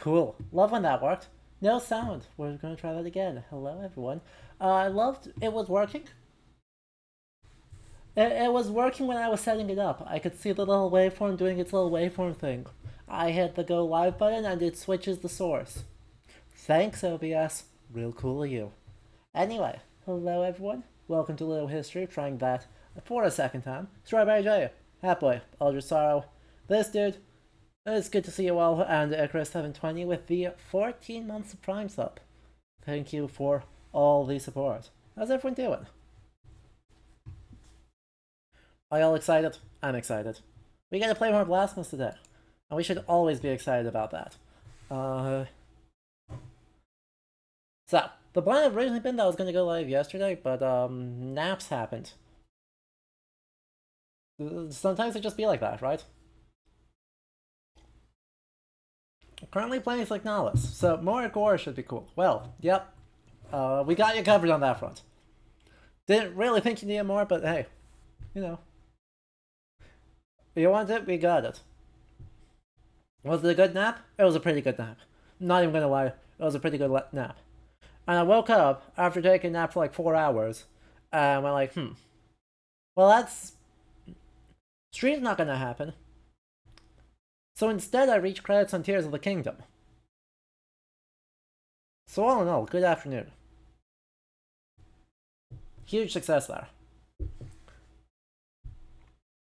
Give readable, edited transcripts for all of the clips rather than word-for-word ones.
Cool. Love when that worked. No sound. We're gonna try that again. Hello, everyone. I loved it was working. It was working when I was setting it up. I could see the little waveform doing its little waveform thing. I hit the go live button and it switches the source. Thanks, OBS. Real cool of you. Anyway, hello everyone. Welcome to Little History, trying that for a second time. Strawberry J, Hatboy, Aldrich Sorrow, this dude. It's good to see you all, and Chris720 with the 14 months of Prime sub. Thank you for all the support. How's everyone doing? Are y'all excited? I'm excited. We get to play more Blasphemous today, and we should always be excited about that. So, the plan had originally been that I was going to go live yesterday, but naps happened. Sometimes it just be like that, right? Currently playing Signalis, so more gore should be cool. Well, yep. We got you covered on that front. Didn't really think you needed more, but hey, you know. You want it? We got it. Was it a good nap? It was a pretty good nap. Not even gonna lie, it was a pretty good nap. And I woke up after taking a nap for like 4 hours, and went like, well, that's... Stream's not gonna happen. So instead I reached credits on Tears of the Kingdom. So all in all, good afternoon. Huge success there.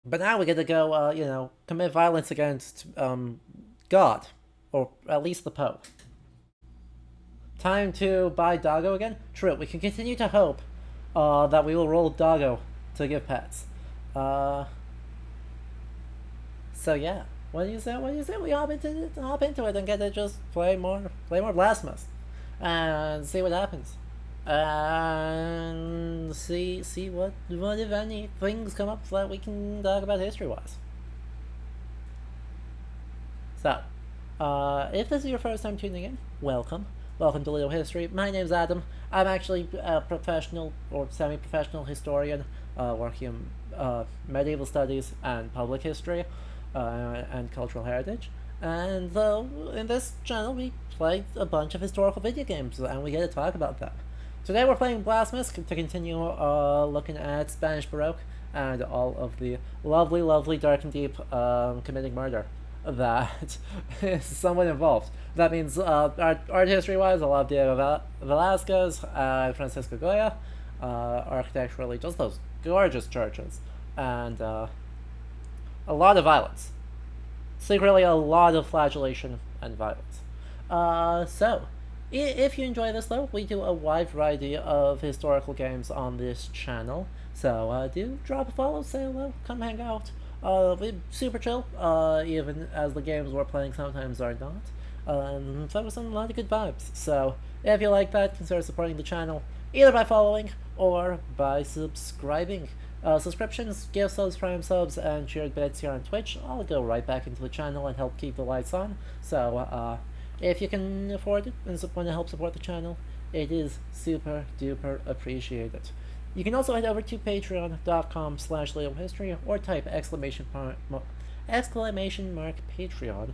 But now we get to go, commit violence against, God. Or at least the Pope. Time to buy Doggo again? True, we can continue to hope, that we will roll Doggo to give pets. So yeah. What do you say? We hop into it and get to just play more Blasphemous. And see what happens. And see what if any things come up that we can talk about history-wise. So, if this is your first time tuning in, welcome. Welcome to Little History. My name's Adam. I'm actually a professional or semi-professional historian working in medieval studies and public history and cultural heritage. And in this channel we play a bunch of historical video games and we get to talk about them. Today we're playing Blasphemous to continue looking at Spanish Baroque and all of the lovely, dark and deep committing murder that is somewhat involved. That means art history-wise, a lot of Diego Velázquez, Francisco Goya, architecturally, just those gorgeous churches, and a lot of violence. Secretly, a lot of flagellation and violence. So, if you enjoy this though, we do a wide variety of historical games on this channel. So do drop a follow, say hello, come hang out. We're super chill, even as the games we're playing sometimes are not. Focus on a lot of good vibes. So if you like that, consider supporting the channel either by following or by subscribing. Subscriptions, gift subs, prime subs, and shared bits here on Twitch all go right back into the channel and help keep the lights on. So if you can afford it and want to help support the channel, it is super duper appreciated. You can also head over to patreon.com/LeoHistory or type exclamation mark Patreon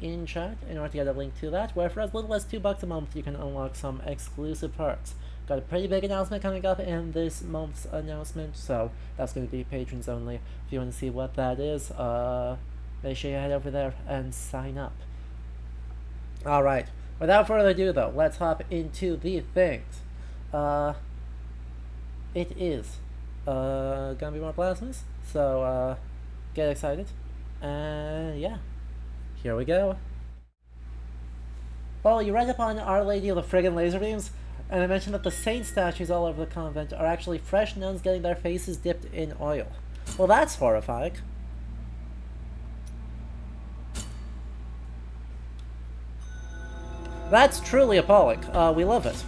in chat in order to get a link to that, where for as little as $2 a month you can unlock some exclusive perks. Got a pretty big announcement coming up in this month's announcement, so that's going to be patrons only. If you want to see what that is, make sure you head over there and sign up. Alright, without further ado though, let's hop into the things. It is gonna be more Blasphemous, so get excited, and yeah, here we go. Oh, you read up on Our Lady of the Friggin' Laser Beams? And I mentioned that the saint statues all over the convent are actually fresh nuns getting their faces dipped in oil. Well, that's horrifying. That's truly appalling. We love it.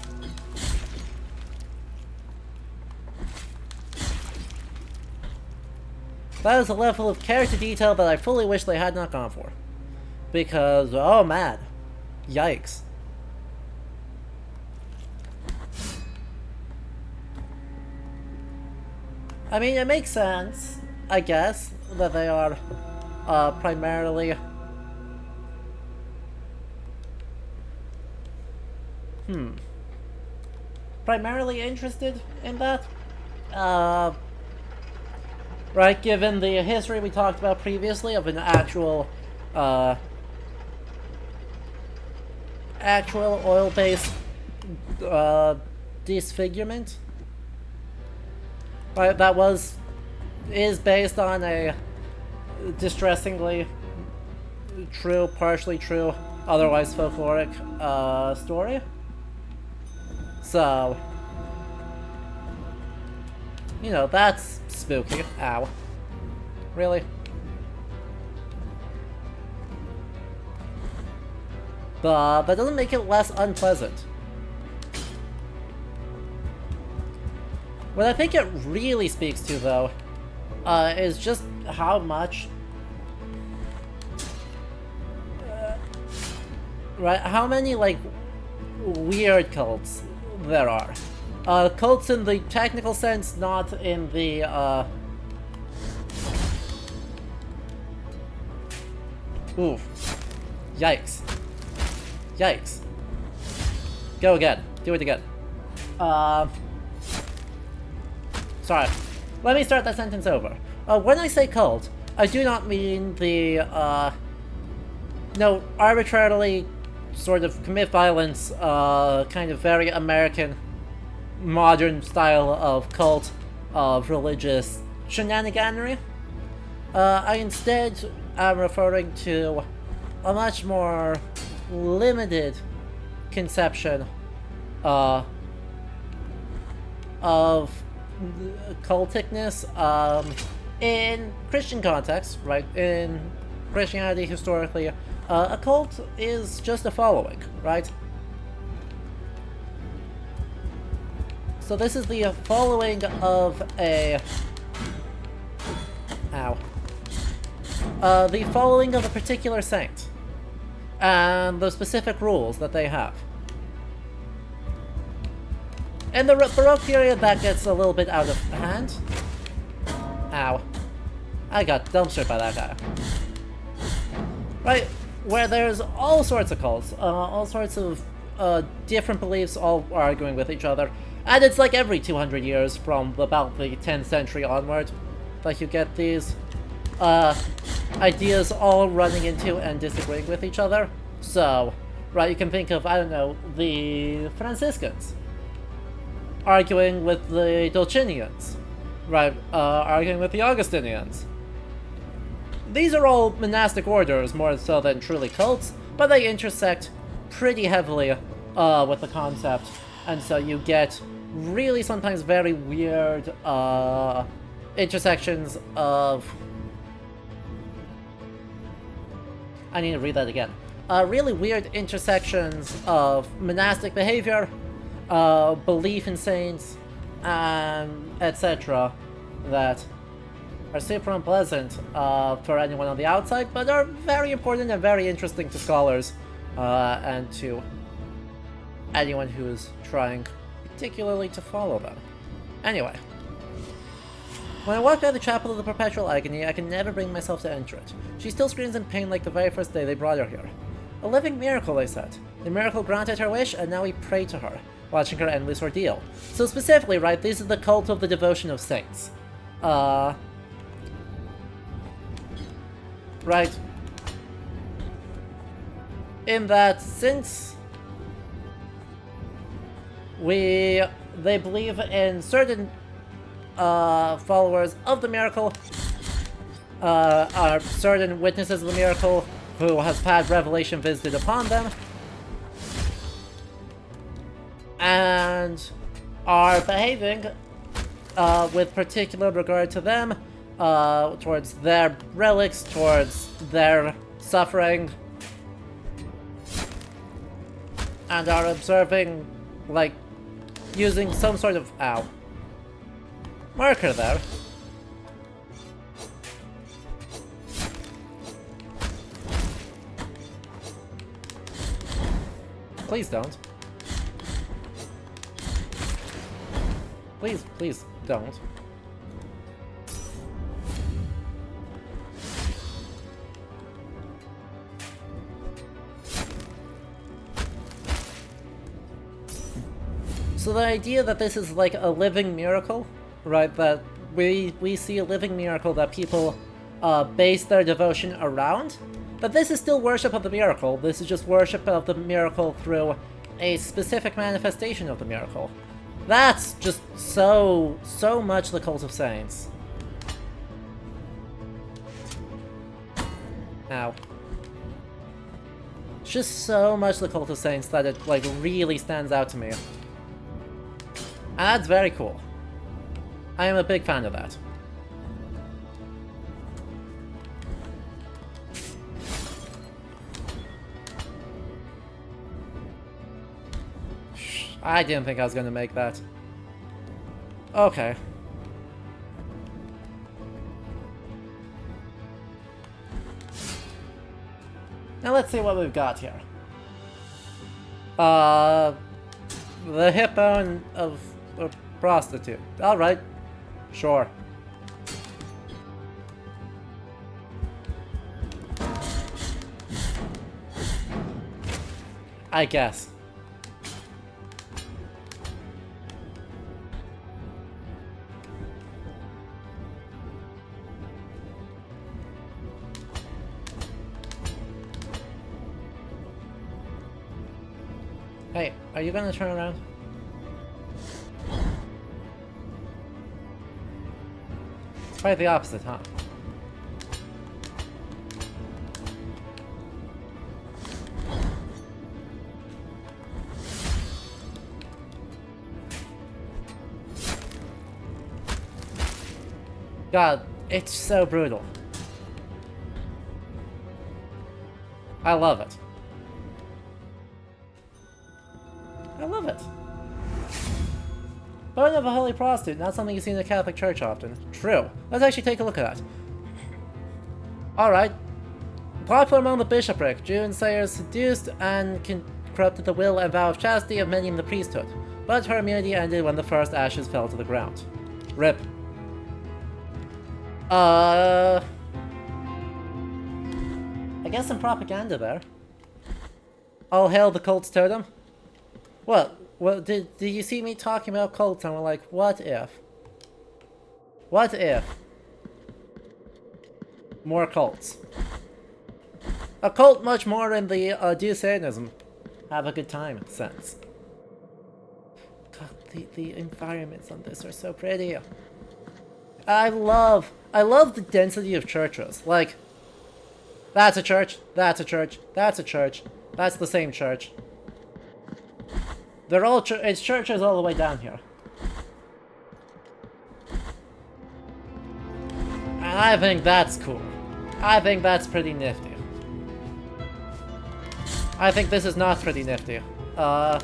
That is a level of character detail that I fully wish they had not gone for. Because, oh man. Yikes. I mean, it makes sense, I guess, that they are primarily primarily interested in that. Uh, right, given the history we talked about previously of an actual oil-based disfigurement. Right, that is based on a distressingly true, partially true, otherwise folkloric story. So, you know, that's spooky. Ow. Really? But that doesn't make it less unpleasant. What I think it really speaks to, though, is just how much... right, how many, like, weird cults there are. Cults in the technical sense, not in the, oof. Yikes. Yikes. Go again. Do it again. Sorry. Let me start that sentence over. When I say cult, I do not mean the, no, arbitrarily sort of commit violence, kind of very American, modern style of cult, of religious shenaniganery. I instead am referring to a much more limited conception, of culticness, in Christian context, right? In Christianity, historically, a cult is just a following, right? So this is the following of a... Ow. The following of a particular saint, and the specific rules that they have. In the Baroque period, that gets a little bit out of hand. Ow. I got dumpstered by that guy. Right, where there's all sorts of cults, all sorts of different beliefs all arguing with each other. And it's like every 200 years from about the 10th century onward that you get these ideas all running into and disagreeing with each other. So, right, you can think of, I don't know, the Franciscans arguing with the Dolcinians, right, arguing with the Augustinians. These are all monastic orders, more so than truly cults, but they intersect pretty heavily with the concept, and so you get really sometimes very weird intersections of... I need to read that again. Really weird intersections of monastic behavior, belief in saints, and etc. that are super unpleasant for anyone on the outside, but are very important and very interesting to scholars and to anyone who is trying particularly to follow them. Anyway, when I walk out of the Chapel of the Perpetual Agony, I can never bring myself to enter it. She still screams in pain like the very first day they brought her here. A living miracle, they said. The miracle granted her wish, and now we pray to her, watching her endless ordeal. So specifically, right, this is the cult of the devotion of saints. Right. In that, since they believe in certain followers of the miracle, are certain witnesses of the miracle who have had revelation visited upon them, and are behaving with particular regard to them, towards their relics, towards their suffering, and are observing, like, using some sort of, marker there. Please don't. Please, please don't. So the idea that this is like a living miracle, right? That we see a living miracle that people base their devotion around. But this is still worship of the miracle. This is just worship of the miracle through a specific manifestation of the miracle. That's just so much the cult of saints. Ow. It's just so much the cult of saints that it like really stands out to me. And that's very cool. I am a big fan of that. I didn't think I was gonna make that. Okay. Now let's see what we've got here. The hip bone of a prostitute. Alright. Sure. I guess. Hey, are you gonna turn around? Quite the opposite, huh? God, it's so brutal. I love it. I love it. Bone of a holy prostitute, not something you see in the Catholic Church often. True. Let's actually take a look at that. Alright. Popular among the bishopric, Jew enslayers seduced and corrupted the will and vow of chastity of many in the priesthood. But her immunity ended when the first ashes fell to the ground. RIP. I guess some propaganda there. All hail the cult's totem. What? Well, did you see me talking about cults and we're like, what if? What if? More cults. A cult much more in the do Satanism. Have a good time sense. God, the environments on this are so pretty. I love the density of churches. Like, that's a church, that's a church, that's a church, that's the same church. They're all it's churches all the way down here. And I think that's cool. I think that's pretty nifty. I think this is not pretty nifty. Ow.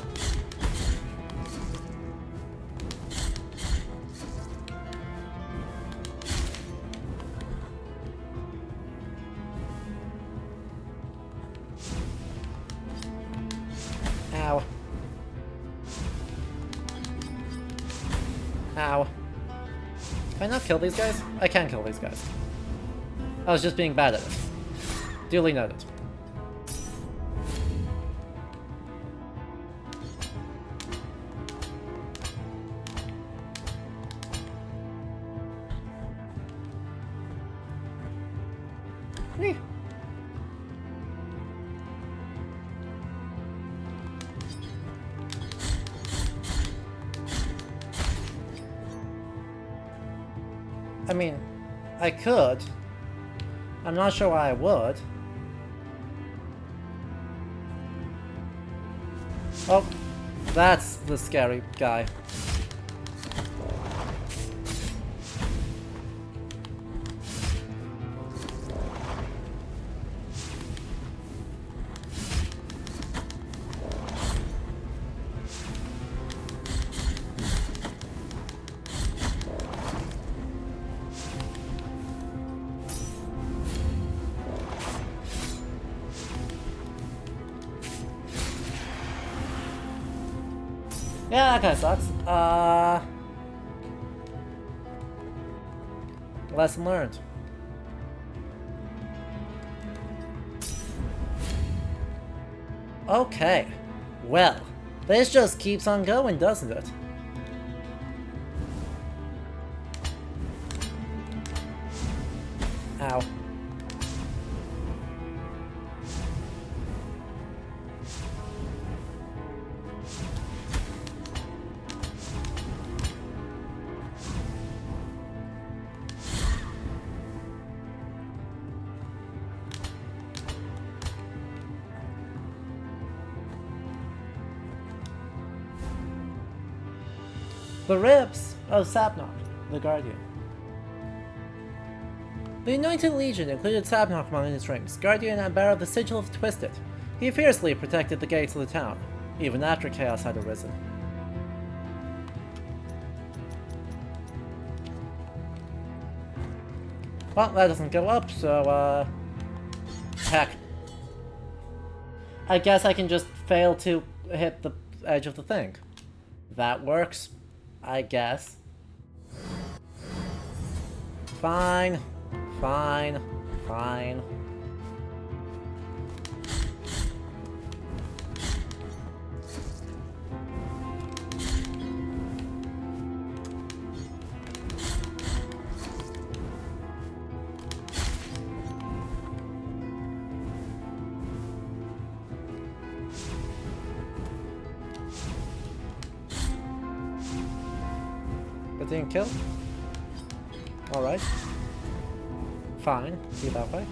Ow. Can I not kill these guys? I can kill these guys. I was just being bad at it. Duly noted. Whee! I mean, I could. I'm not sure why I would. Oh, that's the scary guy. Yeah, that kinda sucks. Lesson learned. Okay. Well, this just keeps on going, doesn't it? Ow. The ribs of Sapnok, the Guardian. The Anointed Legion included Sapnok among its ranks, Guardian and bearer of the Sigil of Twisted. He fiercely protected the gates of the town, even after chaos had arisen. Well, that doesn't go up, so, heck. I guess I can just fail to hit the edge of the thing. That works, I guess. Fine. Fine. Fine. But didn't kill? Alright. Fine, be that way.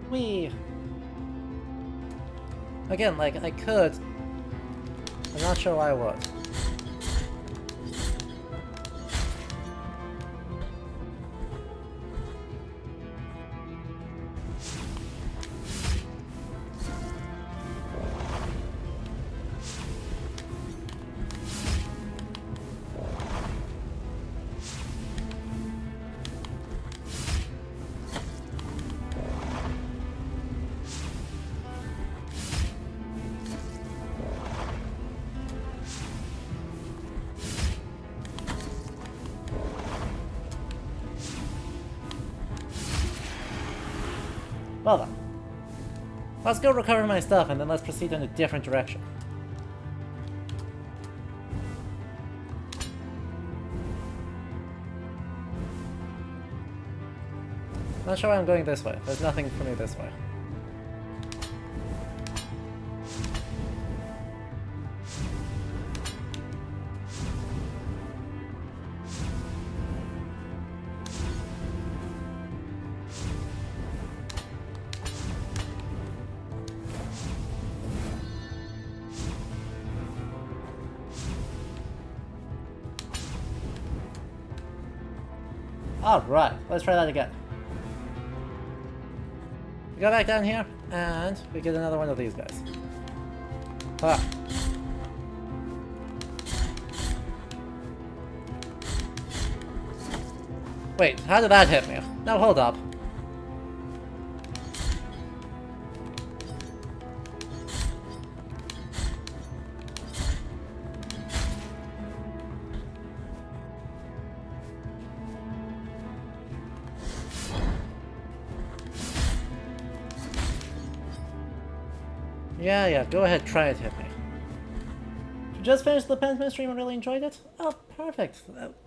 Whee! Again, like, I could. I'm not sure why I would. Well then. Let's go recover my stuff and then let's proceed in a different direction. Not sure why I'm going this way. There's nothing for me this way. Alright, let's try that again. We go back down here, and we get another one of these guys. Ah. Wait, how did that hit me? No, hold up. Yeah, go ahead, try it, hit me. You just finished the Pentiment stream and really enjoyed it? Oh, perfect.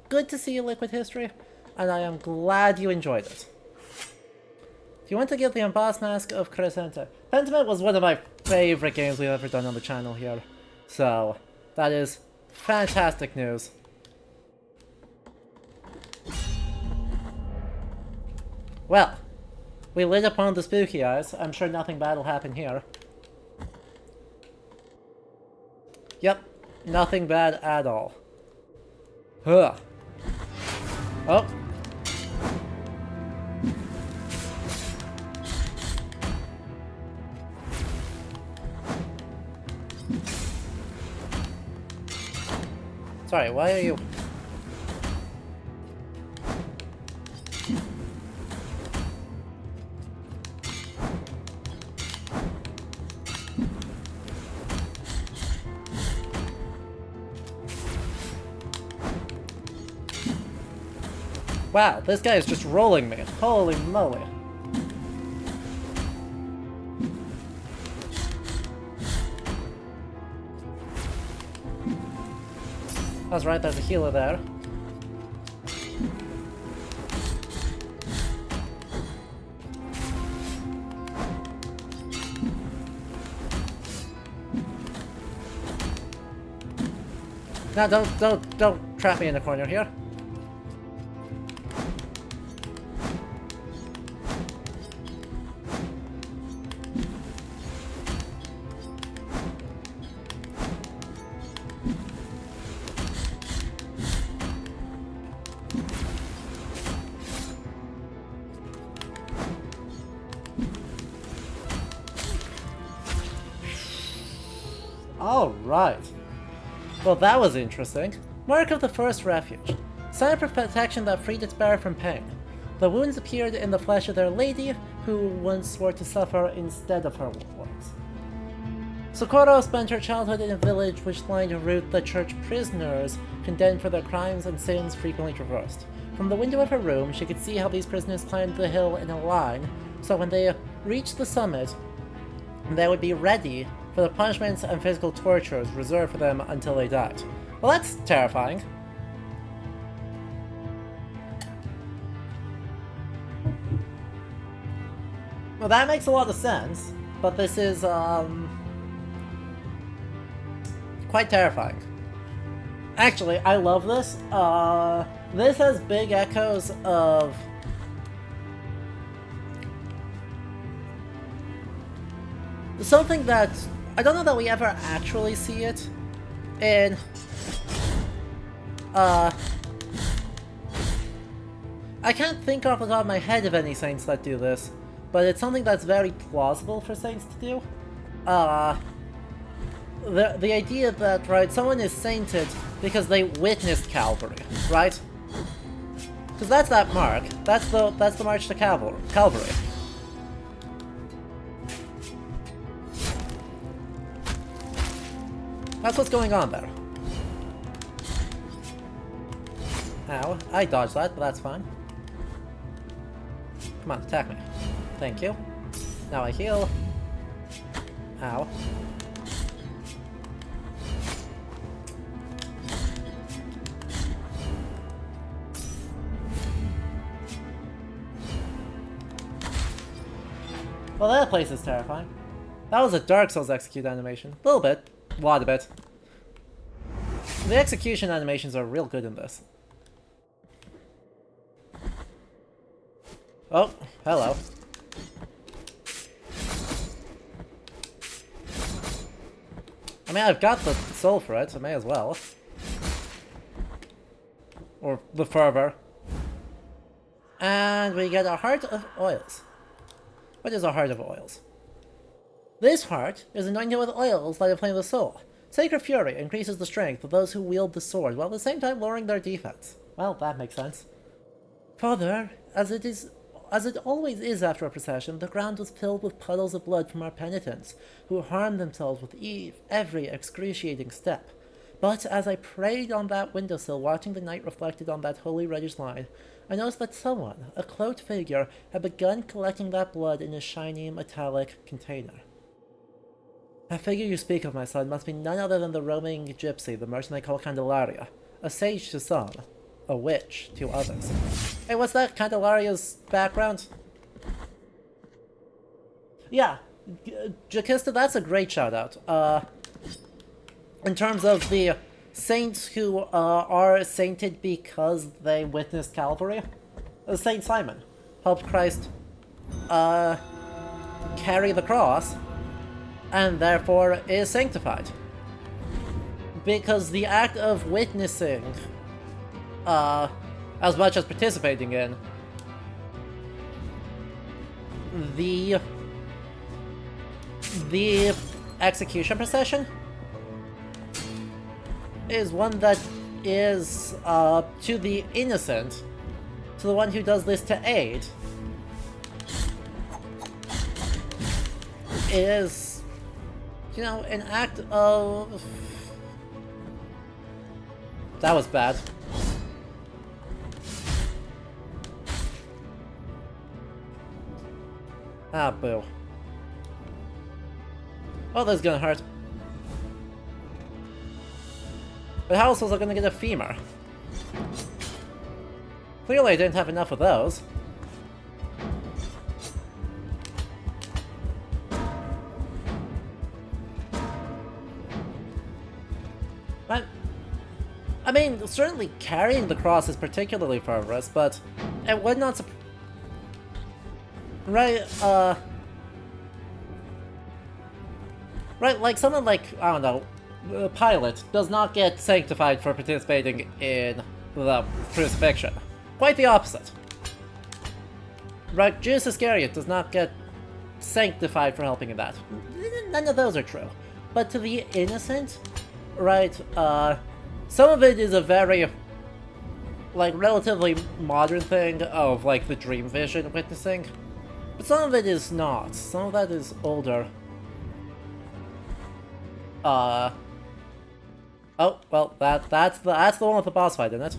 Good to see you, Liquid History, and I am glad you enjoyed it. Do you want to get the Embossed Mask of Crescenta? Pentiment was one of my favorite games we've ever done on the channel here, so that is fantastic news. Well, we lit upon the spooky eyes. I'm sure nothing bad will happen here. Yep, nothing bad at all. Huh. Oh. Sorry, why are you... Wow, this guy is just rolling me. Holy moly. That's right, there's a healer there. No, don't trap me in the corner here. Alright. Well, that was interesting. Mark of the First Refuge. Sign of protection that freed its bearer from pain. The wounds appeared in the flesh of their lady, who once swore to suffer instead of her wounds. Socorro spent her childhood in a village which lined a route that church prisoners, condemned for their crimes and sins, frequently traversed. From the window of her room, she could see how these prisoners climbed the hill in a line, so when they reached the summit, they would be ready for the punishments and physical tortures reserved for them until they died. Well, that's terrifying. Well, that makes a lot of sense, but this is, quite terrifying. Actually, I love this. This has big echoes of something that I don't know that we ever actually see it in I can't think off the top of my head of any saints that do this, but it's something that's very plausible for saints to do. The idea that, right, someone is sainted because they witnessed Calvary, right? Because that's that mark. That's the march to Calvary. That's what's going on there. Ow. I dodged that, but that's fine. Come on, attack me. Thank you. Now I heal. Ow. Well, that place is terrifying. That was a Dark Souls execute animation. A little bit. A lot of it. The execution animations are real good in this. Oh, hello. I mean, I've got the soul for it, so I may as well. Or the fervor. And we get a Heart of Oils. What is a Heart of Oils? This heart is anointed with oils like a flame of the soul. Sacred Fury increases the strength of those who wield the sword, while at the same time lowering their defense. Well, that makes sense. Further, as it always is after a procession, the ground was filled with puddles of blood from our penitents, who harmed themselves with every excruciating step. But as I prayed on that windowsill, watching the night reflected on that holy reddish line, I noticed that someone, a cloaked figure, had begun collecting that blood in a shiny metallic container. That figure you speak of, my son, must be none other than the roaming gypsy, the merchant they call Candelaria. A sage to some, a witch to others. Hey, what's that? Candelaria's background? Yeah, Jakista, that's a great shout-out. In terms of the saints who are sainted because they witnessed Calvary, Saint Simon helped Christ carry the cross, and therefore is sanctified. Because the act of witnessing, as much as participating in, the execution procession is one that is, to the innocent, to the one who does this to aid, is, you know, an act of... That was bad. Ah, boo. Oh, that's gonna hurt. But how else was I gonna get a femur? Clearly I didn't have enough of those. I mean, certainly carrying the cross is particularly fervorous, but it would not right, right, like someone like, I don't know, a pilot does not get sanctified for participating in the crucifixion. Quite the opposite. Right, Judas Iscariot does not get sanctified for helping in that. None of those are true. But to the innocent, right, some of it is a very, like, relatively modern thing of, like, the dream vision witnessing. But some of it is not. Some of that is older. Oh, well, that's the one with the boss fight, isn't it?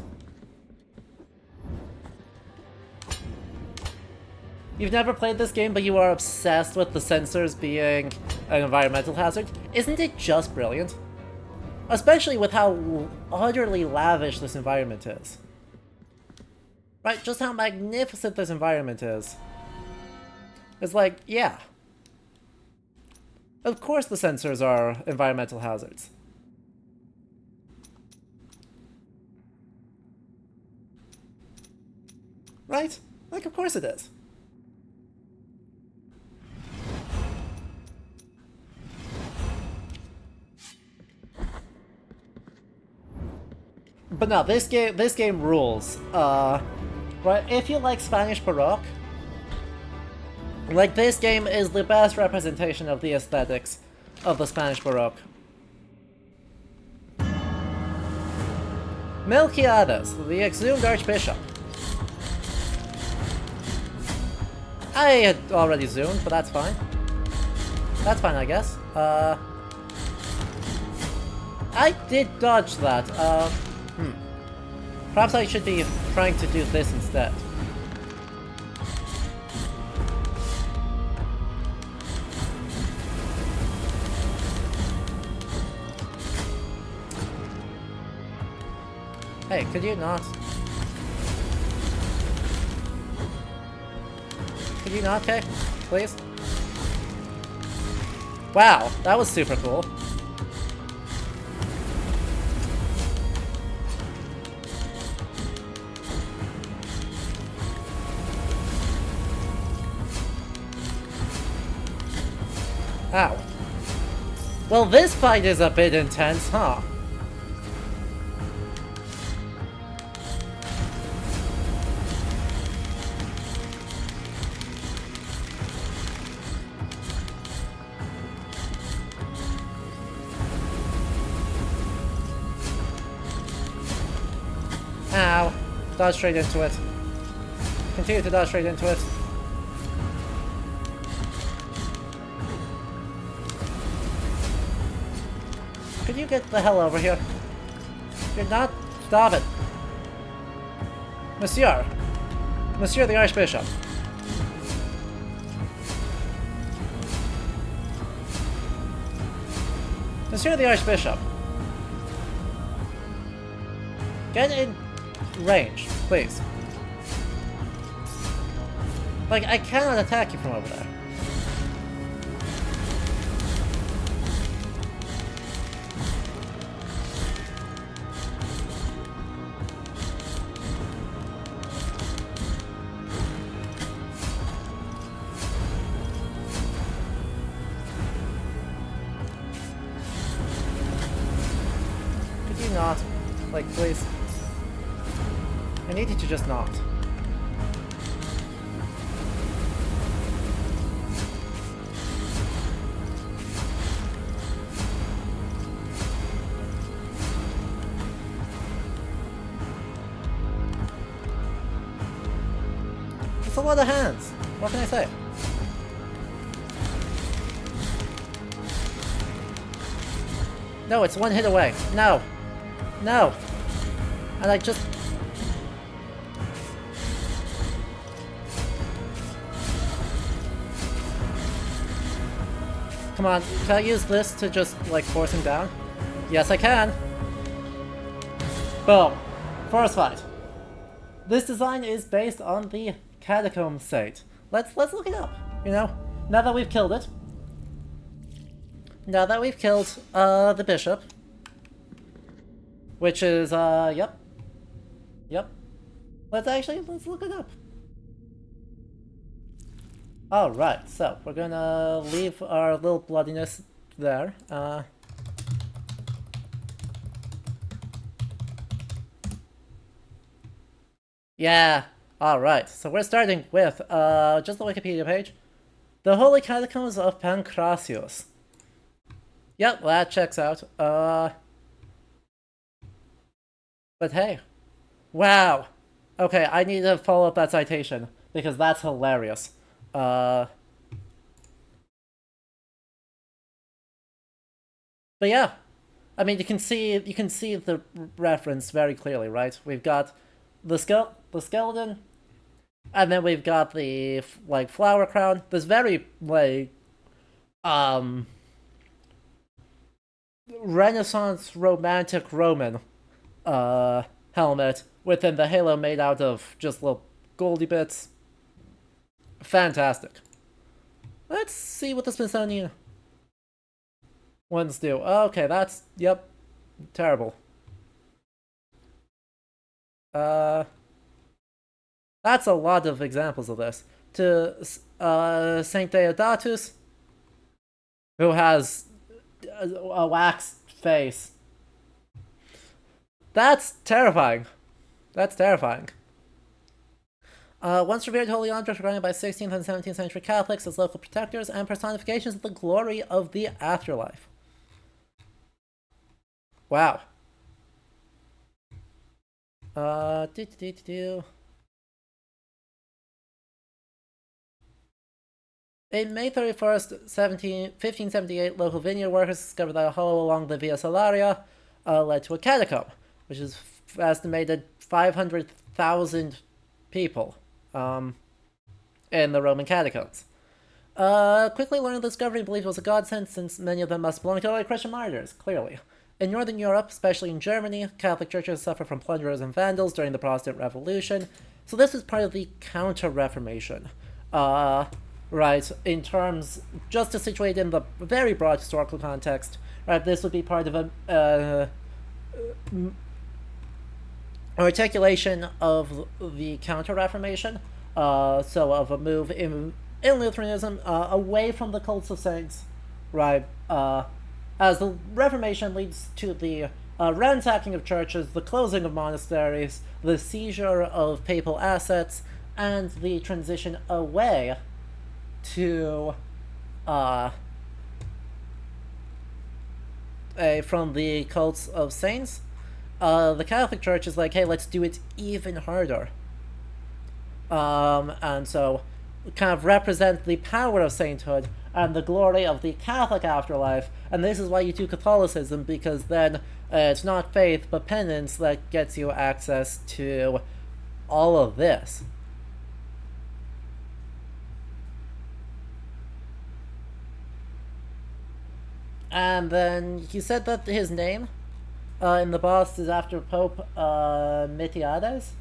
You've never played this game, but you are obsessed with the sensors being an environmental hazard? Isn't it just brilliant? Especially with how utterly lavish this environment is. Right, just how magnificent this environment is. It's like, yeah. Of course the sensors are environmental hazards. Right? Like, of course it is. But no, this game rules. Right, if you like Spanish Baroque, like, this game is the best representation of the aesthetics of the Spanish Baroque. Melquiades, the exhumed archbishop. I had already zoomed, but that's fine. That's fine, I guess. I did dodge that. Perhaps I should be trying to do this instead. Hey, could you not? Could you not, okay? Please? Wow, that was super cool. Ow. Well, this fight is a bit intense, huh? Ow. Dodge straight into it. Continue to dodge straight into it. Could you get the hell over here? You're not... Stop it. Monsieur. Monsieur the Archbishop. Monsieur the Archbishop. Get in range, please. Like, I cannot attack you from over there. Could you not? Like, please. I need you to just not. It's a lot of hands. What can I say? No, it's one hit away. No. No. And I just... Come on, can I use this to just, like, force him down? Yes, I can. Boom. First fight. This design is based on the Catacomb site. Let's look it up, you know? Now that we've killed it. Now that we've killed, the bishop. Which is, yep. Yep. Let's look it up. Alright, so we're gonna leave our little bloodiness there. Yeah, alright, so we're starting with, just the Wikipedia page. The Holy Catacombs of Pancratius. Yep, that checks out. But hey. Wow. Okay, I need to follow up that citation, because that's hilarious. But yeah, I mean, you can see the reference very clearly, right? We've got the skeleton, and then we've got the like flower crown. This very like Renaissance romantic Roman helmet within the halo made out of just little goldy bits. Fantastic. Let's see what the Smithsonian ones do. Okay, that's, yep, terrible. That's a lot of examples of this. To Saint Deodatus, who has a waxed face. That's terrifying. That's terrifying. Once revered holy objects were granted by 16th and 17th century Catholics as local protectors and personifications of the glory of the afterlife. Wow. In May 31st, 1578, local vineyard workers discovered that a hollow along the Via Salaria led to a catacomb, which is estimated 500,000 people in the Roman catacombs. Quickly learned the discovery and believed it was a godsend, since many of them must belong to early Christian martyrs, clearly. In Northern Europe, especially in Germany, Catholic churches suffered from plunderers and vandals during the Protestant Revolution, so this is part of the Counter-Reformation. Right, in terms, just to situate in the very broad historical context, right, this would be part of a articulation of the Counter-Reformation, so of a move in Lutheranism away from the cults of saints, right, as the Reformation leads to the ransacking of churches, the closing of monasteries, the seizure of papal assets, and the transition away to from the cults of saints. The Catholic Church is like, hey, let's do it even harder. And so kind of represent the power of sainthood and the glory of the Catholic afterlife. And this is why you do Catholicism, because then it's not faith but penance that gets you access to all of this. And then he said that his name in the boss is after Pope Miltiades.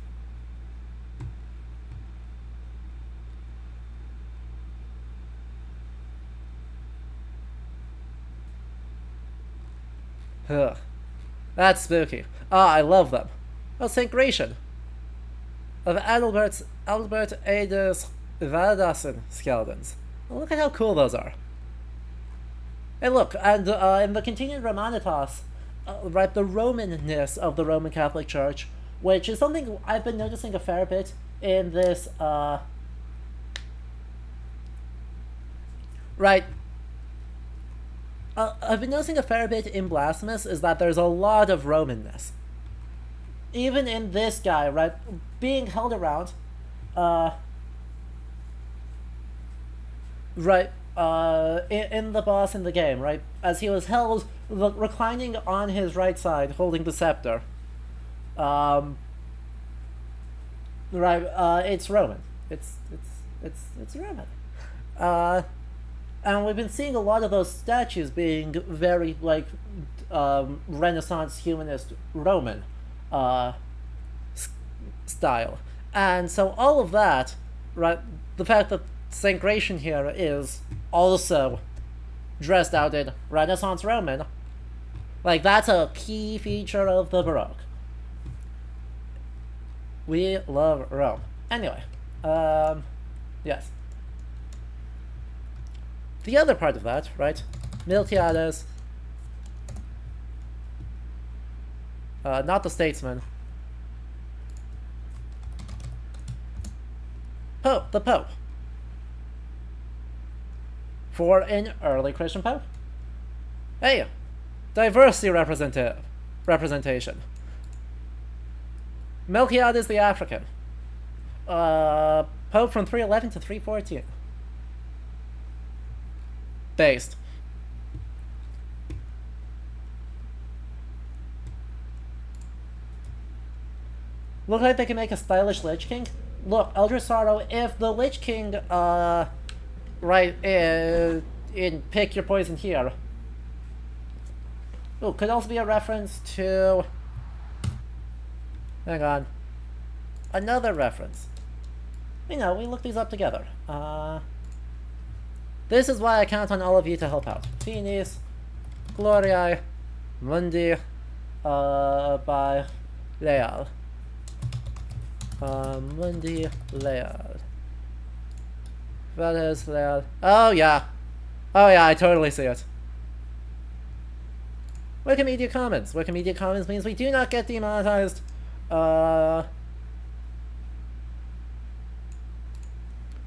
Ugh. That's spooky. Ah, I love them. Oh, St. Gratian. Of Albert Adus Valdassen skeletons. Oh, look at how cool those are. Hey, look, and in the continued Romanitas, right, the Romanness of the Roman Catholic Church, which is something I've been noticing a fair bit in this, right, I've been noticing a fair bit in Blasphemous is that there's a lot of Romanness. Even in this guy, right, being held around, right, in the boss in the game, right, as he was held, reclining on his right side, holding the scepter. Right, it's Roman. It's Roman. And we've been seeing a lot of those statues being very, like, Renaissance humanist Roman uh, style. And so all of that, right, the fact that St. Gratian here is also dressed out in Renaissance Roman, like, that's a key feature of the Baroque. We love Rome. Anyway, yes. The other part of that, right? Miltiades, not the statesman. Pope, the Pope. For an early Christian Pope. Hey, diversity representation. Melchiades the African. Pope from 311 to 314. Based. Look like they can make a stylish Lich King. Look, Eldritch Sorrow, if the Lich King, right, in Pick Your Poison here. Oh, could also be a reference to... Hang on. Another reference. You know, we look these up together. This is why I count on all of you to help out. Finis, Gloriae, Mundi, by Leal. Mundi, Leal. Valdez, Leal. Oh yeah. Oh yeah, I totally see it. Wikimedia Commons. Wikimedia Commons means we do not get demonetized.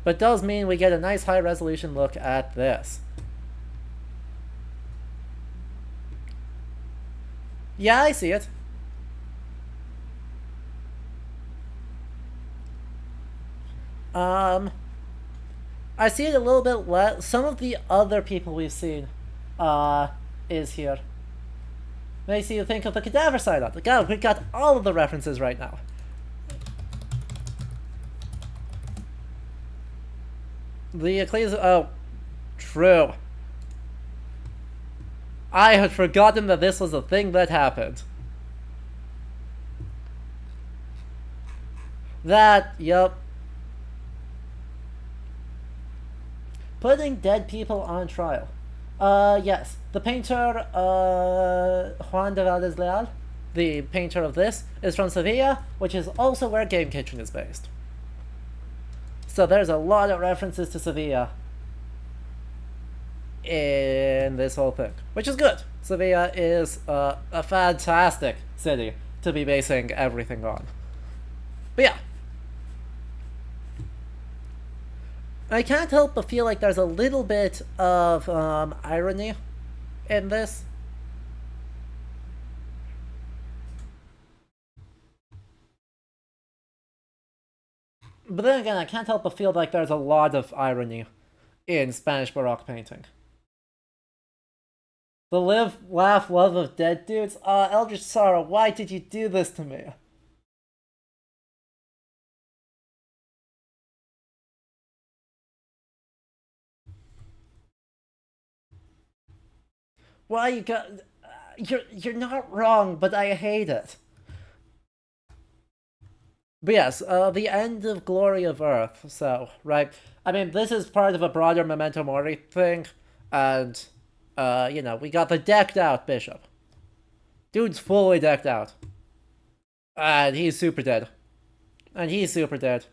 But does mean we get a nice high resolution look at this. Yeah, I see it. I see it a little bit less. Some of the other people we've seen, is here. Makes you think of the cadaver side of it. God, we got all of the references right now. The Ecclesia... Oh, true. I had forgotten that this was a thing that happened. That, yup. Putting dead people on trial. Yes. The painter, Juan de Valdez Leal, the painter of this, is from Sevilla, which is also where Game Kitchen is based. So there's a lot of references to Sevilla in this whole thing, which is good. Sevilla is a fantastic city to be basing everything on. But yeah. I can't help but feel like there's a little bit of irony in this. But then again, I can't help but feel like there's a lot of irony in Spanish Baroque painting. The live, laugh, love of dead dudes? Eldritch Sorrow, why did you do this to me? Why you got... You're not wrong, but I hate it. But yes, the end of Glory of Earth, so, right? I mean, this is part of a broader Memento Mori thing, and, you know, we got the decked out bishop. Dude's fully decked out. And he's super dead. And he's super dead.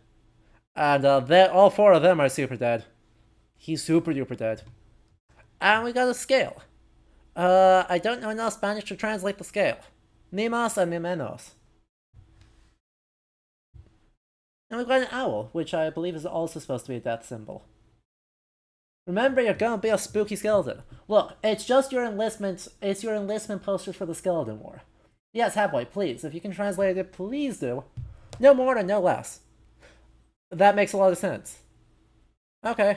And, all four of them are super dead. He's super duper dead. And we got a scale. I don't know enough Spanish to translate the scale. Nimas and Nimenos. And we've got an owl, which I believe is also supposed to be a death symbol. Remember, you're gonna be a spooky skeleton. Look, it's just your enlistment. It's your enlistment posters for the Skeleton War. Yes, Hatboy, please. If you can translate it, please do. No more and no less. That makes a lot of sense. Okay.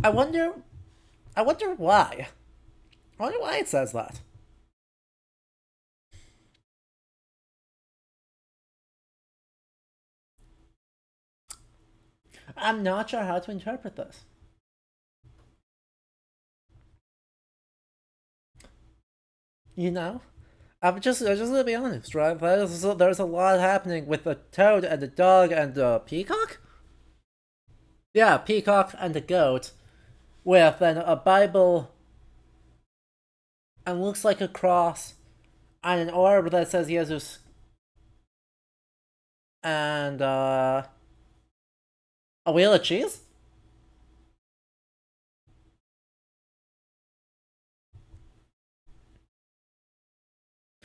I wonder why. I wonder why it says that. I'm not sure how to interpret this. You know? I'm just gonna be honest, right? There's a lot happening with the toad and the dog and the peacock? Yeah, peacock and the goat, with then a Bible and looks like a cross and an orb that says Jesus and a wheel of cheese?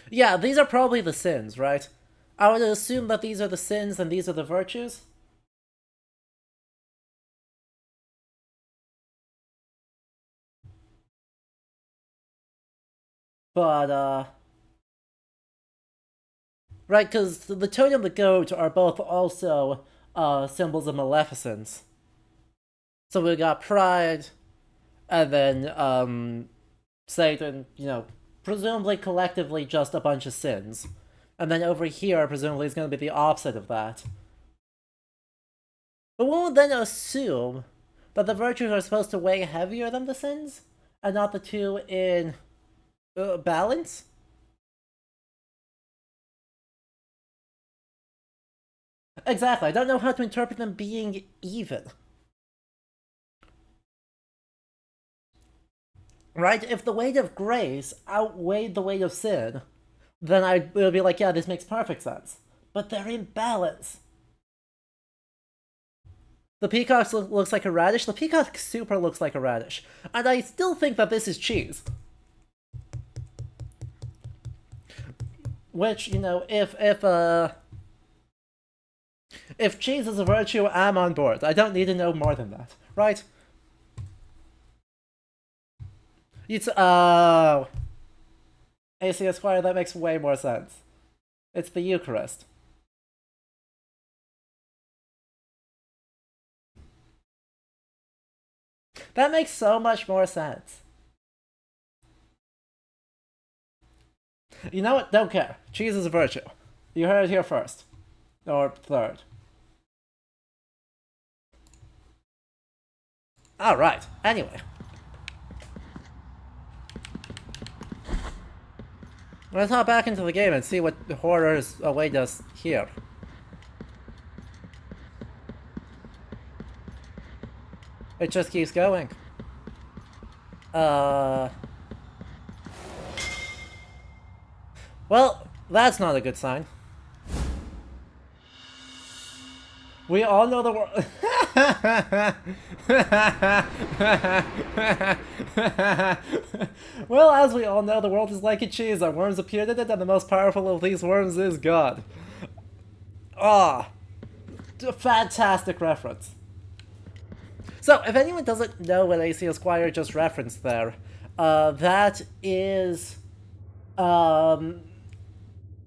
Yeah, these are probably the sins, right? I would assume that these are the sins and these are the virtues. But, right, because the toad and the goat are both also symbols of maleficence. So we got pride, and then Satan, presumably collectively just a bunch of sins. And then over here, presumably, is going to be the opposite of that. But one would then assume that the virtues are supposed to weigh heavier than the sins, and not the two in balance? Exactly, I don't know how to interpret them being even. Right? If the weight of grace outweighed the weight of sin, then I would be like, yeah, this makes perfect sense. But they're in balance. The peacock looks like a radish. The peacock super looks like a radish. And I still think that this is cheese. Which, if cheese is a virtue, I'm on board. I don't need to know more than that. Right? It's AC Esquire, that makes way more sense. It's the Eucharist. That makes so much more sense. You know what? Don't care. Cheese is a virtue. You heard it here first. Or third. Alright, anyway. Let's hop back into the game and see what horrors await us here. It just keeps going. Well, that's not a good sign. We all know the world. Well, as we all know, the world is like a cheese. Our worms appeared in it, and the most powerful of these worms is God. Ah, fantastic reference. So, if anyone doesn't know what AC Esquire just referenced there, that is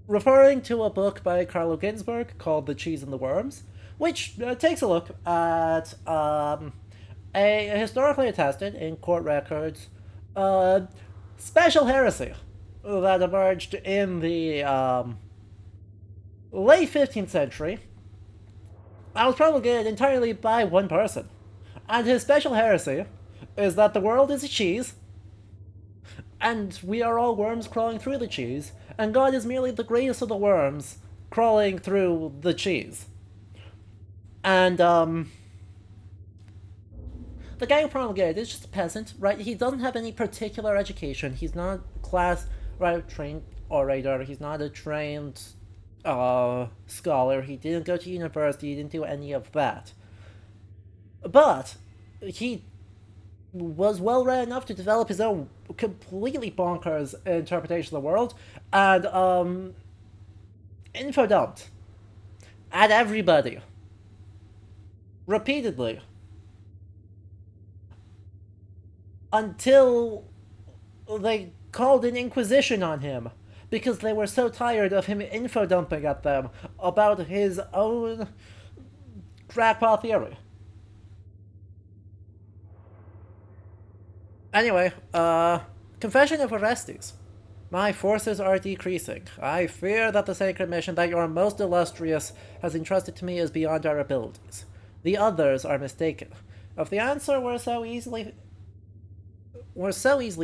referring to a book by Carlo Ginzburg called The Cheese and the Worms, which takes a look at a historically attested in court records special heresy that emerged in the late 15th century. I was promulgated entirely by one person. And his special heresy is that the world is a cheese, and we are all worms crawling through the cheese, and God is merely the greatest of the worms crawling through the cheese. And, the guy who promulgated is just a peasant, right? He doesn't have any particular education. He's not class, right, trained orator. He's not a trained, scholar. He didn't go to university. He didn't do any of that. But he was well read enough to develop his own completely bonkers interpretation of the world, and info dumped at everybody repeatedly until they called an inquisition on him because they were so tired of him info dumping at them about his own crackpot theory. Anyway, Confession of Orestes. My forces are decreasing. I fear that the sacred mission that your most illustrious has entrusted to me is beyond our abilities. The others are mistaken. If the answer were so easily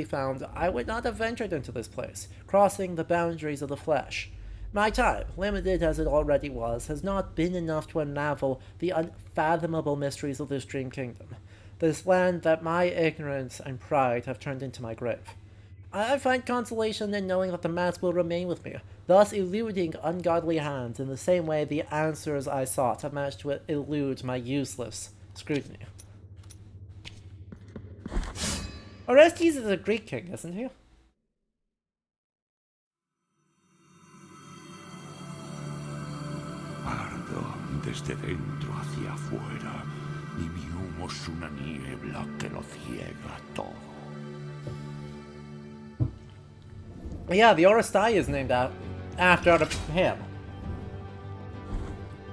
found, I would not have ventured into this place, crossing the boundaries of the flesh. My time, limited as it already was, has not been enough to unravel the unfathomable mysteries of this dream kingdom, this land that my ignorance and pride have turned into my grave. I find consolation in knowing that the mask will remain with me, thus eluding ungodly hands in the same way the answers I sought have managed to elude my useless scrutiny. Orestes is a Greek king, isn't he? Ardo desde dentro hacia afuera, y mi humo es una niebla que lo ciega todo. Yeah, the Orestes is named after him.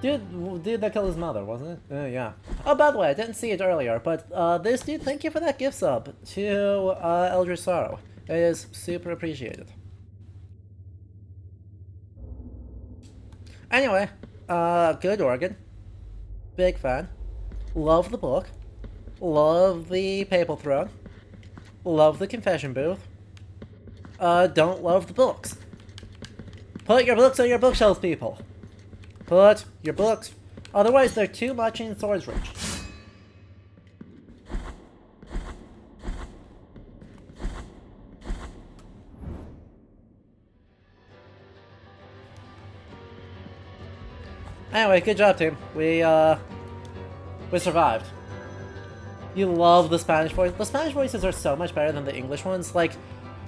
Dude that killed his mother, wasn't it? Yeah. Oh, by the way, I didn't see it earlier, but this dude, thank you for that gift sub to Eldritch Sorrow. It is super appreciated. Anyway, good organ. Big fan. Love the book. Love the Papal Throne. Love the Confession Booth. Don't love the books. Put your books on your bookshelves, people. Put your books. Otherwise, they're too much in Swords Ridge. Anyway, good job, team. We survived. You love the Spanish voice. The Spanish voices are so much better than the English ones. Like,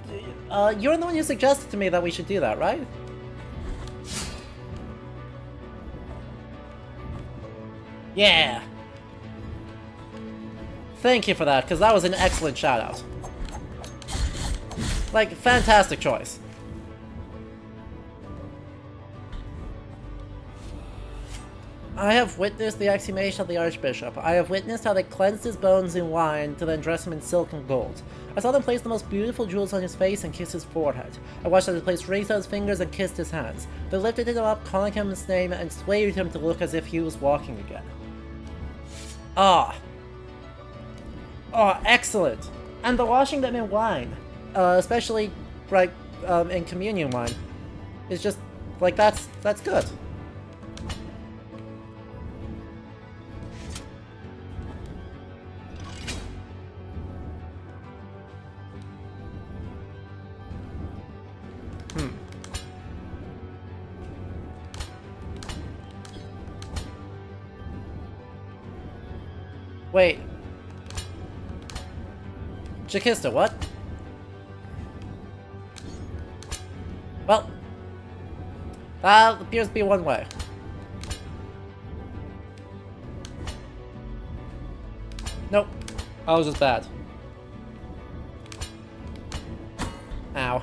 you're the one who suggested to me that we should do that, right? Yeah! Thank you for that, because that was an excellent shout-out. Like, fantastic choice. I have witnessed the exhumation of the Archbishop. I have witnessed how they cleansed his bones in wine to then dress him in silk and gold. I saw them place the most beautiful jewels on his face and kiss his forehead. I watched how they placed rings on his fingers and kissed his hands. They lifted him up, calling him his name, and swayed him to look as if he was walking again. Ah. Oh, excellent. And the washing them in wine, especially, like, in communion wine, is just, like, that's good. Wait. Chikista, what? Well, that appears to be one way. Nope. I was just bad. Ow.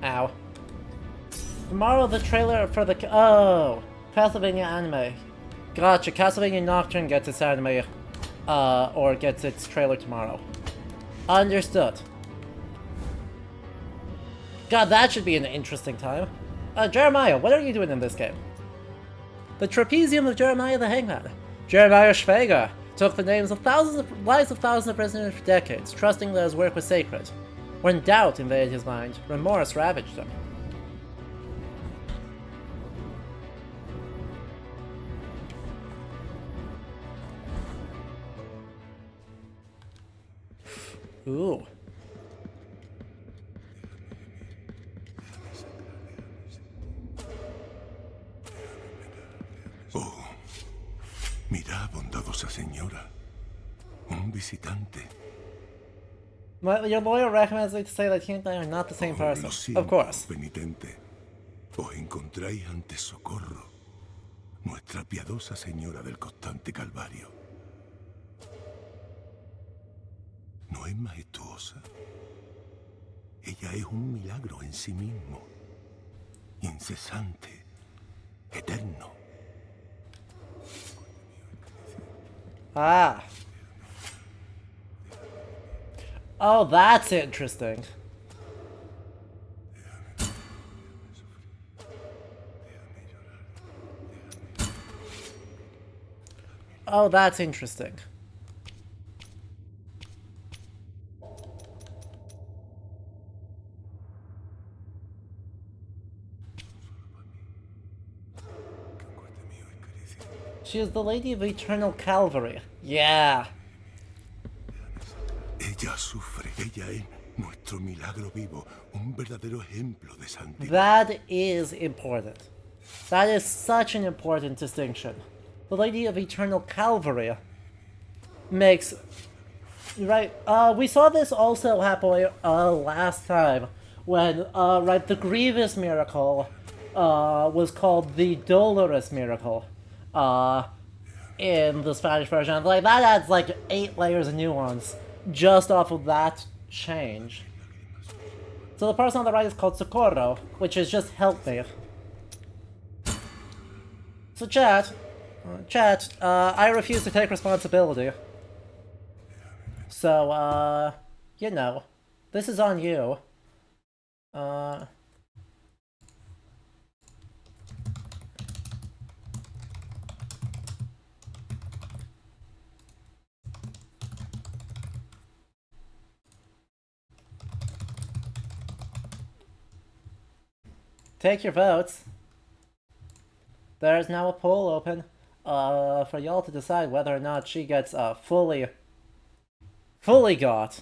Ow. Tomorrow the trailer for the Castlevania anime. Gotcha, Castlevania Nocturne gets its anime, or gets its trailer tomorrow. Understood. God, that should be an interesting time. Jeremiah, what are you doing in this game? The Trapezium of Jeremiah the Hangman. Jeremiah Schweiger took the lives of thousands of prisoners for decades, trusting that his work was sacred. When doubt invaded his mind, remorse ravaged him. Ooh. Oh, mira, bondadosa señora. Un visitante. Well, your lawyer recommends me to say that he and I are not the same person. Lo siento, of course. Penitente. Os encontráis ante Socorro, nuestra piadosa señora del constante Calvario. ¿No es majestuosa? Ella es un milagro en sí mismo. Incesante. Eterno. Ah. Oh, that's interesting. Oh, that's interesting. She is the Lady of Eternal Calvary. Yeah. Ella sufre. Ella es nuestro milagro vivo, un verdadero ejemplo de santidad. That is important. That is such an important distinction. The Lady of Eternal Calvary makes... Right, we saw this also happen last time when, right, the grievous miracle was called the dolorous miracle in the Spanish version. Like, that adds like 8 layers of nuance just off of that change. So the person on the right is called Socorro, which is just help me. So chat, I refuse to take responsibility. So, you know, this is on you. Take your votes. There is now a poll open for y'all to decide whether or not she gets fully got,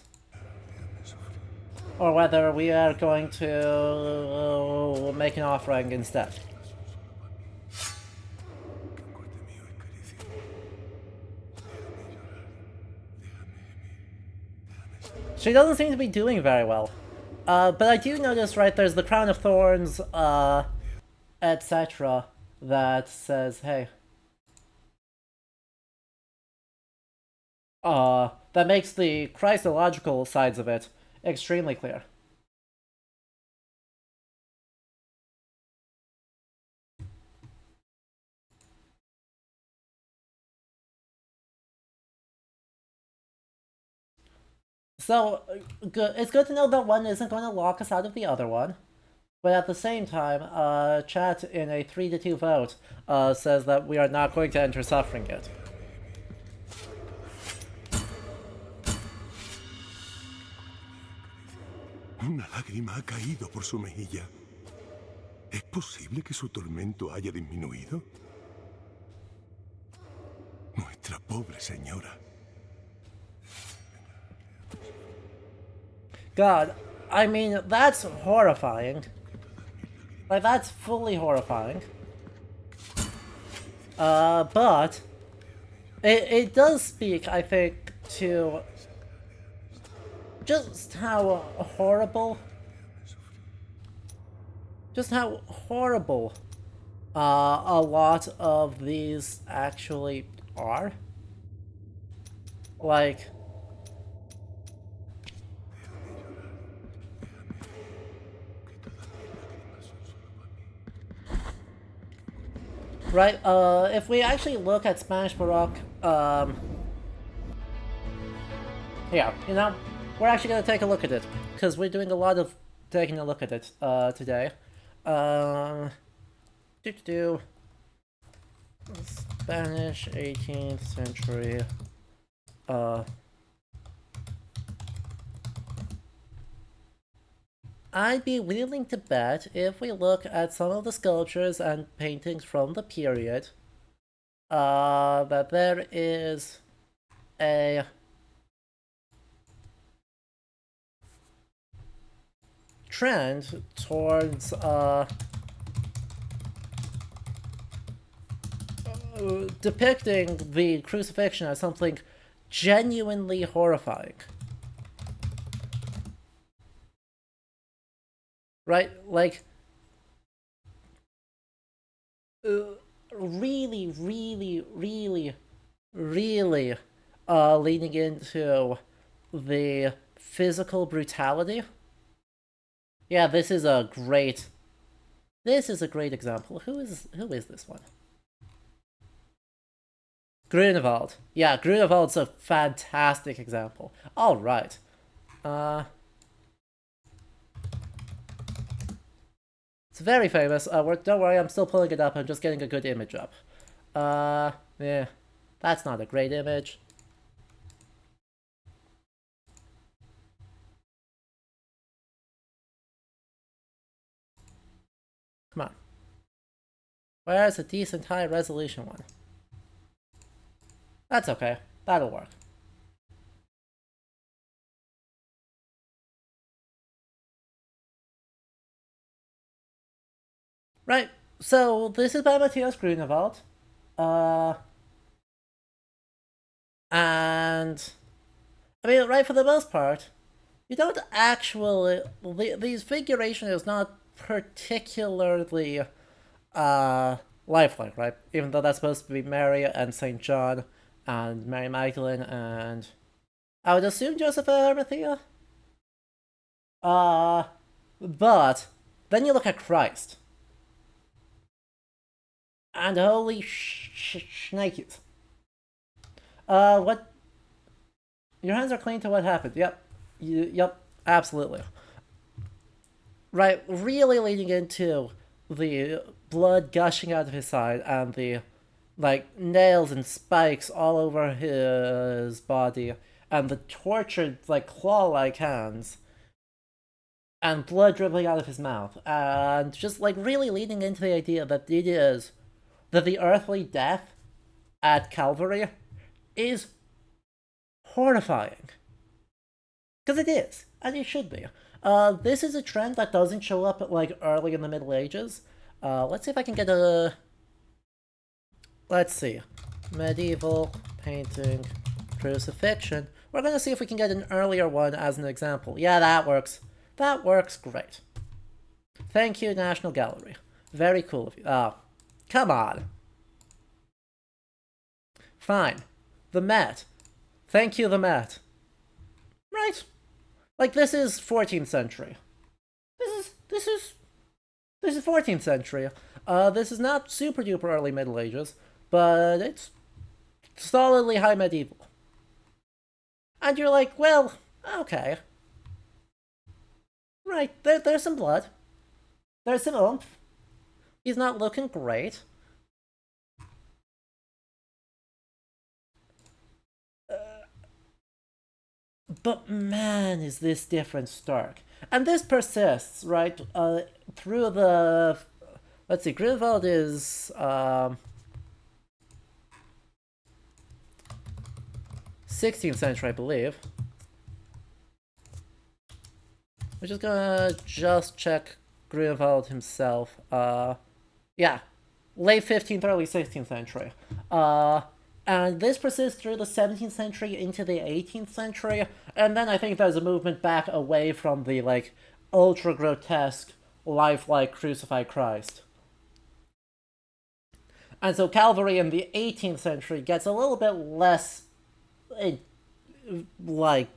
or whether we are going to make an offering instead. She doesn't seem to be doing very well. But I do notice, right, there's the Crown of Thorns, etc. that says, hey. That makes the Christological sides of it extremely clear. So, it's good to know that one isn't going to lock us out of the other one. But at the same time, chat in a 3-2 vote says that we are not going to enter suffering yet. Una lágrima ha caído por su mejilla. ¿Es posible que su tormento haya disminuido? Nuestra pobre señora. God, I mean, that's horrifying. Like, that's fully horrifying. But it does speak, I think, to just how horrible a lot of these actually are. Like, right, if we actually look at Spanish Baroque, yeah, you know, we're actually gonna take a look at it, because we're doing a lot of taking a look at it, today. Spanish 18th century, I'd be willing to bet if we look at some of the sculptures and paintings from the period, that there is a trend towards depicting the crucifixion as something genuinely horrifying. Right? Like, really, really, really, really leaning into the physical brutality. Yeah, this is a great example. Who is this one? Grunewald. Yeah, Grunewald's a fantastic example. All right. It's very famous. Don't worry, I'm still pulling it up. I'm just getting a good image up. Yeah. That's not a great image. Come on. Where's a decent high resolution one? That's okay. That'll work. Right, so this is by Matthias Grunewald. And I mean, right, for the most part, you don't actually. These figuration is not particularly lifelike, right? Even though that's supposed to be Mary and Saint John and Mary Magdalene and I would assume Joseph and Arimathea. But then you look at Christ, and holy shnikes. What? Your hands are clean to what happened. Yep. Yep, absolutely. Right, really leading into the blood gushing out of his side and the like nails and spikes all over his body and the tortured like claw-like hands and blood dribbling out of his mouth and just like really leading into the idea that it is that the earthly death at Calvary is horrifying. Because it is, and it should be. This is a trend that doesn't show up like early in the Middle Ages. Let's see if I can get a. Let's see, medieval painting crucifixion. We're gonna see if we can get an earlier one as an example. Yeah, that works. That works great. Thank you, National Gallery. Very cool of you. Oh, come on. Fine. The Met. Thank you, the Met. Right. Like, this is 14th century. This is 14th century. This is not super duper early Middle Ages, but it's solidly high medieval. And you're like, well, okay. Right, there's some blood. There's some oomph. He's not looking great. But man, is this difference stark. And this persists, right? Through the. Let's see, Grunewald is. 16th century, I believe. We're just gonna check Grunewald himself. Yeah. Late 15th, early 16th century. And this persists through the 17th century into the 18th century, and then I think there's a movement back away from the, like, ultra-grotesque, lifelike crucified Christ. And so Calvary in the 18th century gets a little bit less, like,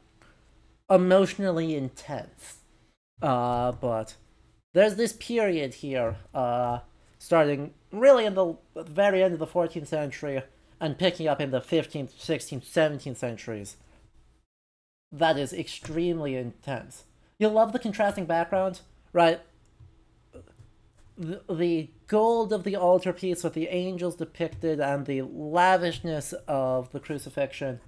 emotionally intense. But there's this period here, starting really in the very end of the 14th century, and picking up in the 15th, 16th, 17th centuries. That is extremely intense. You'll love the contrasting background, right? The gold of the altarpiece with the angels depicted and the lavishness of the crucifixion,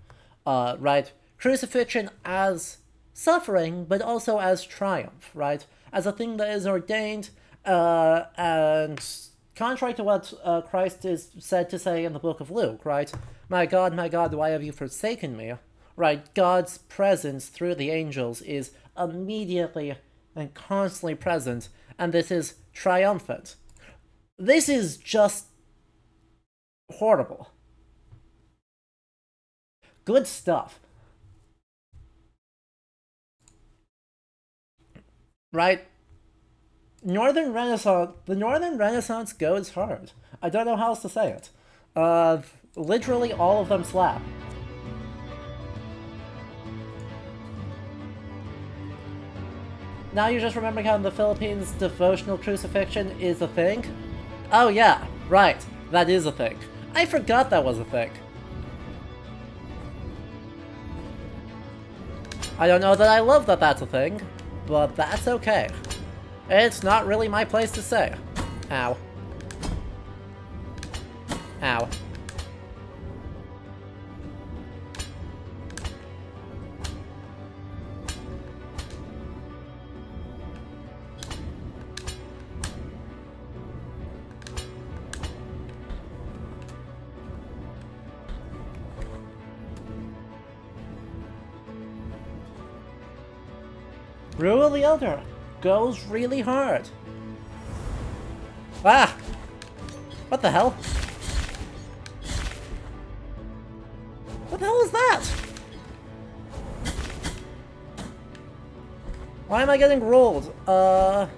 right? Crucifixion as suffering, but also as triumph, right? As a thing that is ordained, and contrary to what Christ is said to say in the book of Luke, right? My God, why have you forsaken me? Right? God's presence through the angels is immediately and constantly present, and this is triumphant. This is just horrible. Good stuff. Right? The Northern Renaissance goes hard. I don't know how else to say it. Literally all of them slap. Now you're just remembering how in the Philippines devotional crucifixion is a thing? Oh yeah, right, that is a thing. I forgot that was a thing. I don't know that I love that that's a thing, but that's okay. It's not really my place to say. Ow. Ow. Rule the Elder goes really hard. Ah! What the hell? What the hell is that? Why am I getting rolled? Well,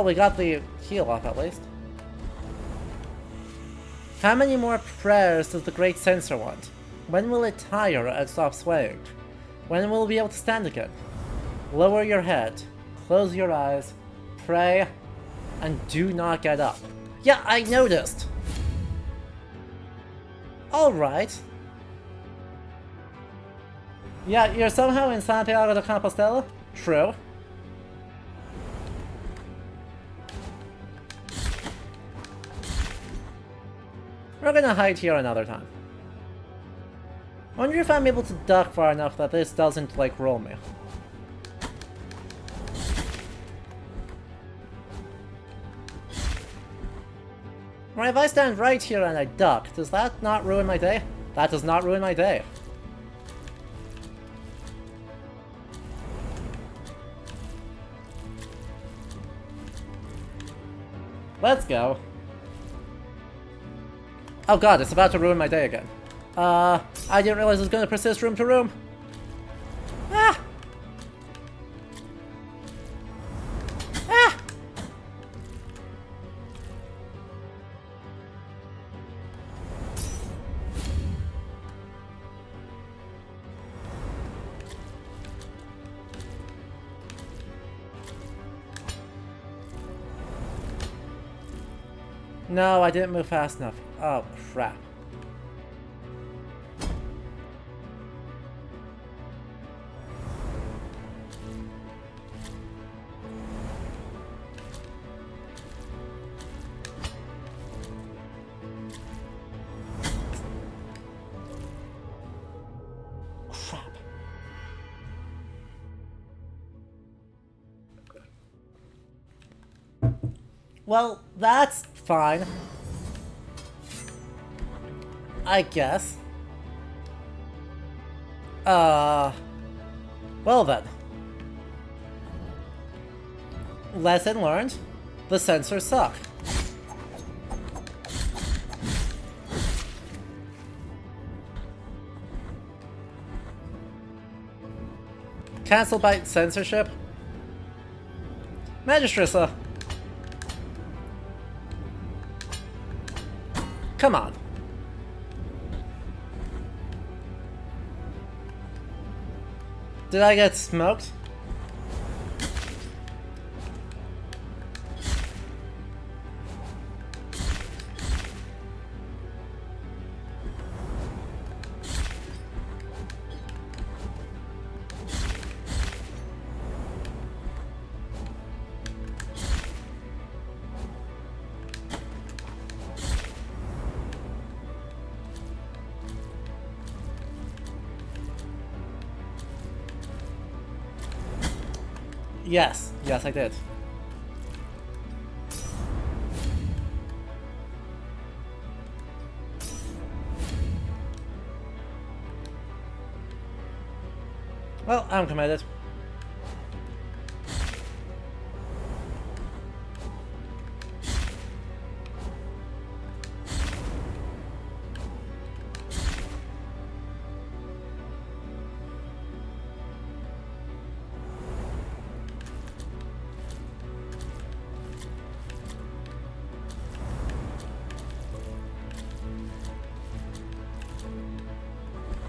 we got the heal off at least. How many more prayers does the Great Censor want? When will it tire and stop swaying? When will it be able to stand again? Lower your head, close your eyes, pray, and do not get up. Yeah, I noticed! Alright. Yeah, you're somehow in Santiago de Compostela? True. We're gonna hide here another time. Wonder if I'm able to duck far enough that this doesn't, like, roll me. Or if I stand right here and I duck, does that not ruin my day? That does not ruin my day. Let's go. Oh god, it's about to ruin my day again. I didn't realize it was gonna persist room to room. Ah! Ah! No, I didn't move fast enough. Oh, crap. Crap. Well, that's fine. I guess. Well then. Lesson learned. The sensors suck. Cancel by censorship. Magistressa. Come on. Did I get smoked? Yes. Yes, I did. Well, I'm committed.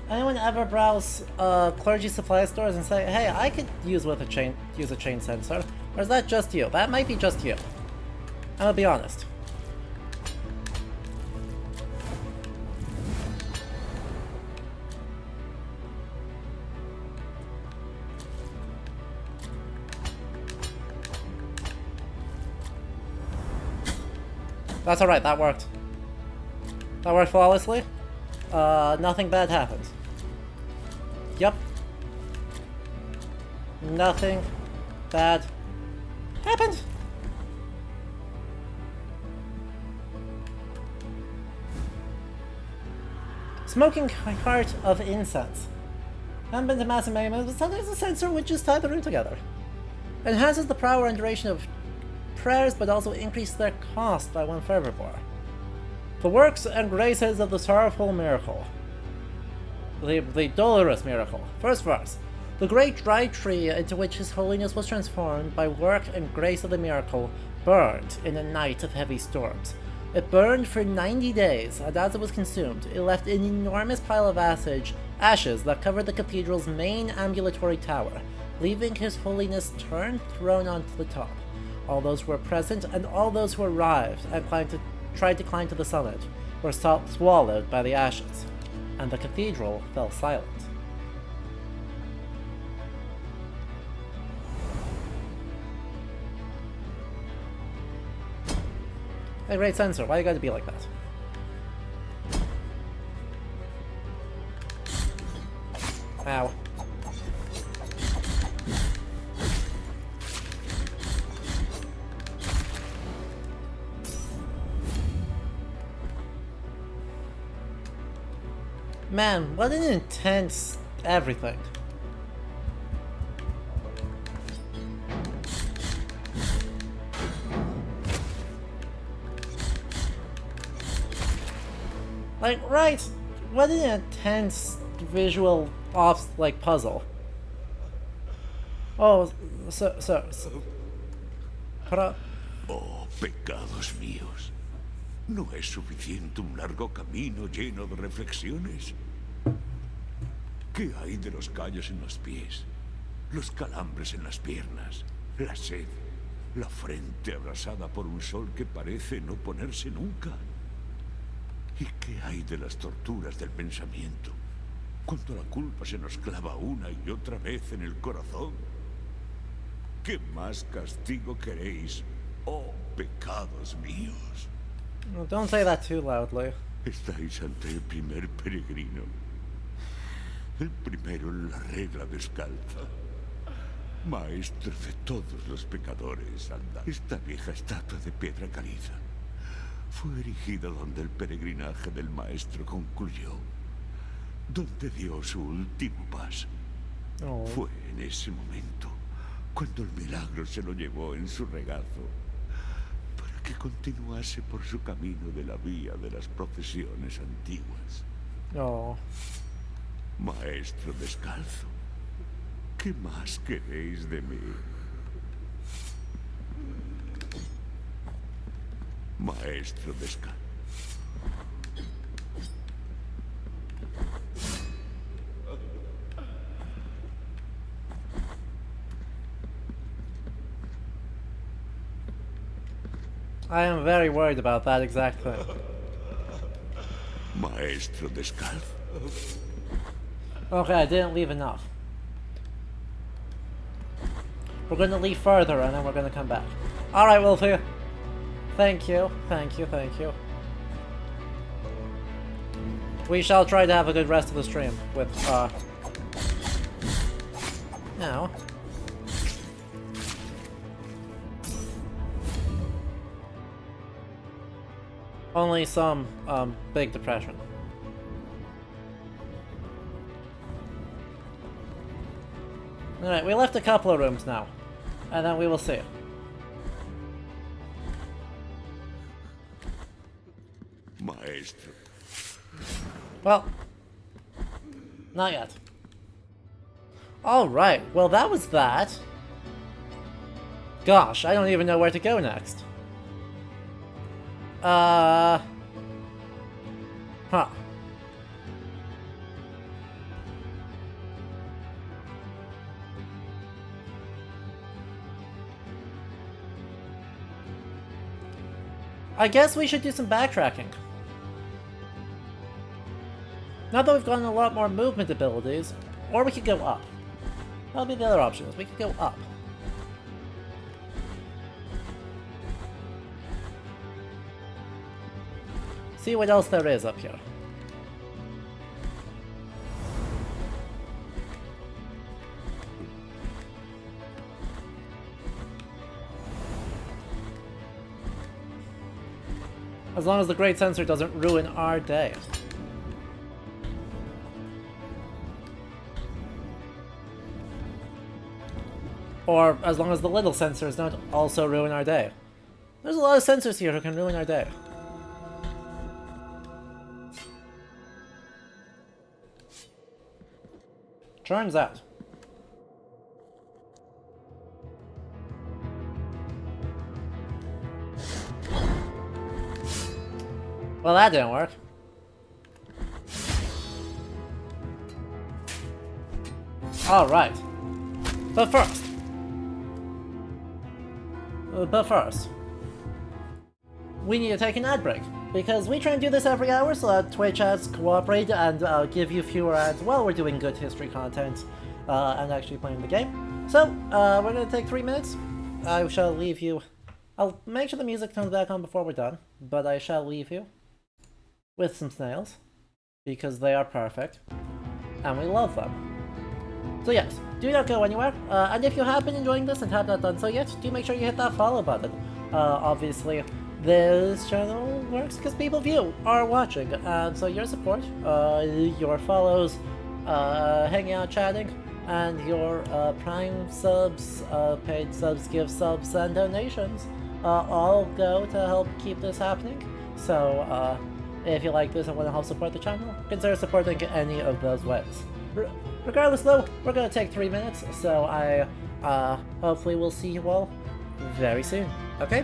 Anyone ever browse clergy supply stores and say, "Hey, I could use a chain sensor," or is that just you? That might be just you. I'm gonna be honest. That's alright, that worked. That worked flawlessly. Nothing bad happened. Yep. Nothing bad happened. Smoking Heart of Incense. Haven't been to massive megamans, but sometimes the sensor would just tie the room together. Enhances the power and duration of prayers, but also increases their cost by 1 fervor bar. The works and graces of the sorrowful miracle. The dolorous miracle. First verse. The great dry tree into which His Holiness was transformed by work and grace of the miracle burned in a night of heavy storms. It burned for 90 days, and as it was consumed, it left an enormous pile of ashes that covered the cathedral's main ambulatory tower, leaving His Holiness turned throne onto the top. All those who were present and all those who arrived and tried to climb to the summit were swallowed by the ashes, and the cathedral fell silent. Hey, great sensor, why you gotta be like that? Ow. Man, what an intense everything. Like, right, what an intense visual puzzle. Oh, so. Oh, pecados míos. ¿No es suficiente un largo camino lleno de reflexiones? ¿Qué hay de los callos en los pies? Los calambres en las piernas, la sed, la frente abrasada por un sol que parece no ponerse nunca. ¿Y qué hay de las torturas del pensamiento, cuando la culpa se nos clava una y otra vez en el corazón? ¿Qué más castigo queréis, oh pecados míos? No, don't say that too loudly. Estáis ante el primer peregrino. El primero en la regla descalza. Maestro de todos los pecadores, anda. Esta vieja estatua de piedra caliza fue erigida donde el peregrinaje del maestro concluyó, donde dio su último paso. Oh. Fue en ese momento cuando el milagro se lo llevó en su regazo para que continuase por su camino de la vía de las procesiones antiguas. Oh. Maestro descalzo, ¿qué más queréis de mí? Maestro descalzo. I am very worried about that exact thing. Maestro descalzo. Okay, I didn't leave enough. We're gonna leave further and then we're gonna come back. Alright, Wolfie. Thank you, thank you, thank you. We shall try to have a good rest of the stream with, now. Only some, big depression. Alright, we left a couple of rooms now. And then we will see. Maestro. Well, not yet. Alright, well that was that. Gosh, I don't even know where to go next. Huh. I guess we should do some backtracking. Now that we've gotten a lot more movement abilities, or we could go up. That'll be the other options. We could go up. See what else there is up here. As long as the Great Sensor doesn't ruin our day. Or as long as the little censors don't also ruin our day. There's a lot of censors here who can ruin our day. Turns out. Well, that didn't work. Alright. But first, we need to take an ad break. Because we try and do this every hour so that Twitch ads cooperate and give you fewer ads while we're doing good history content and actually playing the game. So, we're going to take 3 minutes. I shall leave you... I'll make sure the music comes back on before we're done, but I shall leave you with some snails, because they are perfect, and we love them. So yes, do not go anywhere, and if you have been enjoying this and have not done so yet, do make sure you hit that follow button. Obviously, this channel works because people view, are watching, and so your support, your follows, hanging out chatting, and your Prime subs, paid subs, gift subs, and donations all go to help keep this happening. So if you like this and want to help support the channel, consider supporting any of those ways. Regardless though, we're going to take 3 minutes, so I hopefully will see you all very soon, okay?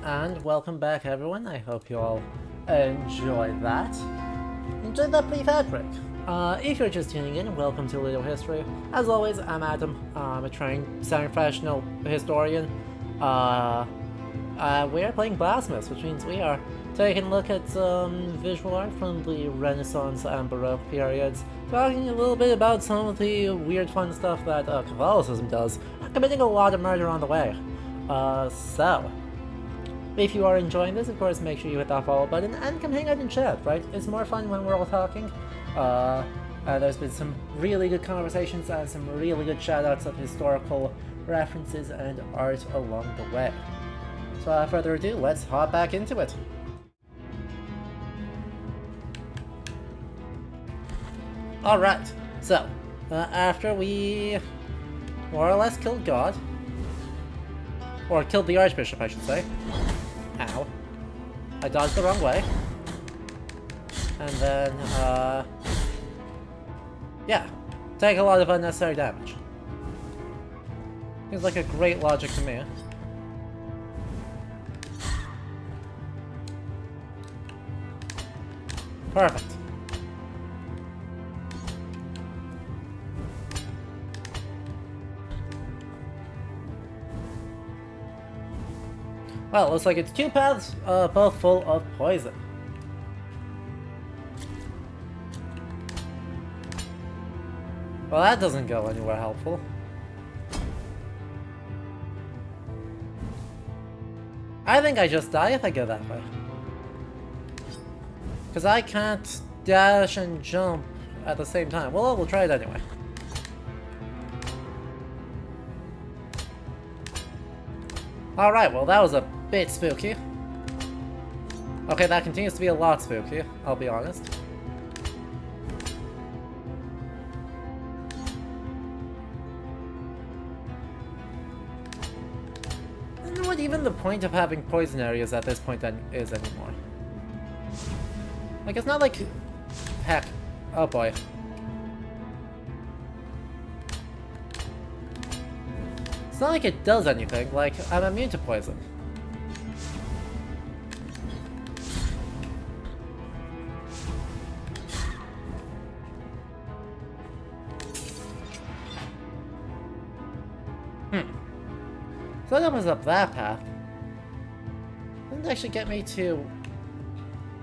And welcome back everyone, I hope you all enjoyed that. Enjoyed that brief ad break. If you're just tuning in, welcome to Little History. As always, I'm Adam. I'm a trained semi-professional historian. we're playing Blasphemous, which means we are taking a look at visual art from the Renaissance and Baroque periods, talking a little bit about some of the weird fun stuff that Catholicism does, and committing a lot of murder on the way. So, if you are enjoying this, of course, make sure you hit that follow button and come hang out and chat, right? It's more fun when we're all talking. There's been some really good conversations and some really good shoutouts of historical references and art along the way. So without further ado, let's hop back into it. Alright, so, after we more or less killed God, or killed the Archbishop, I should say. Ow. I dodged the wrong way. And then, yeah, take a lot of unnecessary damage. Seems like a great logic to me. Perfect. Well, looks like it's two paths, both full of poison. Well, that doesn't go anywhere helpful. I think I just die if I go that way. Because I can't dash and jump at the same time. Well, we'll try it anyway. Alright, well that was a bit spooky. Okay, that continues to be a lot spooky, I'll be honest. I don't know what even the point of having poison areas at this point is anymore. Like, it's not like... Heck. Oh boy. It's not like it does anything, like, I'm immune to poison. So that opens up that path. Doesn't actually get me to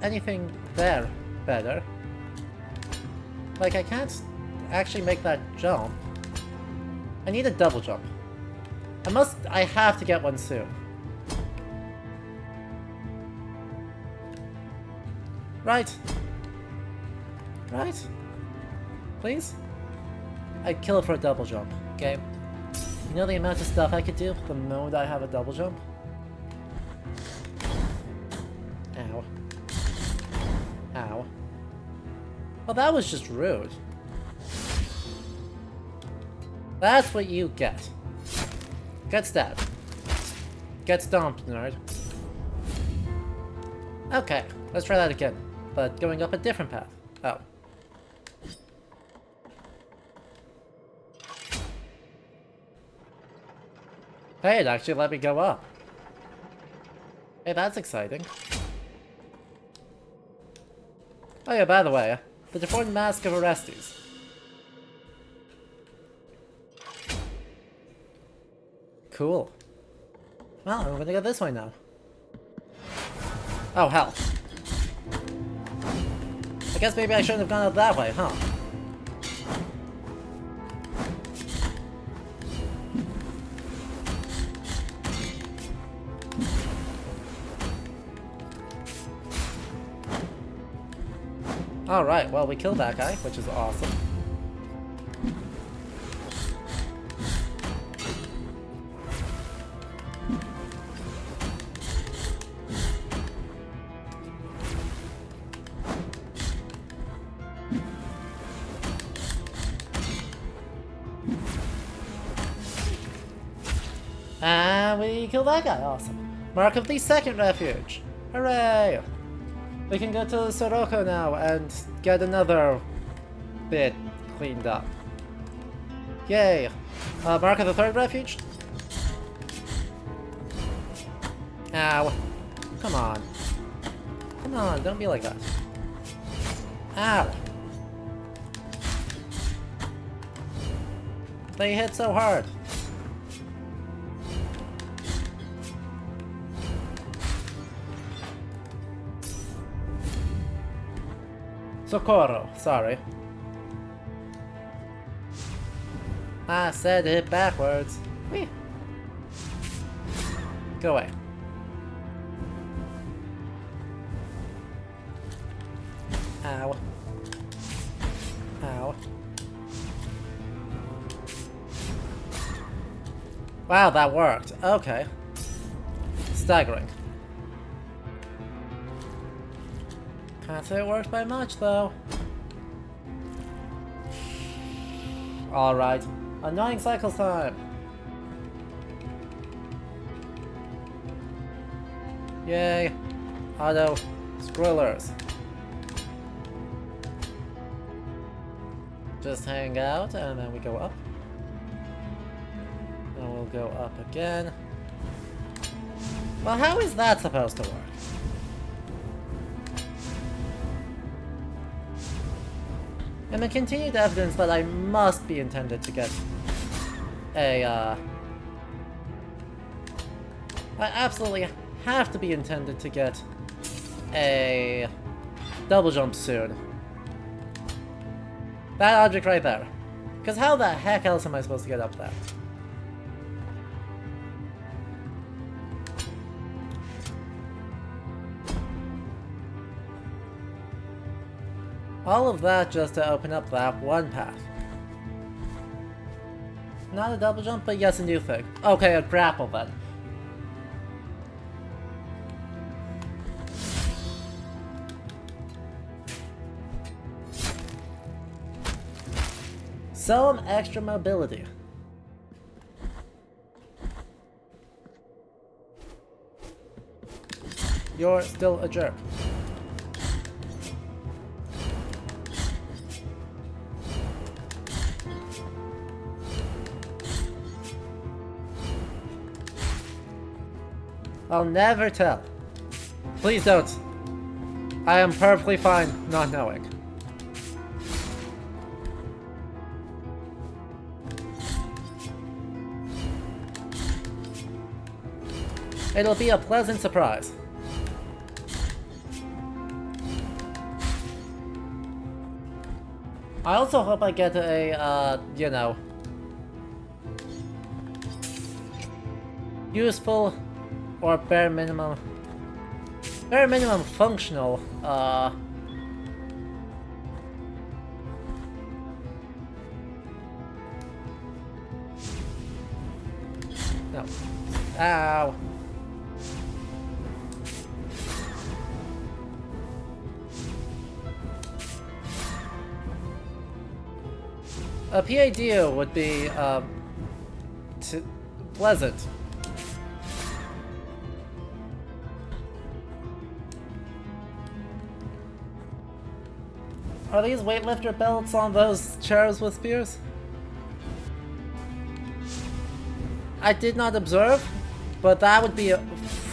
anything there better. Like, I can't actually make that jump. I need a double jump. I have to get one soon. Right. Right? Please? I'd kill it for a double jump, okay? You know the amount of stuff I could do the moment I have a double jump? Ow. Ow. Well, that was just rude. That's what you get. Get stabbed. Get stomped, nerd. Okay, let's try that again. But going up a different path. Oh. Hey, it actually let me go up. Hey, that's exciting. Oh yeah, by the way, the deformed mask of Orestes. Cool. Well, I'm gonna go this way now. Oh, hell. I guess maybe I shouldn't have gone out that way, huh? Alright, well, we killed that guy, which is awesome. And we killed that guy, awesome. Mark of the second refuge. Hooray! We can go to Sirocco now and get another bit cleaned up. Yay! Mark of the third refuge? Ow. Come on. Come on, don't be like that. Ow. They hit so hard. Socorro, sorry. I said it backwards. Whee. Go away. Ow. Ow. Wow, that worked. Okay. Staggering. Can't say it worked by much, though. Alright. Annoying cycles time. Yay. Auto scrollers. Just hang out, and then we go up. And we'll go up again. Well, how is that supposed to work? And the continued evidence that I must be intended to get a, I absolutely have to be intended to get a double jump soon. That object right there. Because how the heck else am I supposed to get up there? All of that just to open up that one path. Not a double jump, but yes, a new thing. Okay, a grapple then. Some extra mobility. You're still a jerk. I'll never tell. Please don't. I am perfectly fine not knowing. It'll be a pleasant surprise. I also hope I get a, you know, useful or bare minimum functional, no. Ow. A PADO would be, pleasant. Are these weightlifter belts on those chairs with spears? I did not observe, but that would be a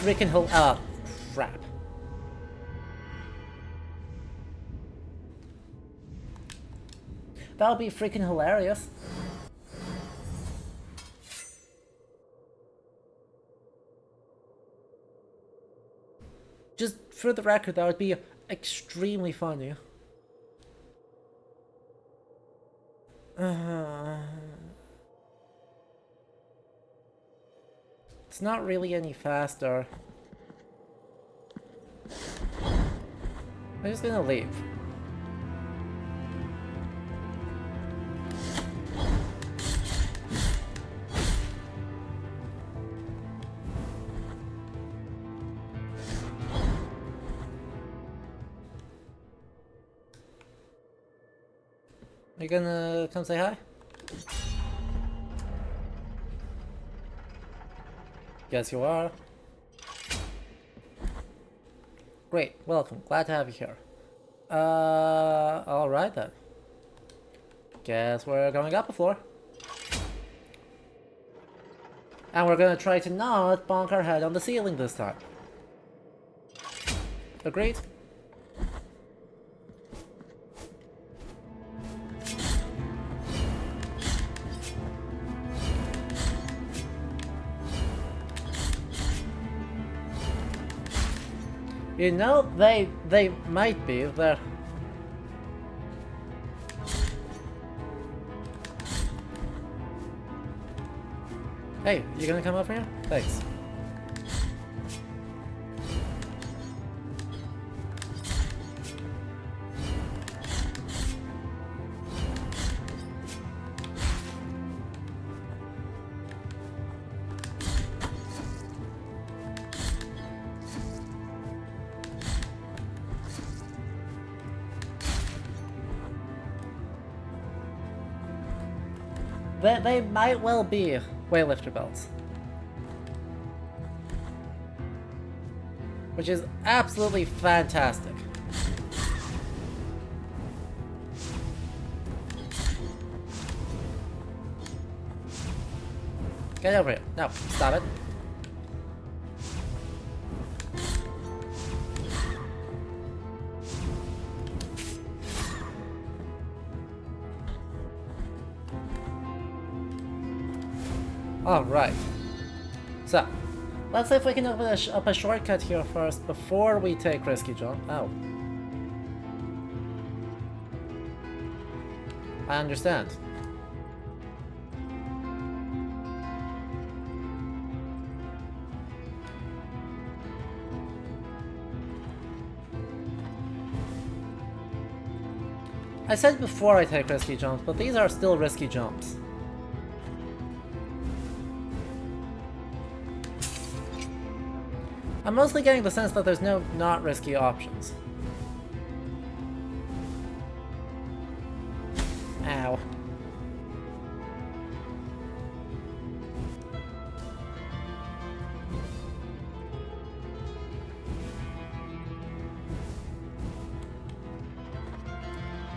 freaking crap. That would be freaking hilarious. Just for the record, that would be extremely funny. It's not really any faster. I'm just gonna leave. You gonna come say hi? Yes, you are. Great, welcome. Glad to have you here. Alright then. Guess we're going up a floor. And we're gonna try to not bonk our head on the ceiling this time. Agreed? You know, they might be. They're Hey, you gonna come over here? Thanks. They might well be weightlifter belts. Which is absolutely fantastic. Get over here. No, stop it. Alright. So, let's see if we can open up a shortcut here first before we take risky jump. Oh. I understand. I said before I take risky jumps, but these are still risky jumps. I'm mostly getting the sense that there's no not risky options. Ow.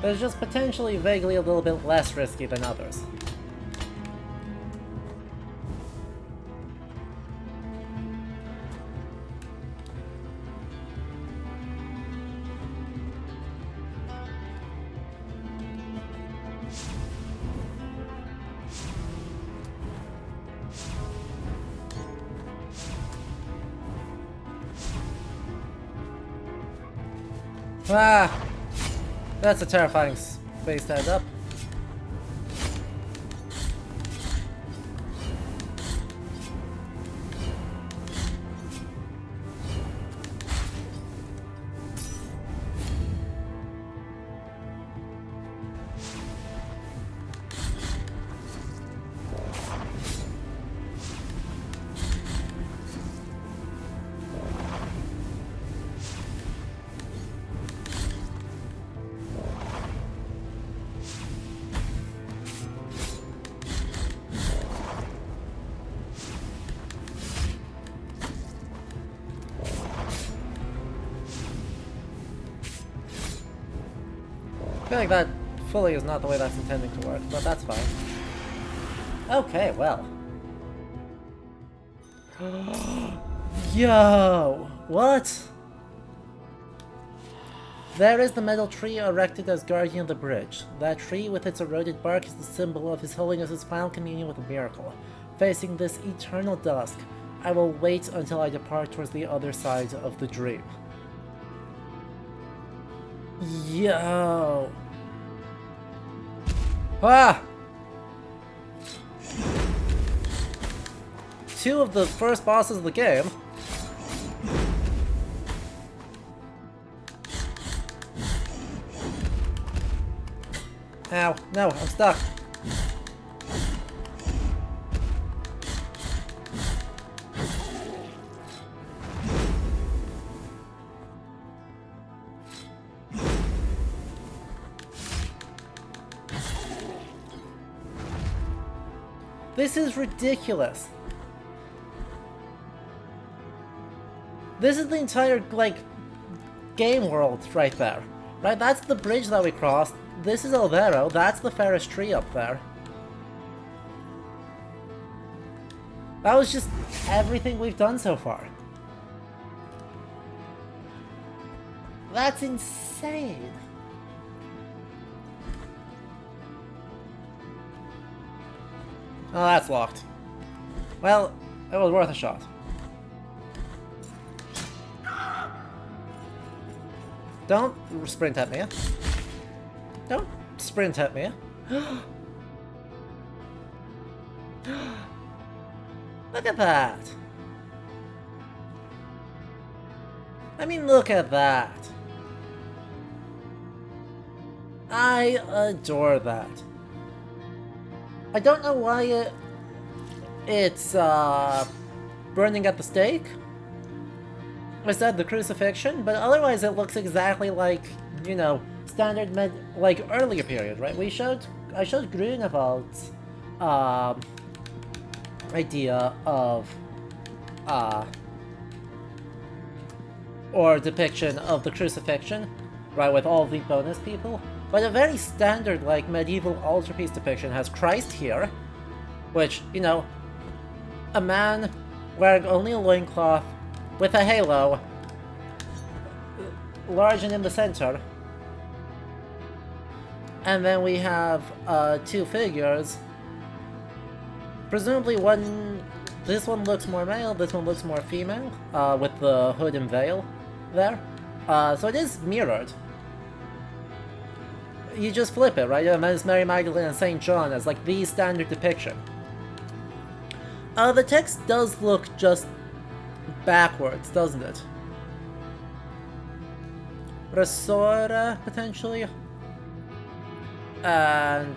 There's just potentially vaguely a little bit less risky than others. Ah! That's a terrifying space to head up. I feel like that fully is not the way that's intending to work, but that's fine. Okay, well. Yo! What? There is the metal tree erected as guardian of the bridge. That tree with its eroded bark is the symbol of His Holiness's final communion with a miracle. Facing this eternal dusk, I will wait until I depart towards the other side of the dream. Yo! Ah! Two of the first bosses of the game. Ow, no, I'm stuck. This is ridiculous. This is the entire, like, game world right there. Right, that's the bridge that we crossed. This is Albero. That's the Ferris tree up there. That was just everything we've done so far. That's insane. Oh, that's locked. Well, it was worth a shot. Don't sprint at me. Don't sprint at me. Look at that! I mean, look at that! I adore that. I don't know why it's burning at the stake instead of the crucifixion, but otherwise it looks exactly like, you know, standard like earlier period, right? I showed Grunewald's idea of or depiction of the crucifixion, right, with all the bonus people. But a very standard, like, medieval altarpiece depiction has Christ here, which, you know, a man wearing only a loincloth with a halo, large and in the center. And then we have two figures. Presumably this one looks more male, this one looks more female, with the hood and veil there. So it is mirrored. You just flip it, right? And then it's Mary Magdalene and St. John as like the standard depiction. The text does look just backwards, doesn't it? Resora, potentially? And,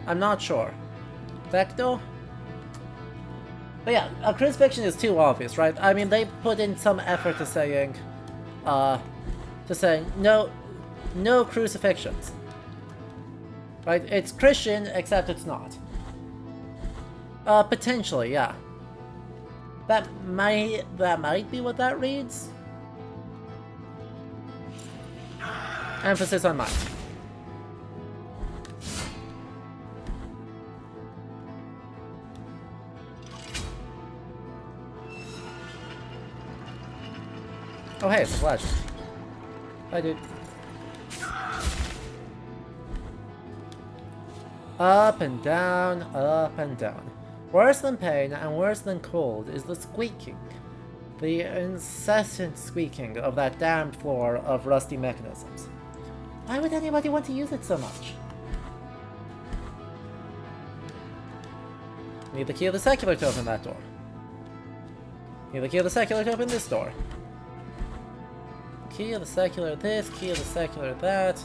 I'm not sure. Vecto? But yeah, a crucifixion is too obvious, right? I mean, they put in some effort to saying no crucifixions. Right? It's Christian, except it's not. Potentially, yeah. That might be what that reads. Emphasis on might. Oh hey, it's a flash. Hi, dude. Up and down, up and down. Worse than pain and worse than cold is the squeaking. The incessant squeaking of that damned floor of rusty mechanisms. Why would anybody want to use it so much? Need the key of the secular to open that door. Need the key of the secular to open this door. Key of the secular this, key of the secular that.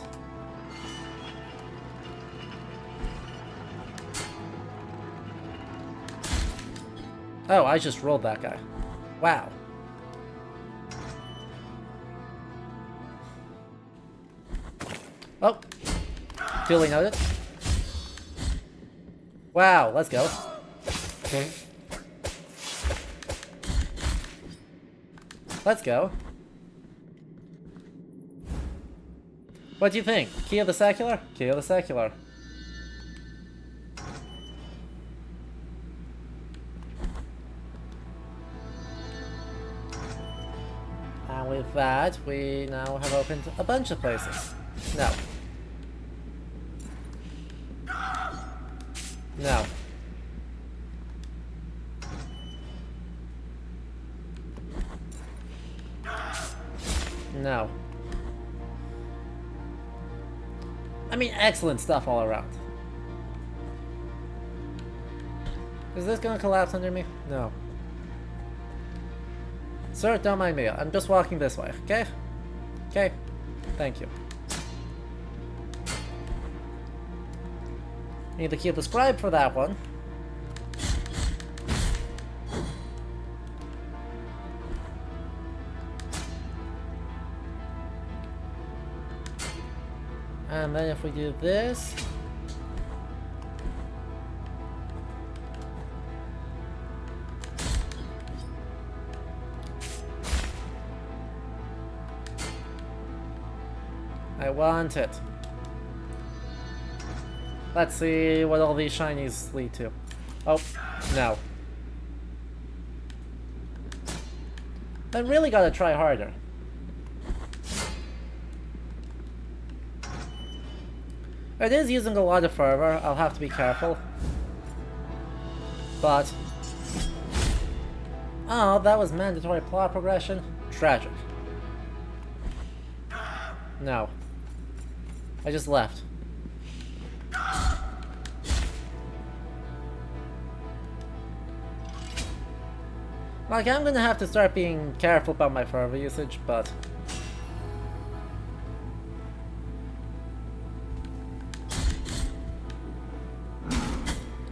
Oh, I just rolled that guy. Wow. Oh. Duly noted. Wow, let's go. Let's go. What do you think? Key of the secular? Key of the secular. And with that, we now have opened a bunch of places. No. No. No. I mean, excellent stuff all around. Is this gonna collapse under me? No. Sir, don't mind me. I'm just walking this way, okay? Okay. Thank you. Need the key of the scribe for that one. And then if we do this... I want it. Let's see what all these shinies lead to. Oh, no. I really gotta try harder. It is using a lot of fervor, I'll have to be careful. But... oh, that was mandatory plot progression? Tragic. No. I just left. Like, I'm gonna have to start being careful about my fervor usage, but...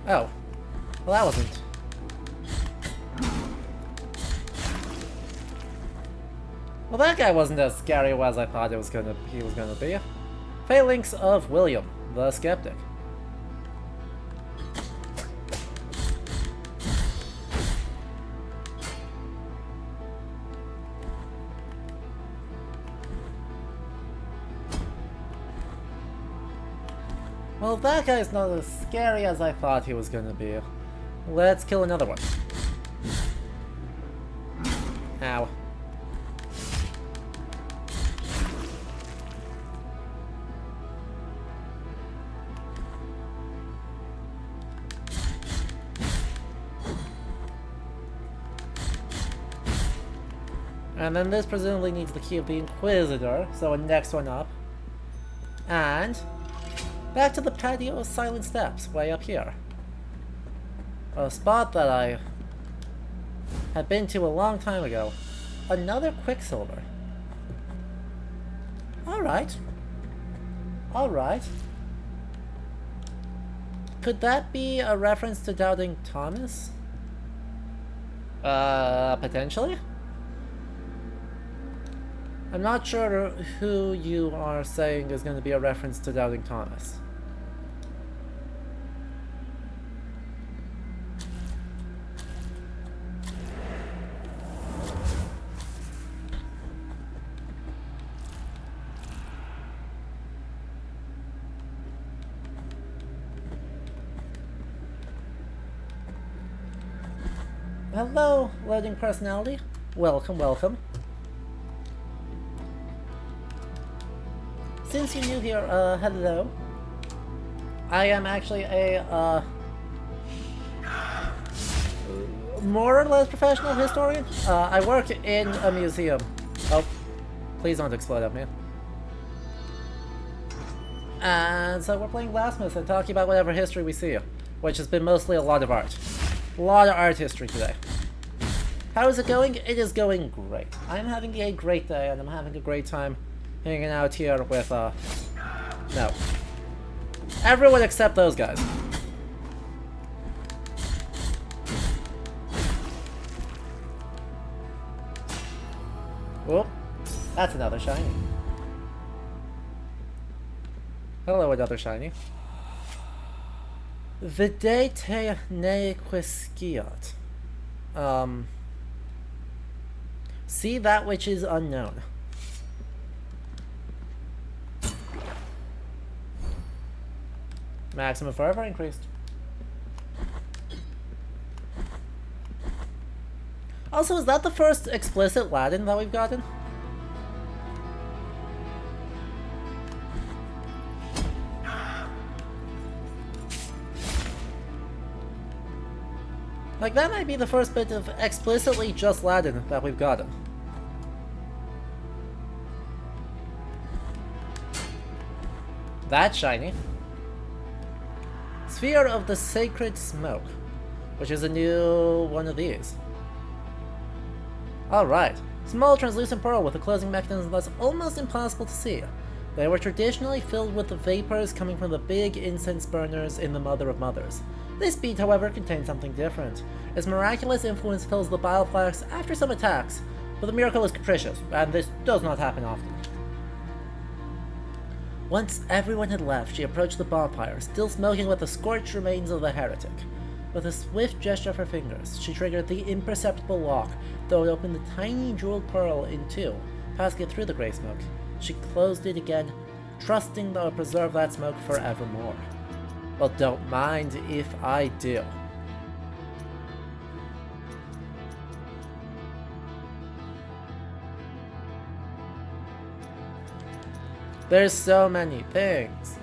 Oh. Well, that wasn't... Well, that guy wasn't as scary as I thought he was gonna be. Phalanx of William, the Skeptic. Well, that guy's not as scary as I thought he was gonna be. Let's kill another one. Ow. And then this presumably needs the key of the Inquisitor, so a next one up. And... back to the patio of Silent Steps, way up here. A spot that I had been to a long time ago. Another Quicksilver. Alright. Alright. Could that be a reference to Doubting Thomas? Potentially? I'm not sure who you are saying is going to be a reference to Doubting Thomas. Hello, loading personality. Welcome, welcome. Since you're new here, hello. I am actually a, more or less professional historian. I work in a museum. Oh, please don't explode at me. And so we're playing Blasphemous and talking about whatever history we see, which has been mostly a lot of art. A lot of art history today. How is it going? It is going great. I'm having a great day, and I'm having a great time hanging out here with, no. Everyone except those guys. Whoop. That's another shiny. Hello, another shiny. Videte ne quisquiat. See that which is unknown. Maximum forever increased. Also, is that the first explicit Latin that we've gotten? Like, that might be the first bit of explicitly just Latin that we've gotten. That's shiny. Sphere of the Sacred Smoke, which is a new one of these. Alright. Small translucent pearl with a closing mechanism that's almost impossible to see. They were traditionally filled with the vapors coming from the big incense burners in the Mother of Mothers. This bead, however, contains something different. Its miraculous influence fills the bile flask after some attacks, but the miracle is capricious, and this does not happen often. Once everyone had left, she approached the bonfire, still smoking with the scorched remains of the heretic. With a swift gesture of her fingers, she triggered the imperceptible lock that would open the tiny jeweled pearl in two, passing it through the grey smoke. She closed it again, trusting that it would preserve that smoke forevermore. Well, don't mind if I do. There's so many things.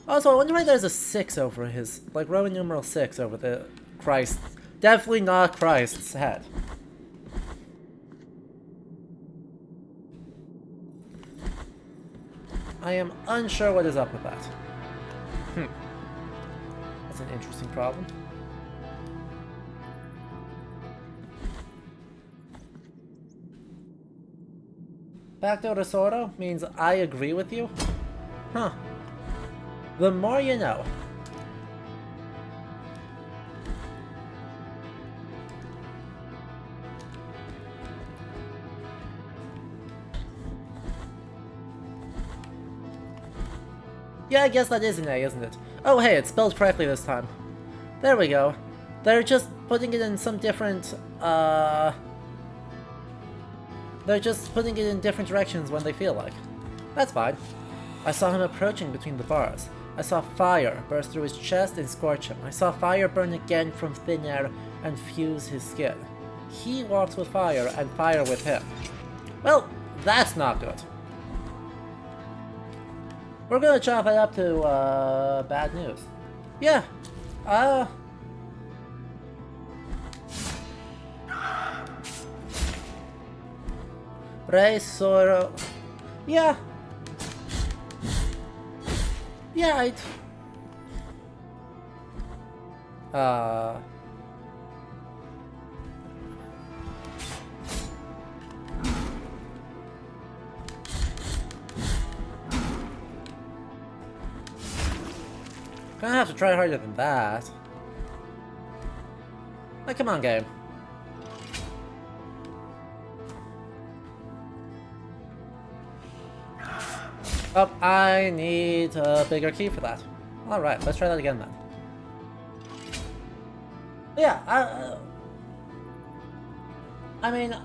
Also, I wonder why there's a 6 over his, like, Roman numeral 6 over the Christ. Definitely not Christ's head. I am unsure what is up with that. That's an interesting problem. Backdoor Tesoro means I agree with you? Huh. The more you know. Yeah, I guess that is an A, isn't it? Oh hey, it's spelled correctly this time. There we go. They're just putting it in some different, They're just putting it in different directions when they feel like. That's fine. I saw him approaching between the bars. I saw fire burst through his chest and scorch him. I saw fire burn again from thin air and fuse his skin. He walks with fire and fire with him. Well, that's not good. We're gonna chalk it up to, bad news. Yeah. Rei Soro. Yeah. Yeah, gonna have to try harder than that. Like, come on, game. Oh, I need a bigger key for that. Alright, let's try that again then. Yeah, I mean,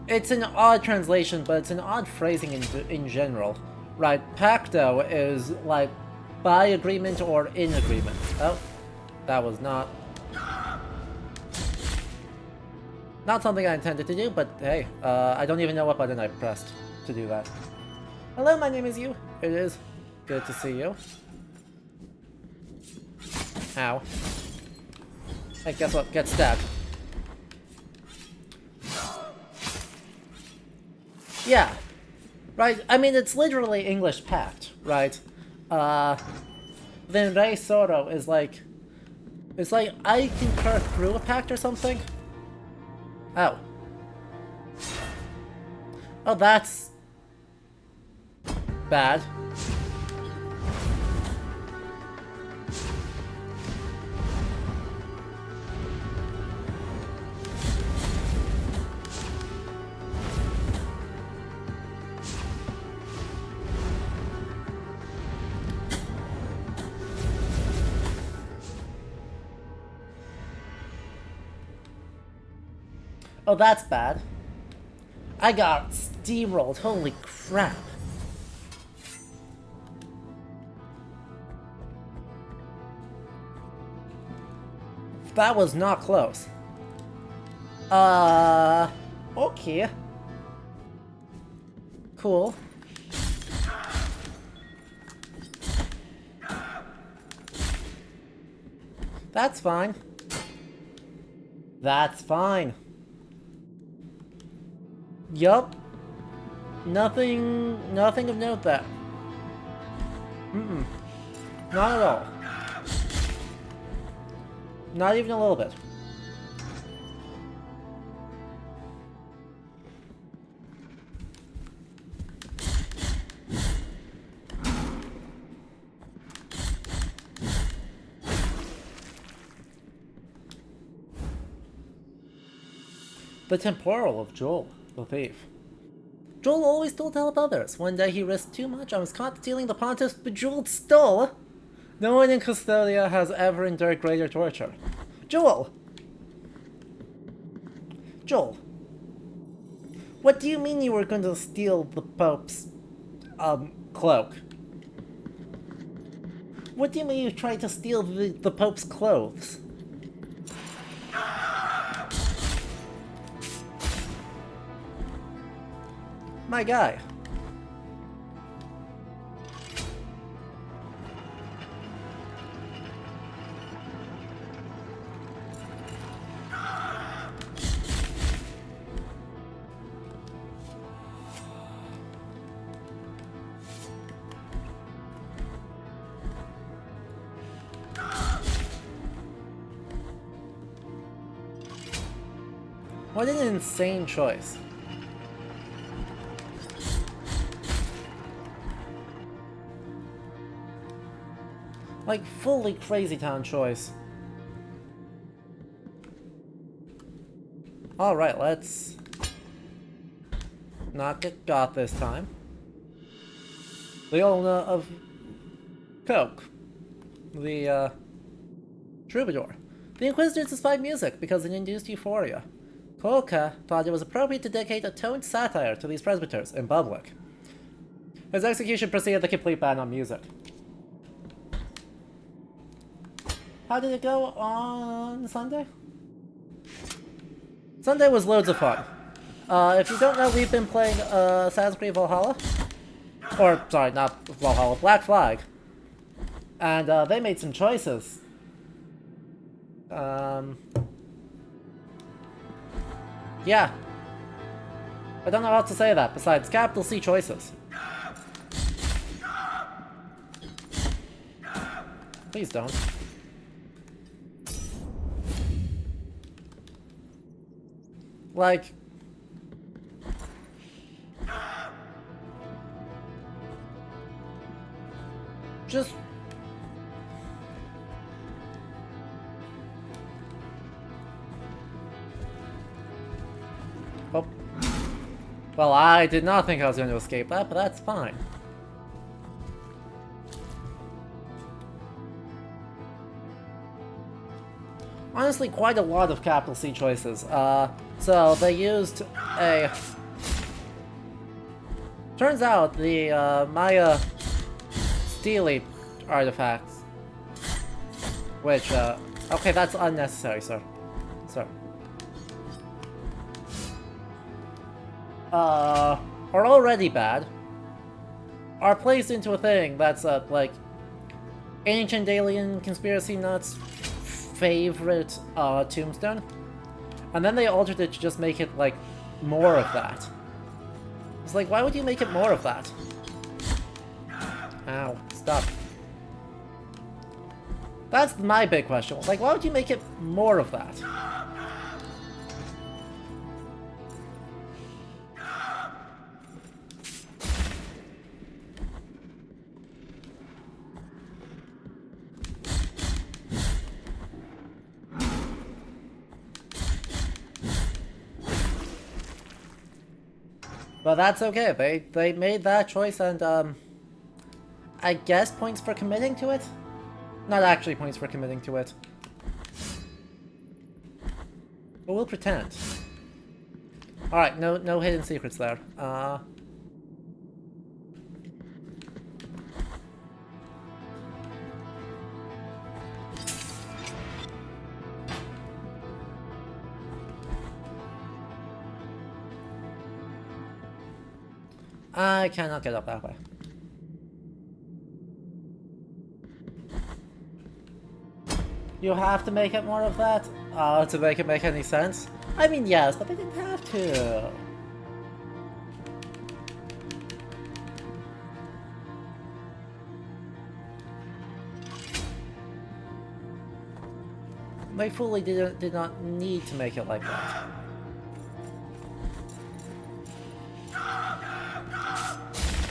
it's an odd translation, but it's an odd phrasing in general. Right, pacto is like by agreement or in agreement. Oh, that was not something I intended to do, but hey, I don't even know what button I pressed to do that. Hello, my name is you. It is. Good to see you. Ow. Hey, guess what? Get stabbed. Yeah. Right, I mean, it's literally English pact, right? Then Rei Soro is like... It's like, I concur through a pact or something? Oh. Oh, that's... bad. Oh, that's bad. I got steamrolled, holy crap. That was not close. Okay. Cool. That's fine. That's fine. Yup. Nothing of note there. Not at all. Not even a little bit. The temporal of Joel, the thief. Joel always stole to help others. One day he risked too much and was caught stealing the pontiff's bejeweled stole. No one in Custodia has ever endured greater torture. Joel! Joel. What do you mean you were going to steal the Pope's, cloak? What do you mean you tried to steal the Pope's clothes? My guy. What an insane choice. Like, fully crazy town choice. Alright, let's not get got this time. The owner of Coke. The, Troubadour. The Inquisitors despised music because it induced euphoria. Coca thought it was appropriate to dedicate a toned satire to these presbyters in public. His execution preceded the complete ban on music. How did it go on Sunday? Sunday was loads of fun. If you don't know, we've been playing Assassin's Creed Valhalla. Or, sorry, not Valhalla, Black Flag. And they made some choices. Yeah. I don't know how to say that, besides capital C choices. Please don't. Like... just... oh. Well, I did not think I was going to escape that, but that's fine. Honestly, quite a lot of capital C choices. So they used a... turns out the Maya Steely artifacts, which, okay, that's unnecessary, sir. Sir. Are already bad, are placed into a thing that's, like, ancient alien conspiracy nuts favorite tombstone, and then they altered it to just make it like more of that. It's like, why would you make it more of that? Ow, stop. That's my big question. Like, why would you make it more of that? But that's okay. They made that choice, and I guess points for committing to it? Not actually points for committing to it. But we'll pretend. Alright, no hidden secrets there. I cannot get up that way. You have to make it more of that? To make it make any sense? I mean, yes, but they didn't have to. They fully did not need to make it like that.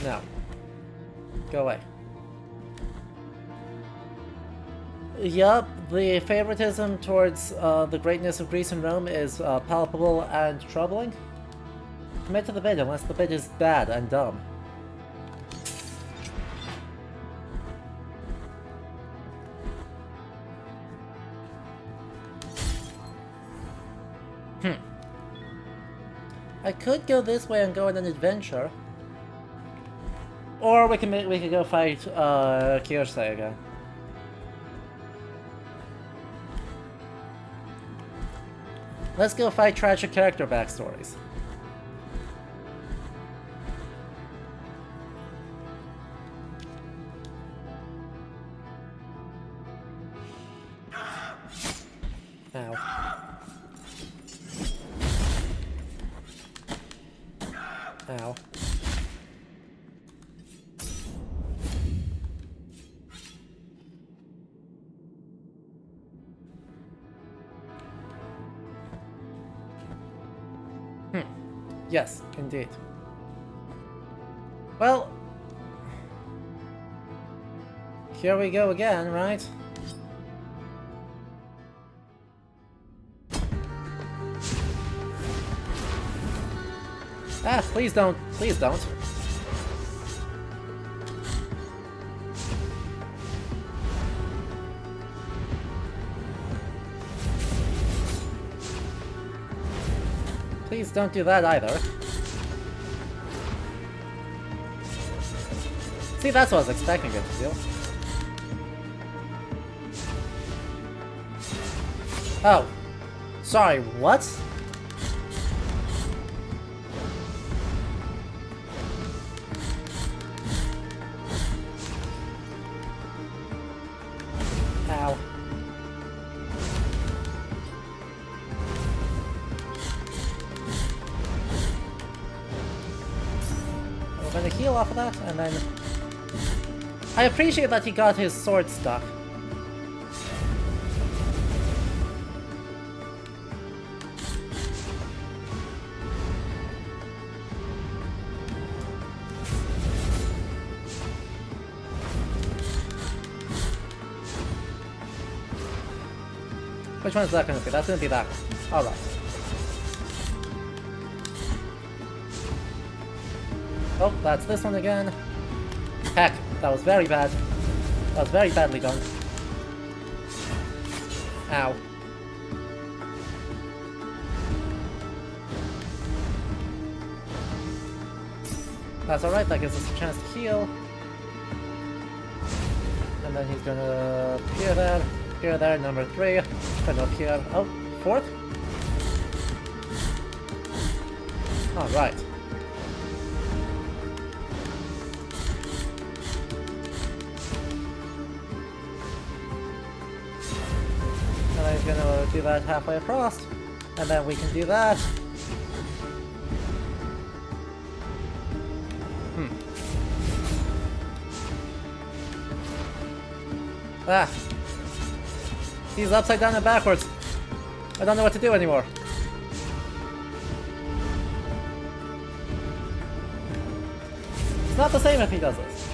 No. Go away. Yup, the favoritism towards the greatness of Greece and Rome is palpable and troubling. Commit to the bid unless the bid is bad and dumb. I could go this way and go on an adventure. Or we could go fight Kiyosei again. Let's go fight tragic character backstories. Ow. Ow. Yes, indeed. Well, here we go again, right? Ah, please don't. Please don't. Please don't do that either. See, that's what I was expecting it to do. Oh. Sorry, what? Ow. We're gonna heal off of that, and then... I appreciate that he got his sword stuck. Which one is that gonna be? That's gonna be that one. Alright. Oh, that's this one again. Heck, that was very bad. That was very badly done. Ow. That's alright, that gives us a chance to heal. And then he's gonna appear there, number 3. Gonna appear. Oh, 4th? Alright. And then he's gonna do that halfway across. And then we can do that. Ah. He's upside down and backwards. I don't know what to do anymore. It's not the same if he does this.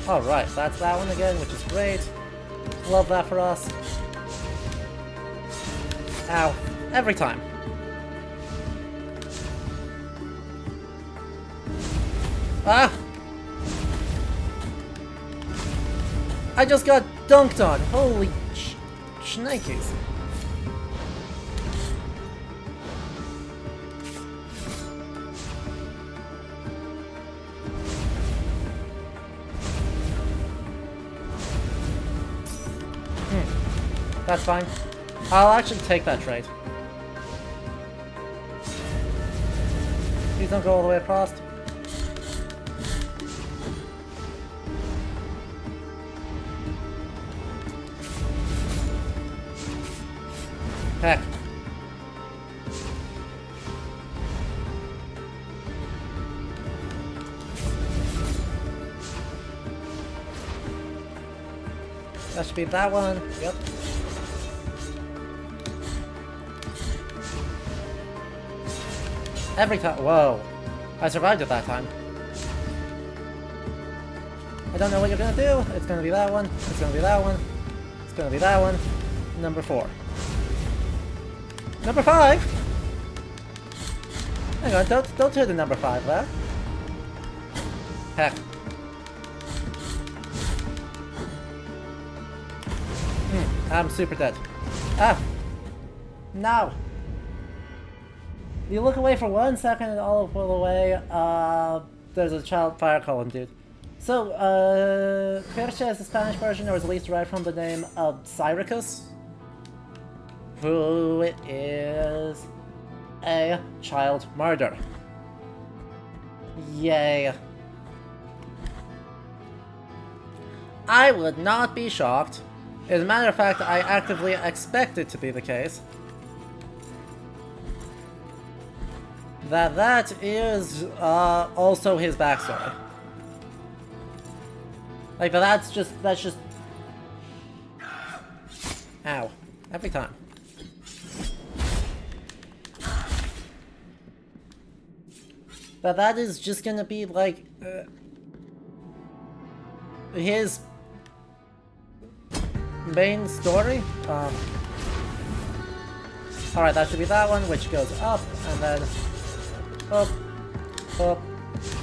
Alright, that's that one again, which is great. Love that for us. Ow. Every time. Ah! I just got dunked on! Holy shnikes. That's fine. I'll actually take that trade. Please don't go all the way across. Heck. That should be that one. Yep. Every time. Whoa. I survived it that time. I don't know what you're gonna do. It's gonna be that one. It's gonna be that one. It's gonna be that one. Number 4. Number 5? Hang on, don't hit the number 5 there. Heck. I'm super dead. Ah! No! You look away for 1 second and all the way, there's a child fire column, dude. So, Persia is the Spanish version, or was at least derived from the name of Syracuse, who is a child murderer. Yay. I would not be shocked. As a matter of fact, I actively expect it to be the case. That is also his backstory. Like, but that's just... Ow. Every time. that is just gonna be like his main story. Alright, that should be that one, which goes up, and then up, up,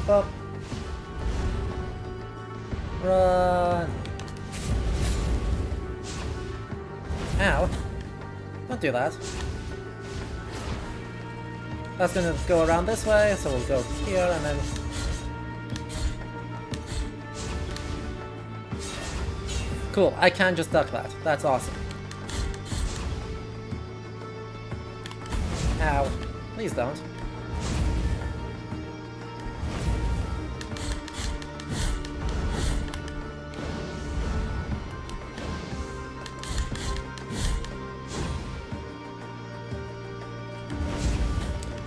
up. Run. Ow. Don't do that. That's gonna go around this way, so we'll go here, and then... Cool, I can just duck that. That's awesome. Ow. Please don't.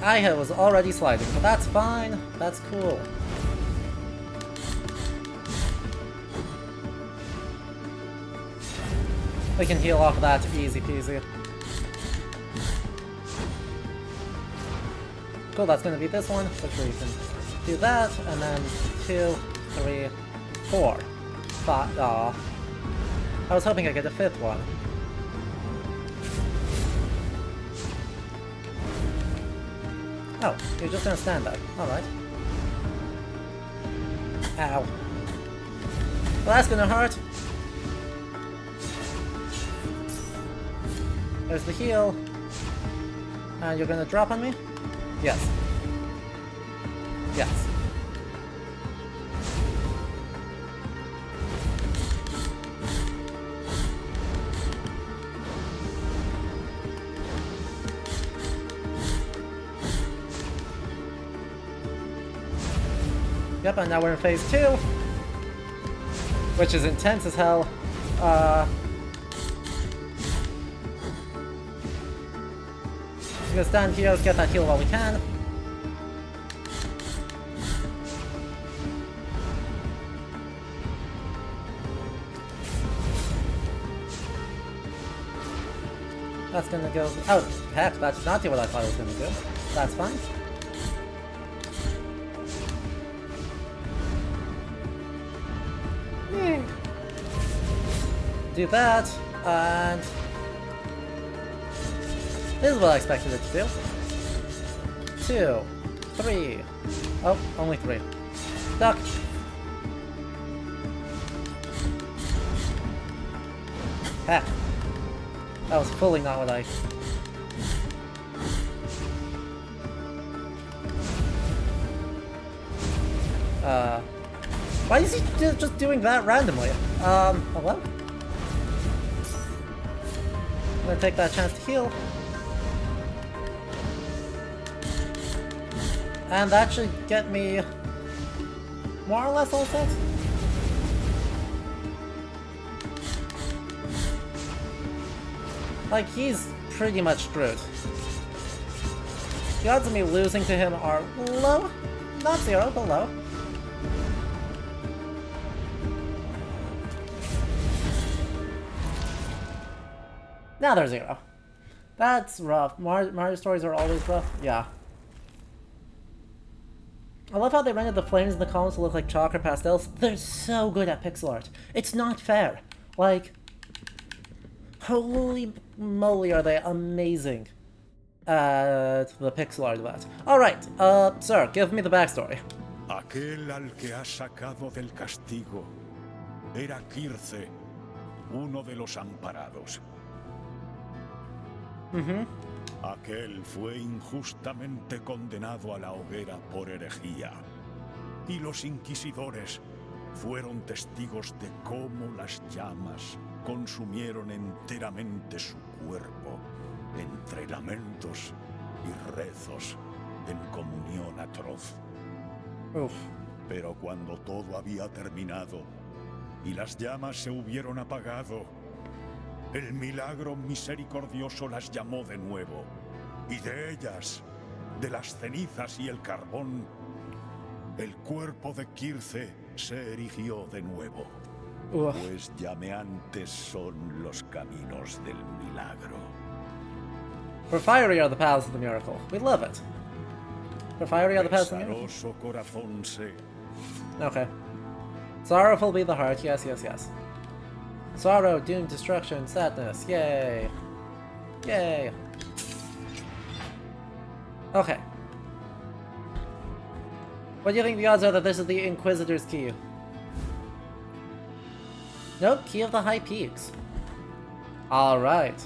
I was already sliding, but that's fine. That's cool. We can heal off of that easy peasy. Cool, that's gonna be this one, which we can do that, and then 2, 3, 4, 5. Aw. I was hoping I'd get a 5th one. Oh, you're just gonna stand there. Alright. Ow. Well, that's gonna hurt. There's the heal. And you're gonna drop on me? Yes. Yes. Yep, and now we're in phase 2, which is intense as hell. We're gonna stand here, let's get that heal while we can. That's gonna go. Oh, heck, that's not what I thought it was gonna do. That's fine. Do that, and this is what I expected it to do. 2, 3. Oh, only 3. Duck. Heck. That was fully not what I... Why is he just doing that randomly? Hello? I'm gonna take that chance to heal. And that should get me more or less all set. Like, he's pretty much screwed. The odds of me losing to him are low. Not 0, but low. Now they're 0. That's rough. Mario stories are always rough. Yeah. I love how they rendered the flames in the columns to look like chalk or pastels. They're so good at pixel art. It's not fair. Like, holy moly, are they amazing at the pixel art of that. Alright, sir, give me the backstory. Aquel al que has sacado del castigo era Kirce, uno de los amparados. Aquel fue injustamente condenado a la hoguera por herejía, y los inquisidores fueron testigos de cómo las llamas consumieron enteramente su cuerpo, entre lamentos y rezos en comunión atroz. Uf. Pero cuando todo había terminado y las llamas se hubieron apagado, el milagro misericordioso las llamó de nuevo, y de ellas, de las cenizas y el carbón, el cuerpo de Kirce se erigió de nuevo. Uf. Pues llameantes son los caminos del milagro. For fiery are the paths of the miracle. We love it. For fiery are the past. Pesaroso corazón sé. Okay. Sorrowful be the heart. Yes, yes, yes. Sorrow, doom, destruction, sadness. Yay. Yay. Okay. What do you think the odds are that this is the Inquisitor's key? Nope, key of the High Peaks. Alright.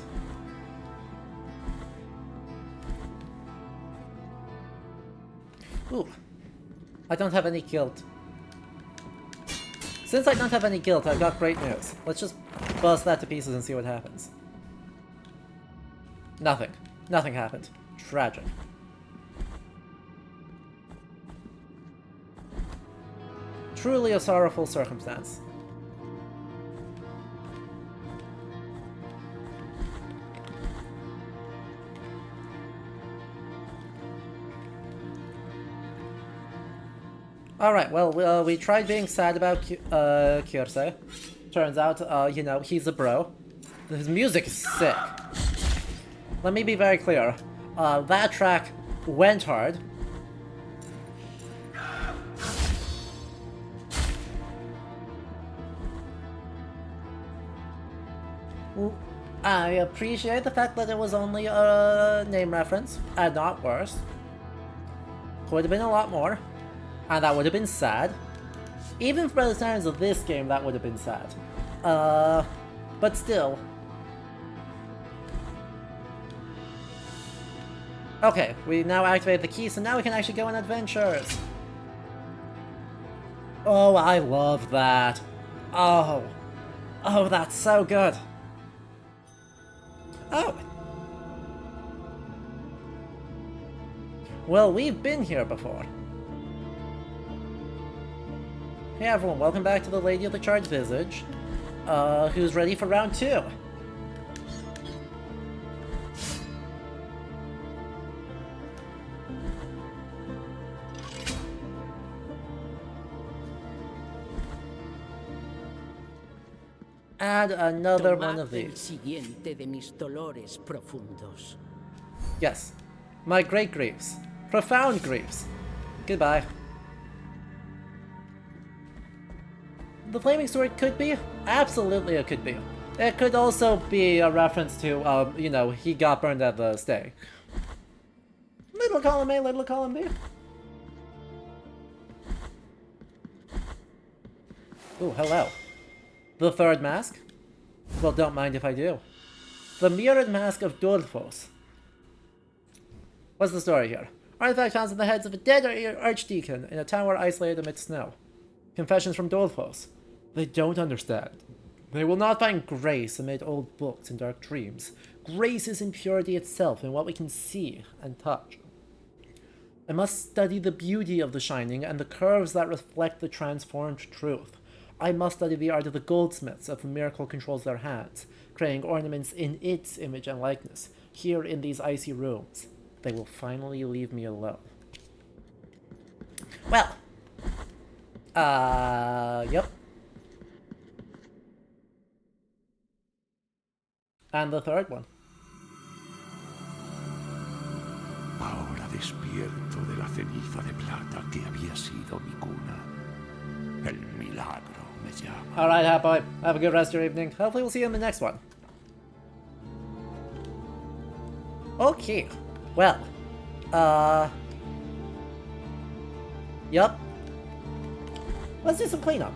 Ooh. I don't have any guilt. Since I don't have any guilt, I've got great news. Let's just bust that to pieces and see what happens. Nothing. Nothing happened. Tragic. Truly a sorrowful circumstance. Alright, well, we tried being sad about Kyrse. Turns out, you know, he's a bro. His music is sick. Let me be very clear. That track went hard. I appreciate the fact that it was only a name reference, and not worse. Could have been a lot more. And that would have been sad. Even for the standards of this game, that would have been sad. But still. Okay, we now activate the key, so now we can actually go on adventures. Oh, I love that. Oh. Oh, that's so good. Oh. Well, we've been here before. Hey everyone, welcome back to the Lady of the Charred Visage, who's ready for round 2. Add another one of these. Siguiente de mis dolores profundos. Yes. My great griefs. Profound griefs. Goodbye. The Flaming Sword could be? Absolutely it could be. It could also be a reference to, you know, he got burned at the stake. Little column A, little column B. Ooh, hello. The third mask? Well, don't mind if I do. The Mirrored Mask of Dulfos. What's the story here? Artifact found in the heads of a dead archdeacon in a tower isolated amidst snow. Confessions from Dulfos. They don't understand. They will not find grace amid old books and dark dreams. Grace is in purity itself in what we can see and touch. I must study the beauty of the shining and the curves that reflect the transformed truth. I must study the art of the goldsmiths of the miracle controls their hands, creating ornaments in its image and likeness, here in these icy rooms. They will finally leave me alone. Well. Yep. And the third one. Ahora despierto de la ceniza de plata que había sido mi cuna. El milagro me llama. Alright, Hat Boy. Have a good rest of your evening. Hopefully we'll see you in the next one. Okay. Well. Yup. Let's do some cleanup.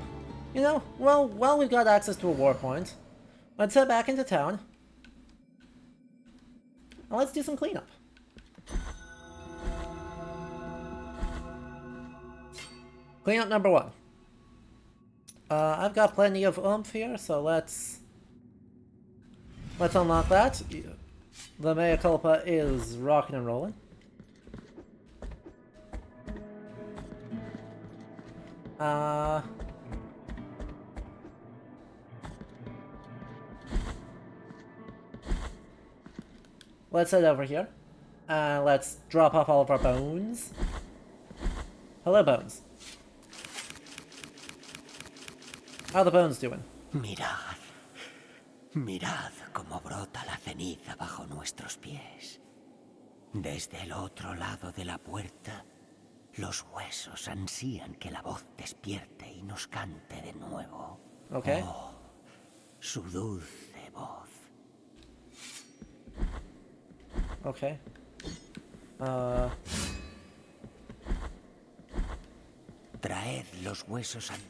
You know, well, we've got access to a war point. Let's head back into town. And let's do some cleanup. Cleanup number 1. I've got plenty of oomph here, so let's unlock that. The mea culpa is rocking and rolling. Let's head over here. Let's drop off all of our bones. Hello, bones. How are the bones doing? Mirad. Mirad cómo brota la ceniza bajo nuestros pies. Desde el otro lado de la puerta Los huesos ansían que la voz despierte y nos cante de nuevo. Okay. Oh, su dulce voz. Okay. Traed los huesos an...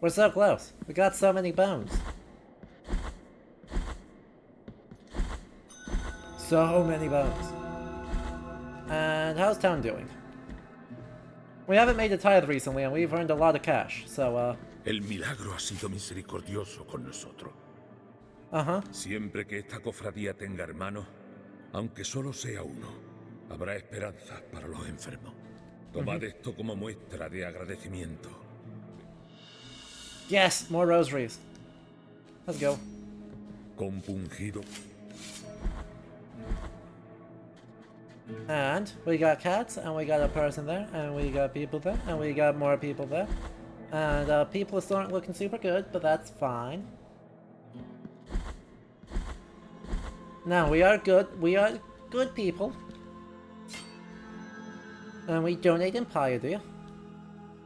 We're so close. We got so many bones. So many bones. And how's town doing? We haven't made a tithe recently and we've earned a lot of cash, so El milagro ha sido misericordioso con nosotros. uh-huh. Siempre que esta cofradía tenga hermanos, aunque solo sea uno, habrá esperanza para los enfermos. Tomad esto como muestra de agradecimiento. Yes, more rosaries. Let's go. Compungido. And we got cats, and we got a person there, and we got people there, and we got more people there. And people still aren't looking super good, but that's fine. Now, we are good. We are good people. And we donate in piety.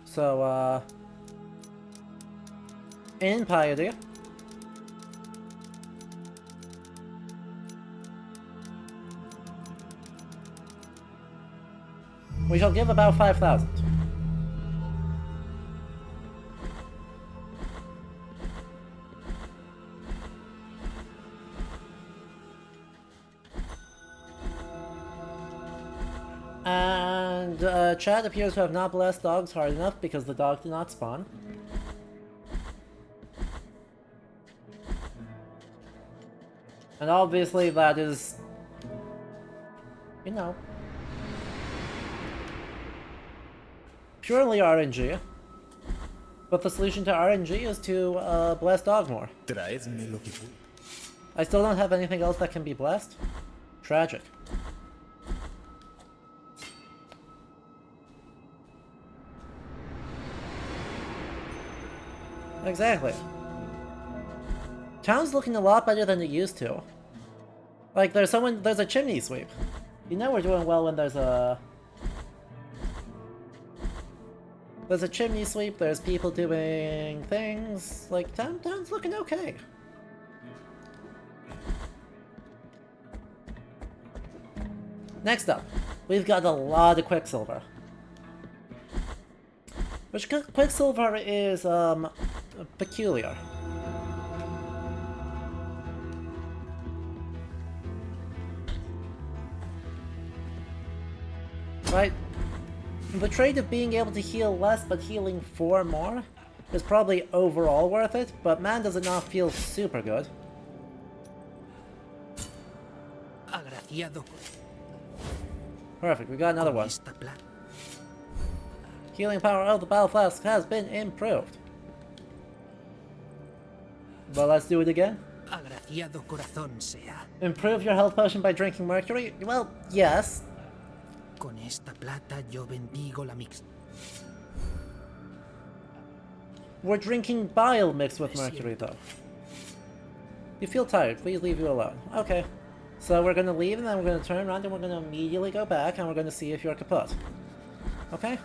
So, in piety. We shall give about 5,000. And Chad appears to have not blessed dogs hard enough because the dog did not spawn. And obviously that is, you know, purely RNG. But the solution to RNG is to bless dog more. Traedme lo que pueda. I still don't have anything else that can be blessed. Tragic. Exactly. Town's looking a lot better than it used to. Like, there's a chimney sweep. You know we're doing well when there's a chimney sweep, there's people doing things. Like, town's looking okay. Next up, we've got a lot of Quicksilver. Which Quicksilver is, peculiar. Right? The trait of being able to heal less but healing 4 more is probably overall worth it, but man does it not feel super good. Agraciado Perfect, we got another con one. esta plata. Healing power of the battle flask has been improved. But let's do it again. Agraciado corazón sea. Improve your health potion by drinking mercury? Well, yes. Con esta plata yo bendigo la mix. We're drinking bile mixed with mercury, though. You feel tired. Please leave you alone. Okay. So we're gonna leave, and then we're gonna turn around, and we're gonna immediately go back, and we're gonna see if you're kaput. Okay?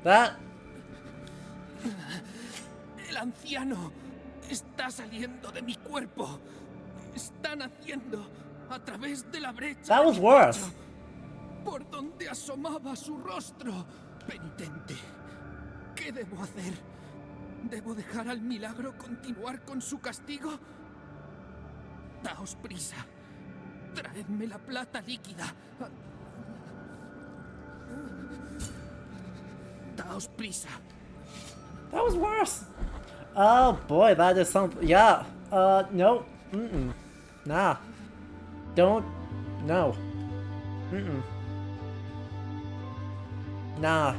That... El anciano está saliendo de mi cuerpo. Están haciendo a través de la brecha. That de was mi worse. pecho, por donde asomaba su rostro. Penitente, ¿qué debo hacer? ¿Debo dejar al milagro continuar con su castigo? Daos prisa. Traedme la plata líquida. Daos prisa. That was worse. Oh boy, that is something. Yeah. No. Mm-mm. Nah. Don't. No. Mm-mm. Nah.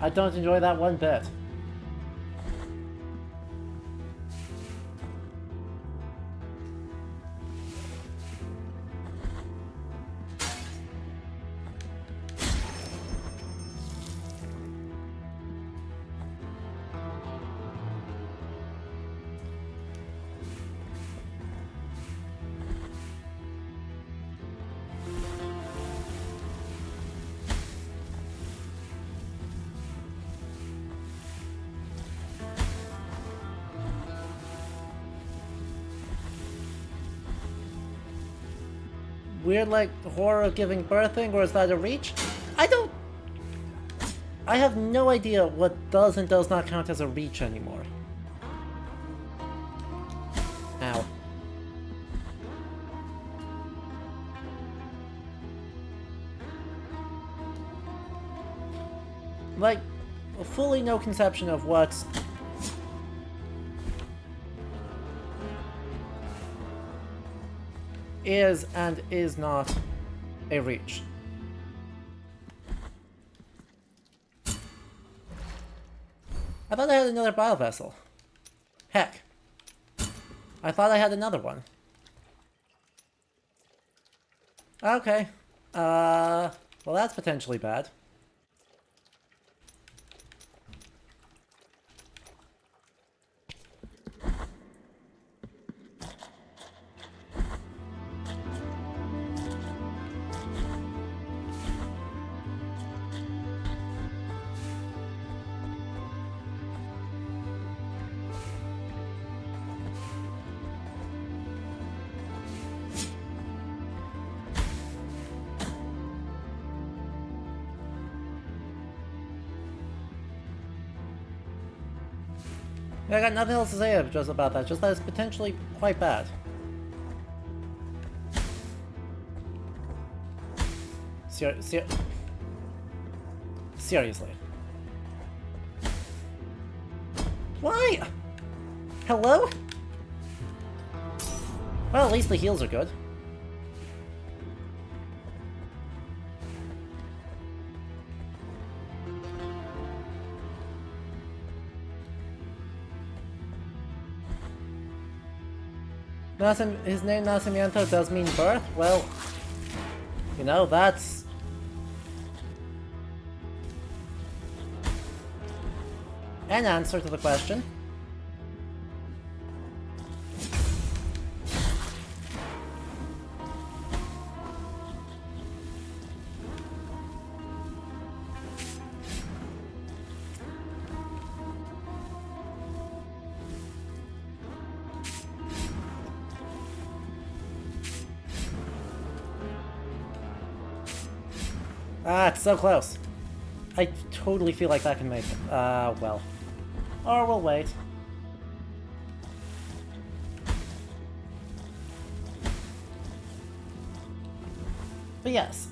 I don't enjoy that one bit. weird, like, horror giving birth thing, or is that a reach? I have no idea what does and does not count as a reach anymore. Ow. Like, fully no conception of what is and is not a reach. I thought I had another bile vessel. Heck. I thought I had another one. Okay. Well, that's potentially bad. I got nothing else to say just about that, just that it's potentially quite bad. Seriously. Why? Hello? Well, at least the heals are good. His name Nacimiento does mean birth? Well, you know, that's... an answer to the question. Ah, it's so close. I totally feel like that can make it. Well. Or we'll wait. But yes,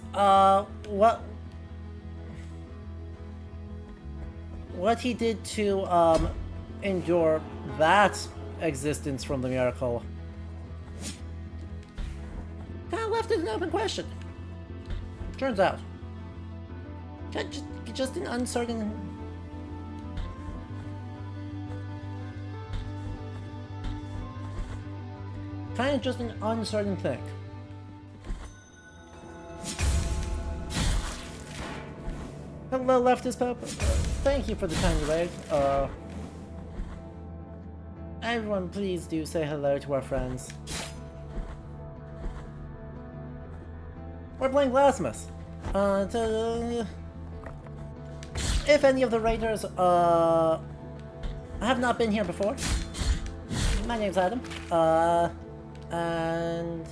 what he did to, endure that existence from the miracle kinda left it an open question. Turns out. Just an uncertain... kind of just an uncertain thing. Hello, leftist Pope. Thank you for the time you raid. Everyone, please do say hello to our friends. We're playing Blasphemous. If any of the raiders have not been here before, my name's Adam, and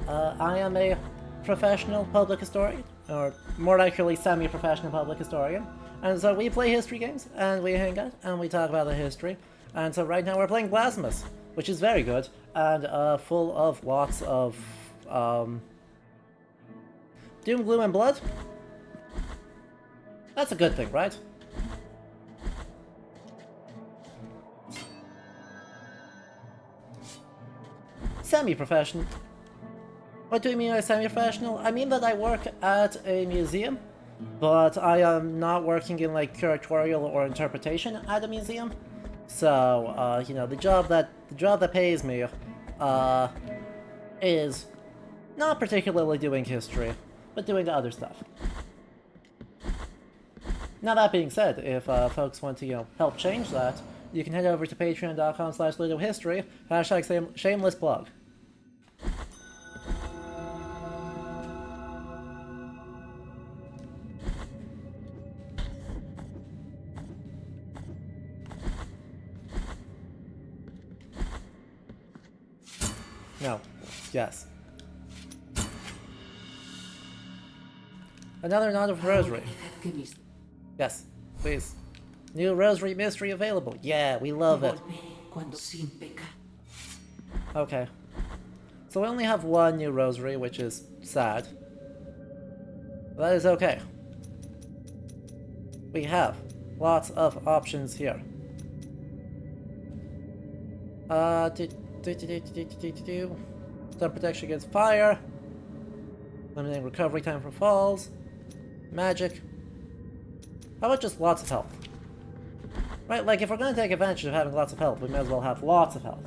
I am a professional public historian, or more accurately, semi-professional public historian. And so we play history games, and we hang out, and we talk about the history. And so right now we're playing Blasphemous, which is very good, and full of lots of doom, gloom, and blood. That's a good thing, right? Semi-professional. What do you mean by semi-professional? I mean that I work at a museum, but I am not working in like curatorial or interpretation at a museum. So, you know, the job that pays me is not particularly doing history, but doing other stuff. Now that being said, if folks want to, you know, help change that, you can head over to patreon.com/ludohistory, hashtag shameless plug. No. Yes. Another knot of rosary. Dejad que mis... Yes, please. New rosary mystery available. Yeah, we love it. Volveré cuando sin pecar. Okay. So we only have one new rosary, which is sad. But that is okay. We have lots of options here. Stun protection against fire. Limiting recovery time for falls. Magic. How about just lots of health? Right, like if we're gonna take advantage of having lots of health, we may as well have lots of health.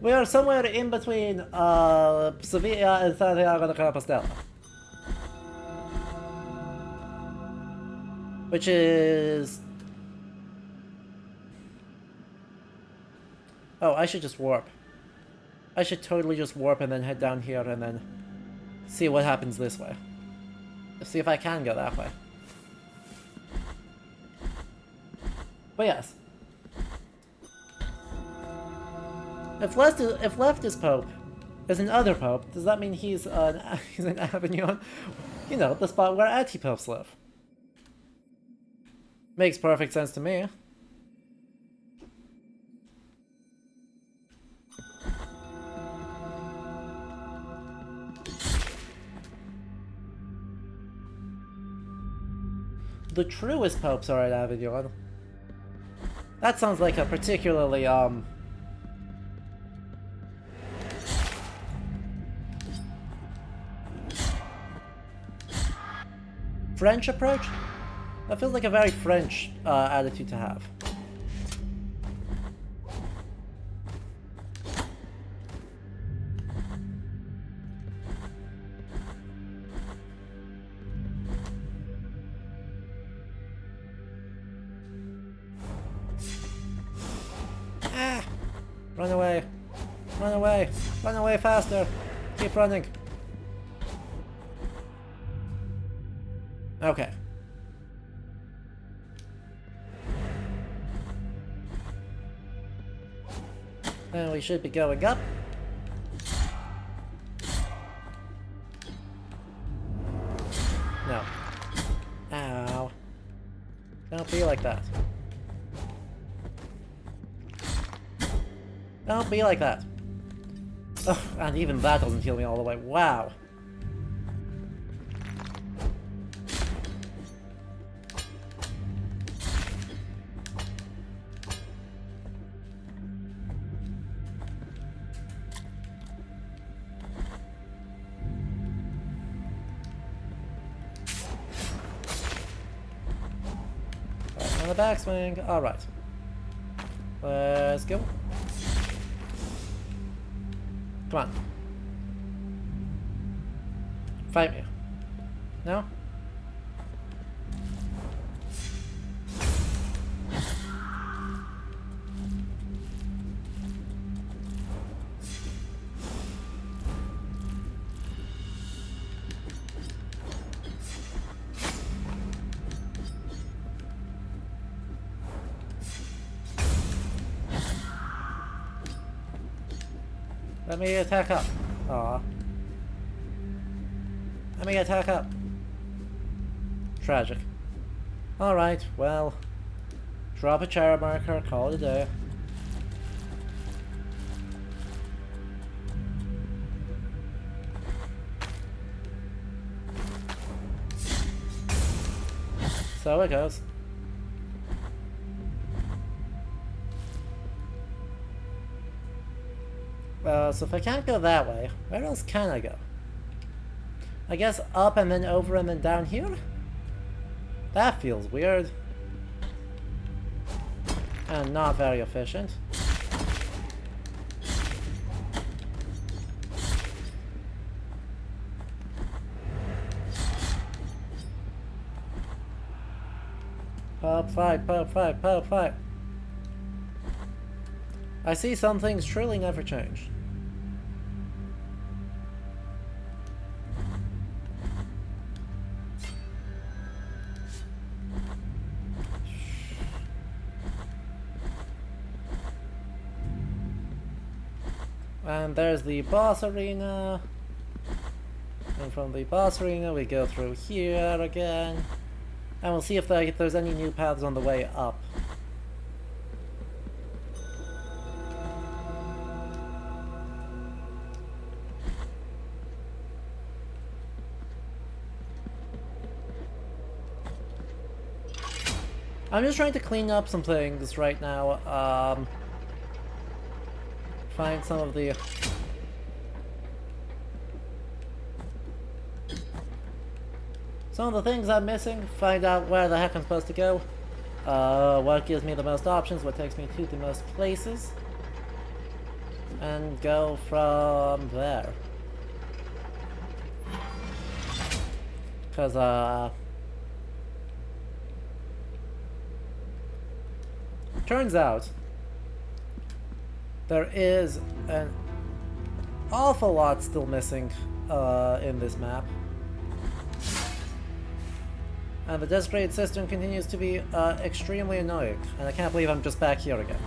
We are somewhere in between Sevilla and Santiago de Compostela. Which is... Oh, I should just warp. I should totally just warp and then head down here and then see what happens this way. See if I can go that way. But yes. If left is Pope, is an other Pope, does that mean he's an Avignon? You know, the spot where anti-popes live. Makes perfect sense to me. The truest popes are at Avignon. That sounds like a particularly, French approach? That feels like a very French attitude to have. Ah! Run away! Run away! Run away faster! Keep running! Okay. And we should be going up. No. Ow. Don't be like that. Don't be like that. Ugh, and even that doesn't heal me all the way. Wow. On the backswing. Alright. Let's go. Come on. Fight me. No? Let me attack up. Aw. Let me attack up. Tragic. Alright, well. Drop a chara marker, call it a day. So it goes. So if I can't go that way, where else can I go? I guess up and then over and then down here? That feels weird. And not very efficient. Pub fight, pub fight, pub fight. I see some things truly never change. And there's the boss arena. And from the boss arena, we go through here again. And we'll see if there's any new paths on the way up. I'm just trying to clean up some things right now. Find some of the... Some of the things I'm missing, find out where the heck I'm supposed to go. What gives me the most options, what takes me to the most places. And go from there. Because, turns out, there is an awful lot still missing in this map. And the desecrated cistern continues to be extremely annoying, and I can't believe I'm just back here again.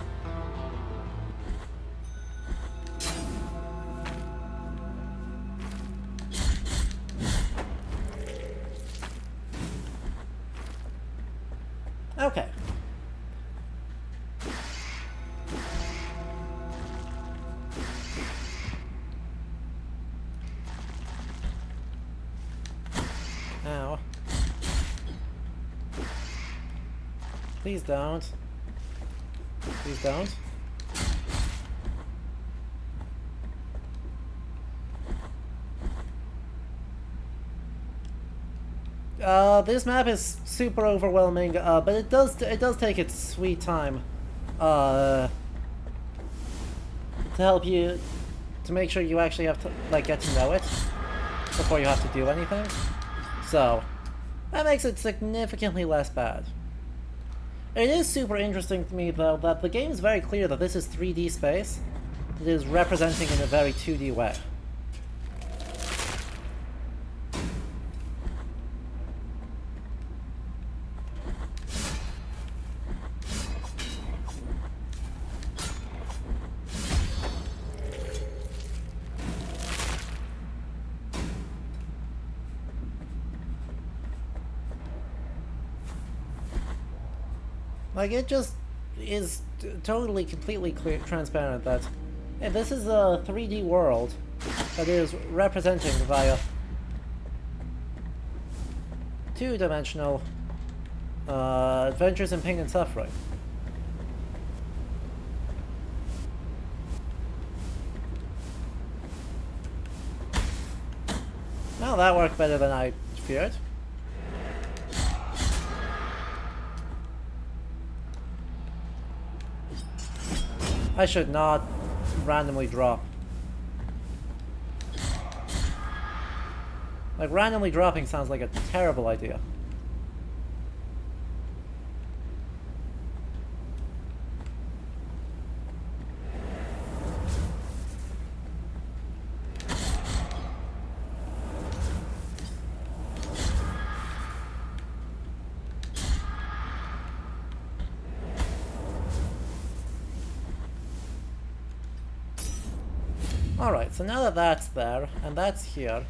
Okay. Ow. Please don't. Please don't. This map is super overwhelming, but it does take its sweet time, to help you, to make sure you actually have to, like, get to know it before you have to do anything. So, that makes it significantly less bad. It is super interesting to me, though, that the game is very clear that this is 3D space. It is representing in a very 2D way. Like, it just is totally, completely clear, transparent that this is a 3D world that is representing via two-dimensional adventures in pain and suffering. Well, that worked better than I feared. I should not randomly drop. Like, randomly dropping sounds like a terrible idea. Alright, so now that that's there, and that's here,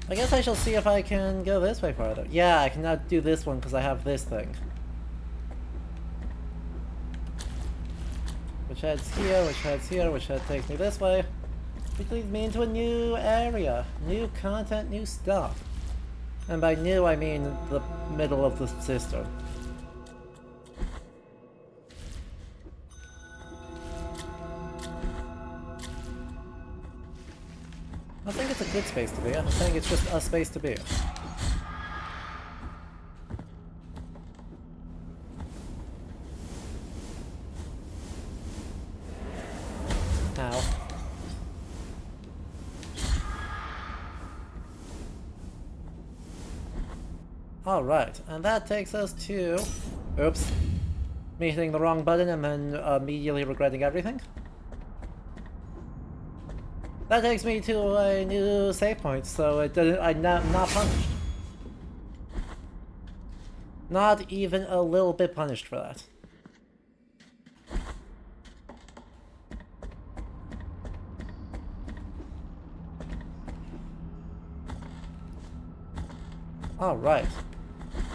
I guess I shall see if I can go this way further. Yeah, I can now do this one because I have this thing. Which heads here, which heads here, which head takes me this way. Which leads me into a new area. New content, new stuff. And by new, I mean the middle of the cistern. I think it's a good space to be. I'm saying it's just a space to be. Ow. Alright, and that takes us to... Oops. Me hitting the wrong button and then immediately regretting everything. That takes me to a new save point, so it doesn't, I'm not punished. Not even a little bit punished for that. Alright.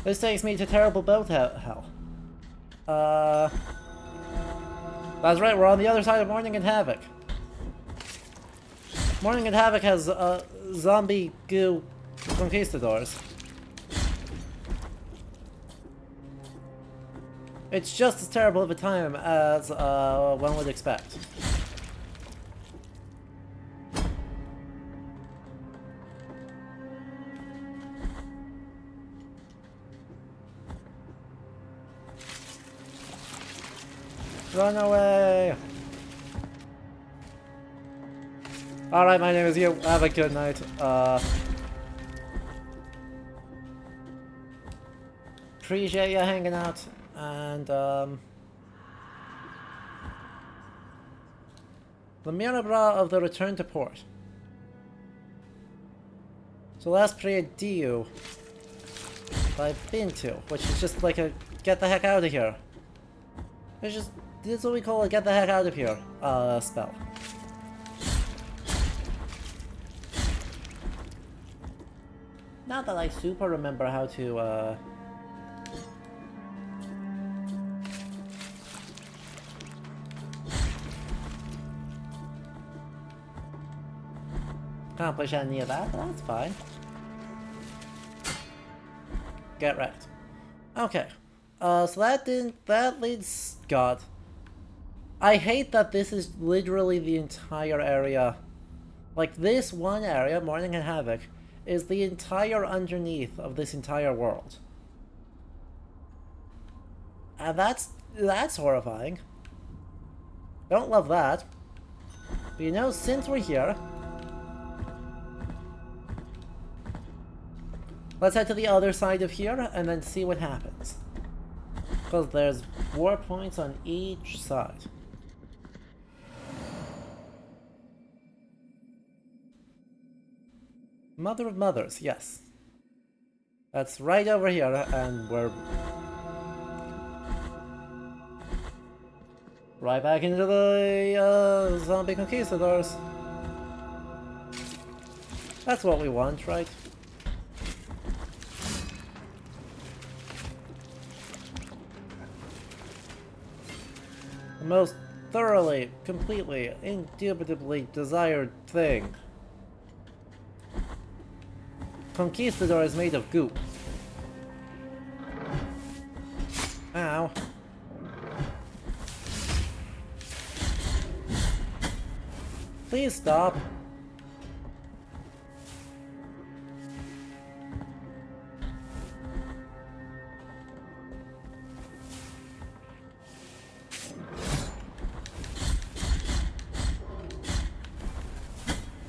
This takes me to terrible boat hell. That's right, we're on the other side of Morning and Havoc. Morning and Havoc has zombie goo conquistadors. It's just as terrible of a time as one would expect. Run away! Alright, my name is you. Have a good night. Appreciate you hanging out, and the Mirabra of the Return to Port. So last Presidio I've been to, which is just like a get the heck out of here. It's just, this is what we call a get the heck out of here spell. Not that I super remember how to accomplish any of that, but that's fine. Get wrecked. Okay. So that leads... God. I hate that this is literally the entire area. Like, this one area, Morning and Havoc, is the entire underneath of this entire world. And that's horrifying. Don't love that. But you know, since we're here, let's head to the other side of here and then see what happens. Because there's war points on each side. Mother of Mothers, yes. That's right over here, and we're right back into the zombie conquistadors. That's what we want, right? The most thoroughly, completely, indubitably desired thing. Conquistador is made of goop. Ow. Please stop.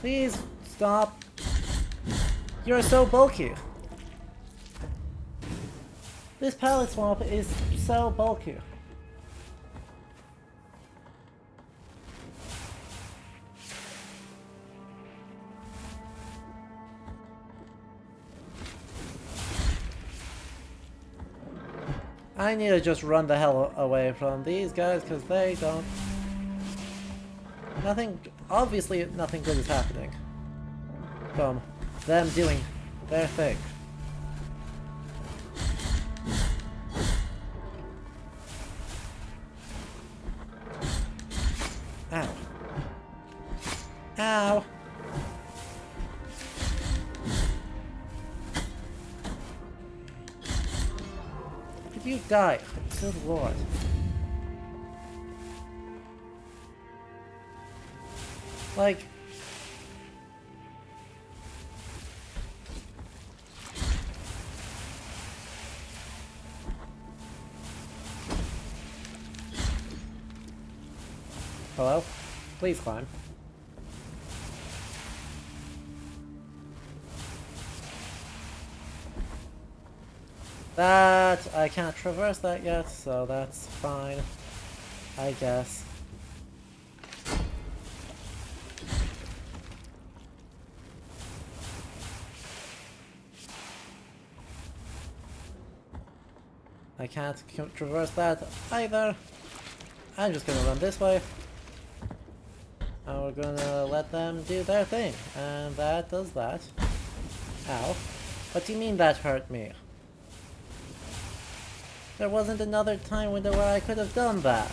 Please stop. You're so bulky. This pallet swamp is so bulky. I need to just run the hell away from these guys because they don't... Obviously nothing good is happening from them doing their thing. Ow. Ow. If you die, good lord. Like... Hello? Please climb. That... I can't traverse that yet, so that's fine. I guess. I can't traverse that either. I'm just gonna run this way. And we're gonna let them do their thing. And that does that. Ow. What do you mean that hurt me? There wasn't another time window where I could have done that.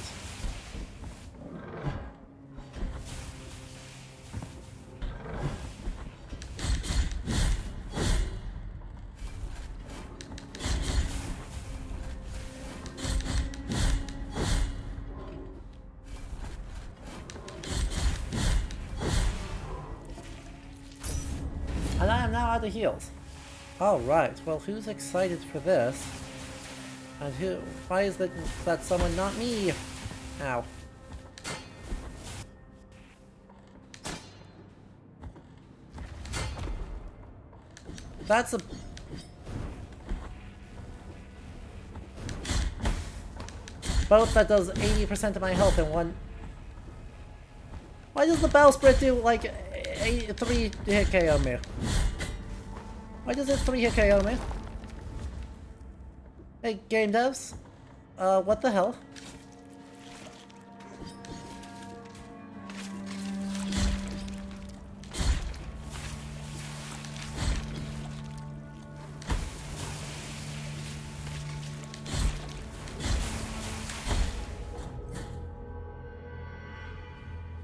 And I am now out of heals. Alright, well who's excited for this? And why is that someone not me? Ow. That's a... boat that does 80% of my health in one... Why does the Bellsprit do like 3 hit KO me? Why does it 3 hit KO me? Hey, game devs. What the hell?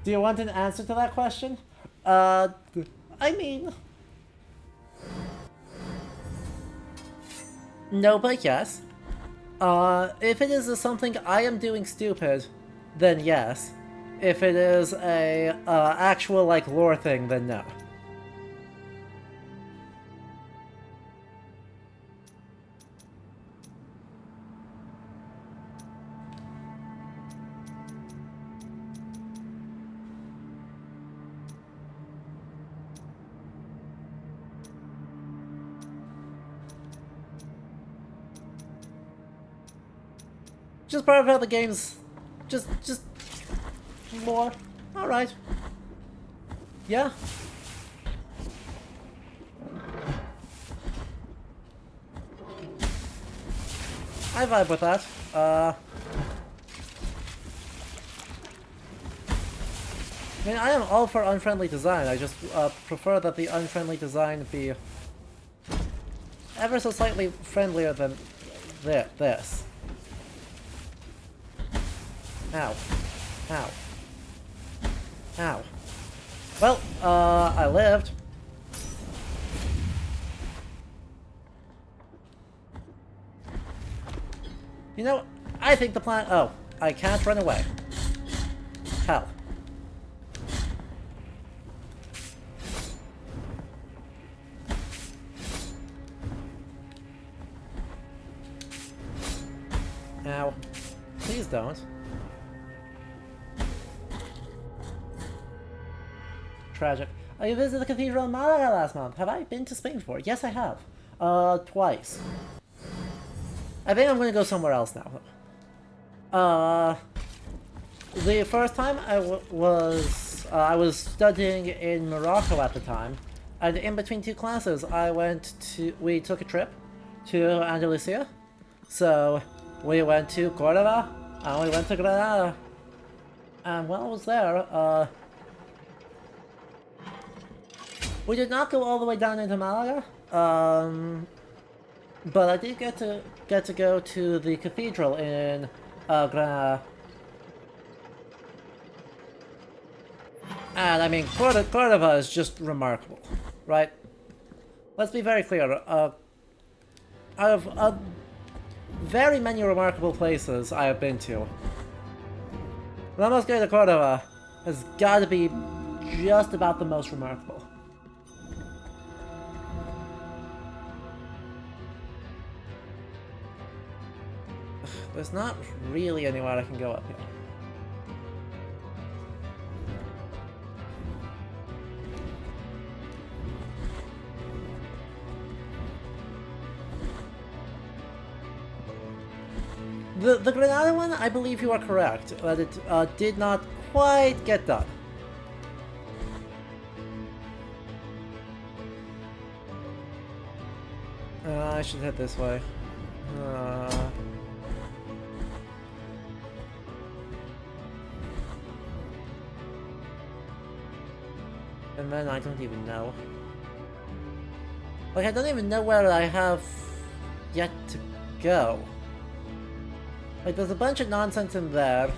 Do you want an answer to that question? I mean... No, but yes. If it is something I am doing stupid, then yes. If it is a actual like lore thing, then no. Just part of how the game's... Just... lore. Alright. Yeah. I vibe with that. I mean, I am all for unfriendly design. I just prefer that the unfriendly design be ever so slightly friendlier than this. Ow. Ow. Ow. Well, I lived. You know, I think the plan... Oh, I can't run away. Hell. Ow. Please don't. Tragic. I visited the cathedral in Malaga last month. Have I been to Spain before? Yes, I have. Twice. I think I'm gonna go somewhere else now. The first time I was studying in Morocco at the time, and in between 2 classes, we took a trip to Andalusia. So, we went to Córdoba, and we went to Granada. And while I was there, we did not go all the way down into Malaga, but I did get to go to the cathedral in Granada. And I mean, Córdoba is just remarkable, right? Let's be very clear. Out of very many remarkable places I have been to, La Mosquera de Córdoba has got to be just about the most remarkable. There's not really anywhere I can go up here. The Granada one, I believe you are correct, but it did not quite get done. I should head this way. And then I don't even know. Like, I don't even know where I have yet to go. Like, there's a bunch of nonsense in there.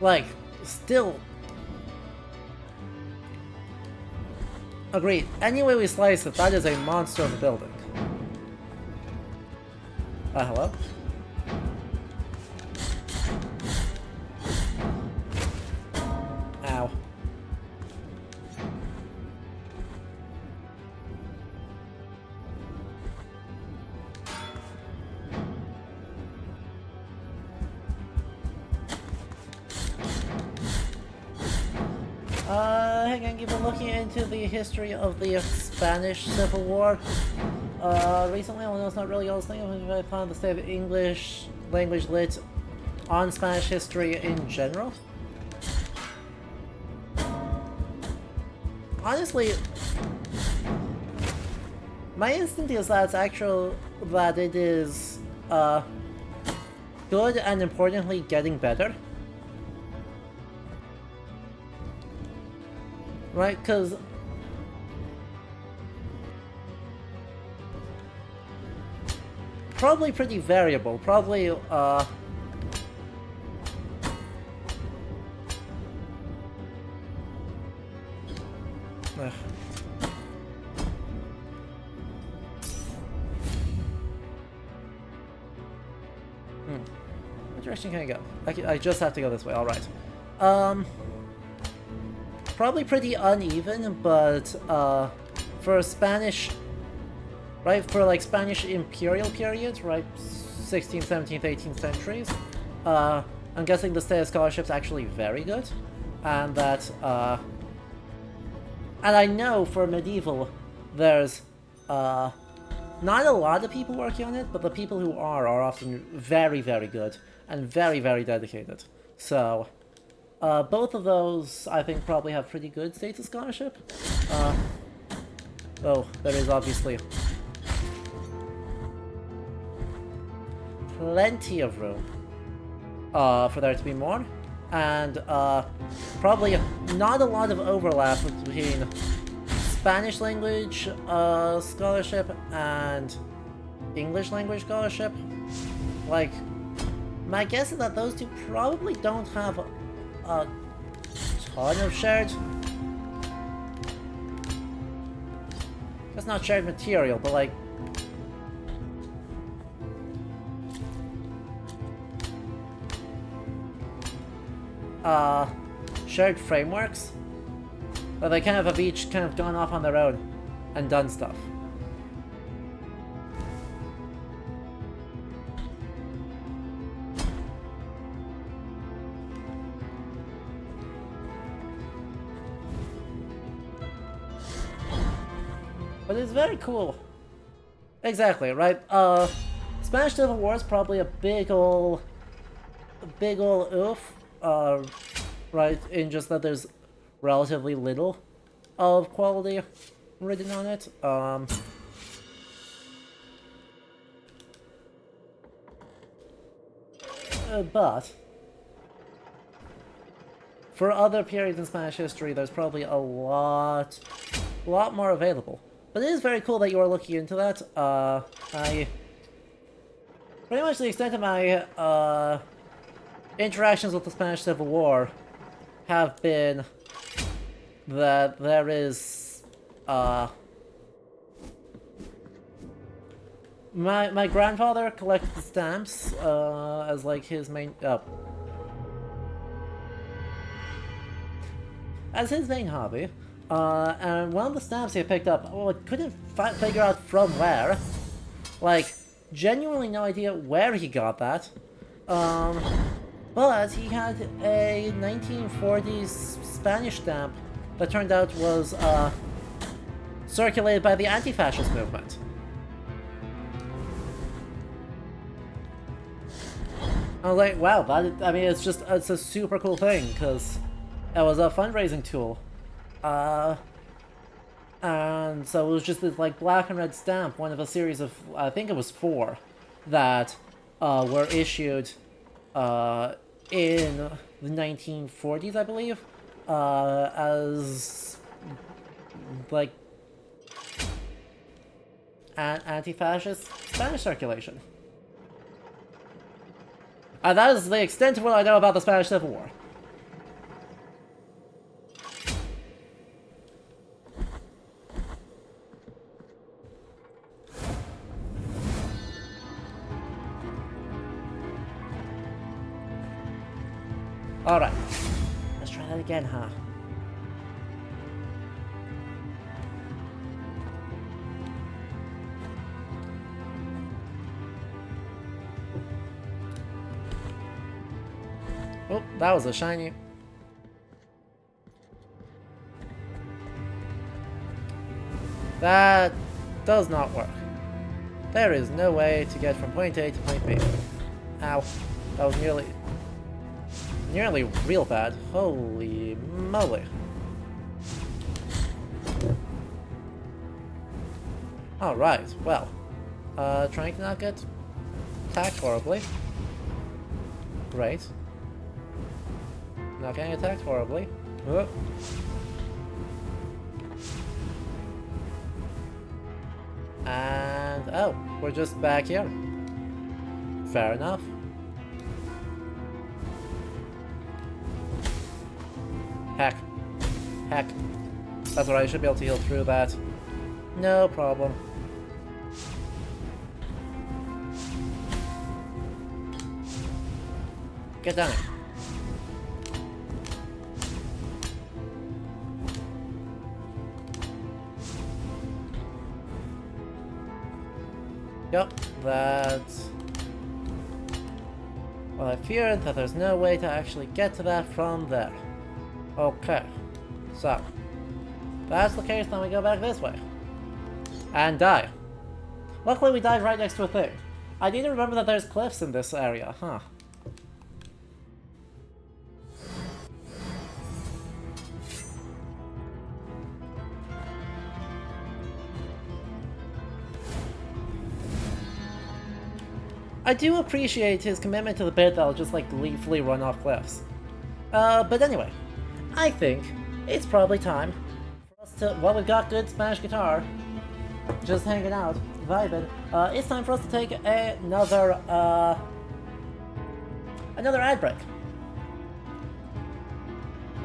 Like, still... Agreed. Any way we slice it, that is a monster of a building. Hello? Ow. Hang on, you've been looking into the history of the Spanish Civil War. Recently, although it's not really all thing, I found the state of English language lit on Spanish history in general. Honestly, my instinct is that it is, good and importantly getting better. Right, because probably pretty variable, probably, ugh. What direction can I go? I just have to go this way, alright. Probably pretty uneven, but, for Spanish, right, for, like, Spanish imperial periods, right, 16th, 17th, 18th centuries, I'm guessing the state of scholarship's actually very good, and that, and I know for medieval, there's, not a lot of people working on it, but the people who are often very, very good, and very, very dedicated, so... both of those, I think, probably have pretty good status scholarship. Oh, there is obviously plenty of room for there to be more, and probably not a lot of overlap between Spanish language scholarship and English language scholarship. Like, my guess is that those two probably don't have a ton of shared... That's not shared material, but like... shared frameworks? But they kind of have each kind of gone off on their own and done stuff. But it's very cool. Exactly, right? Spanish Civil War is probably a big ol' oof. Right, in just that there's relatively little of quality written on it. But for other periods in Spanish history, there's probably a lot more available. But it is very cool that you are looking into that. Pretty much the extent of my interactions with the Spanish Civil War have been that there is my grandfather collected the stamps as like his main as his main hobby. And one of the stamps he picked up, I couldn't figure out from where. Like, genuinely no idea where he got that. But he had a 1940s Spanish stamp that turned out was, circulated by the anti-fascist movement. I was like, wow, I mean, it's a super cool thing, because it was a fundraising tool. And so it was just this, like, black and red stamp, one of a series of, I think it was 4, that, were issued, in the 1940s, I believe, as like, anti-fascist Spanish circulation. And that is the extent of what I know about the Spanish Civil War. Alright. Let's try that again, huh? Oh, that was a shiny. That does not work. There is no way to get from point A to point B. Ow. That was nearly real bad. Holy moly. Alright, well. Trying to not get attacked horribly. Great. Not getting attacked horribly. And oh, we're just back here. Fair enough. Heck. Heck. That's alright, I should be able to heal through that. No problem. Get down here. Yep, that's... Well, I feared that there's no way to actually get to that from there. Okay, so... If that's the case, then we go back this way. And die. Luckily we died right next to a thing. I need to remember that there's cliffs in this area, huh? I do appreciate his commitment to the bit that'll just like gleefully run off cliffs. But anyway, I think it's probably time for us to, well, we've got good Spanish guitar, just hanging out, vibing. It's time for us to take another ad break.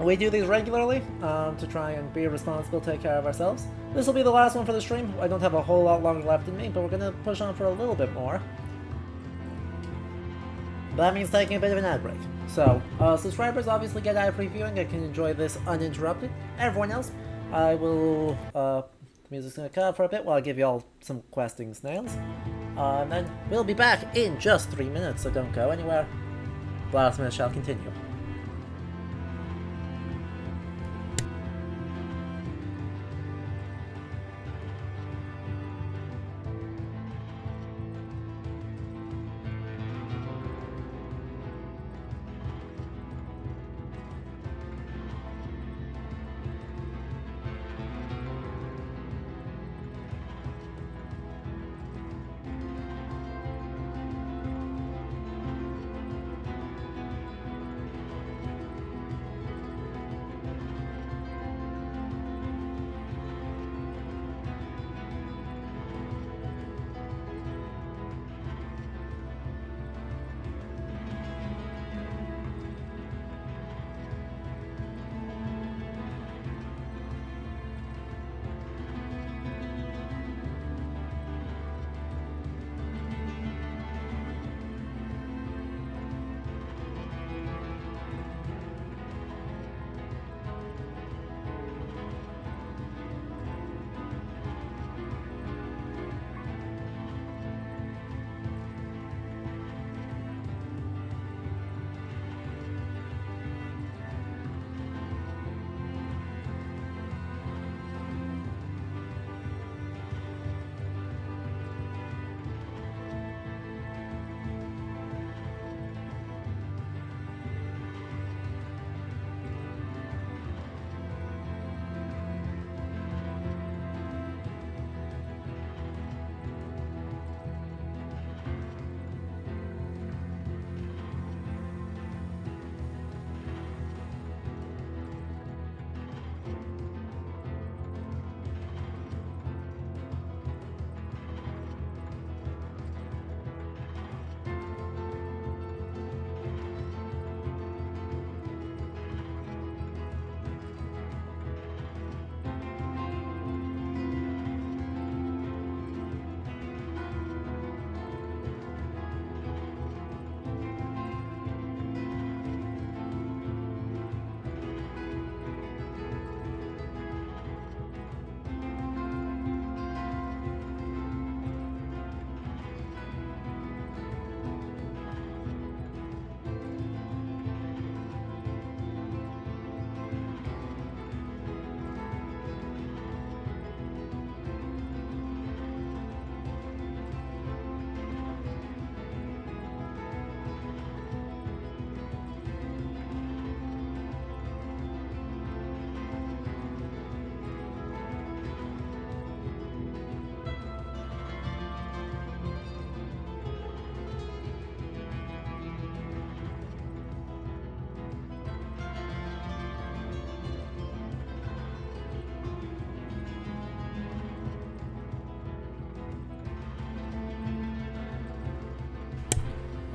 We do these regularly to try and be responsible, take care of ourselves. This will be the last one for the stream. I don't have a whole lot longer left in me, but we're gonna push on for a little bit more. But that means taking a bit of an ad break. So, subscribers obviously get ad previewing and can enjoy this uninterrupted. Everyone else, I will, the music's gonna cut out for a bit while I give you all some questing snails. And then we'll be back in just 3 minutes, so don't go anywhere. Blasphemous shall continue.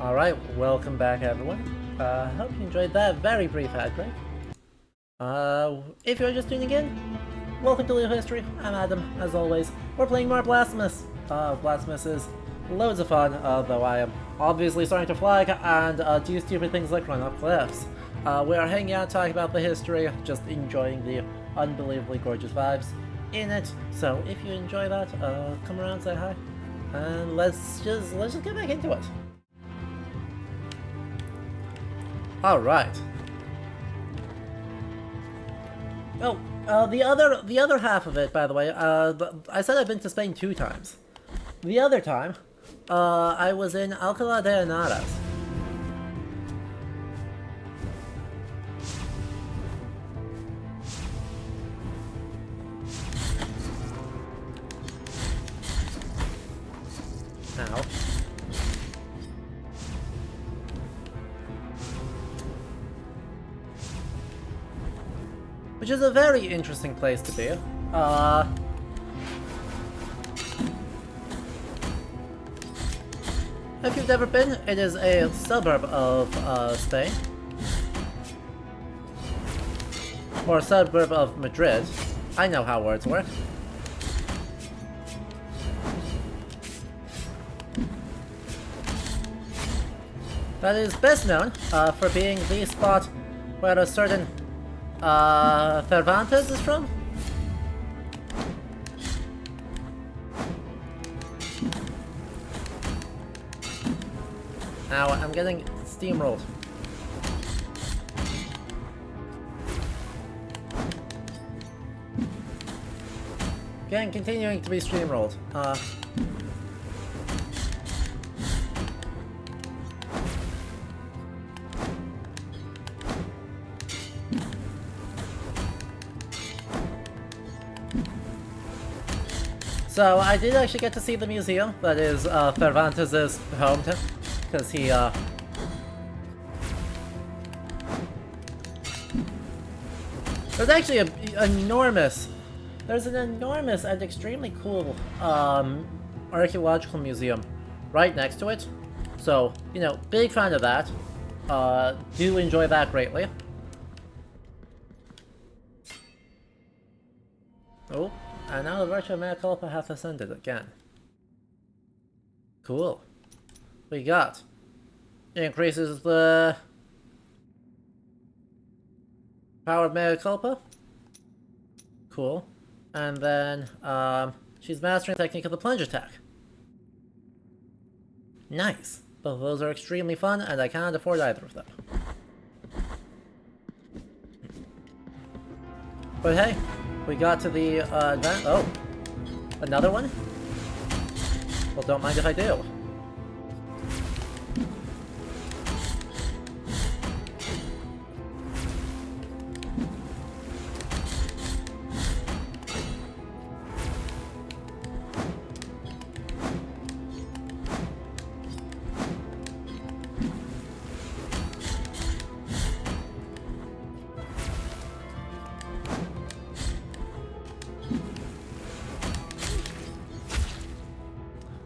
Alright, welcome back everyone. Hope you enjoyed that very brief ad break. If you're just tuning in, welcome to Leo History. I'm Adam, as always. We're playing more Blasphemous. Blasphemous is loads of fun, though I am obviously starting to flag and do stupid things like run up cliffs. We are hanging out, talking about the history, just enjoying the unbelievably gorgeous vibes in it. So if you enjoy that, come around, say hi, and let's just get back into it. Alright. Oh, the other half of it, by the way, I said I've been to Spain 2 times. The other time, I was in Alcalá de Henares. Now. Which is a very interesting place to be. If you've never been, it is a suburb of Spain. Or a suburb of Madrid. I know how words work. That is best known for being the spot where a certain Cervantes is from? Now I'm getting steamrolled. Again, continuing to be steamrolled. So I did actually get to see the museum that is Cervantes' hometown, because he there's actually there's an enormous and extremely cool archaeological museum right next to it. So, you know, big fan of that. Do enjoy that greatly. Oh. And now the virtue of mea culpa hath ascended again. Cool. We got increases the power of mea culpa. Cool. And then she's mastering the technique of the plunge attack. Nice. Both of those are extremely fun, and I cannot afford either of them. But hey. We got to the oh, another one? Well, don't mind if I do.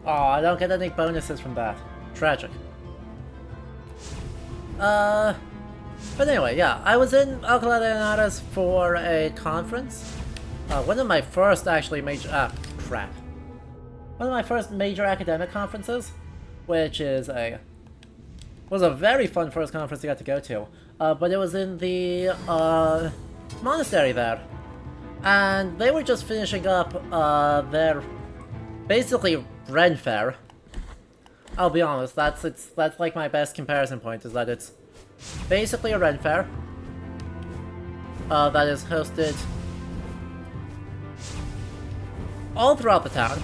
Oh, I don't get any bonuses from that. Tragic. But anyway, yeah, I was in Alcalá de Henares for a conference. One of my first actually major one of my first major academic conferences, which is was a very fun first conference I got to go to. But it was in the monastery there. And they were just finishing up their basically Ren Fair. I'll be honest, that's like my best comparison point, is that it's basically a Ren Fair that is hosted all throughout the town.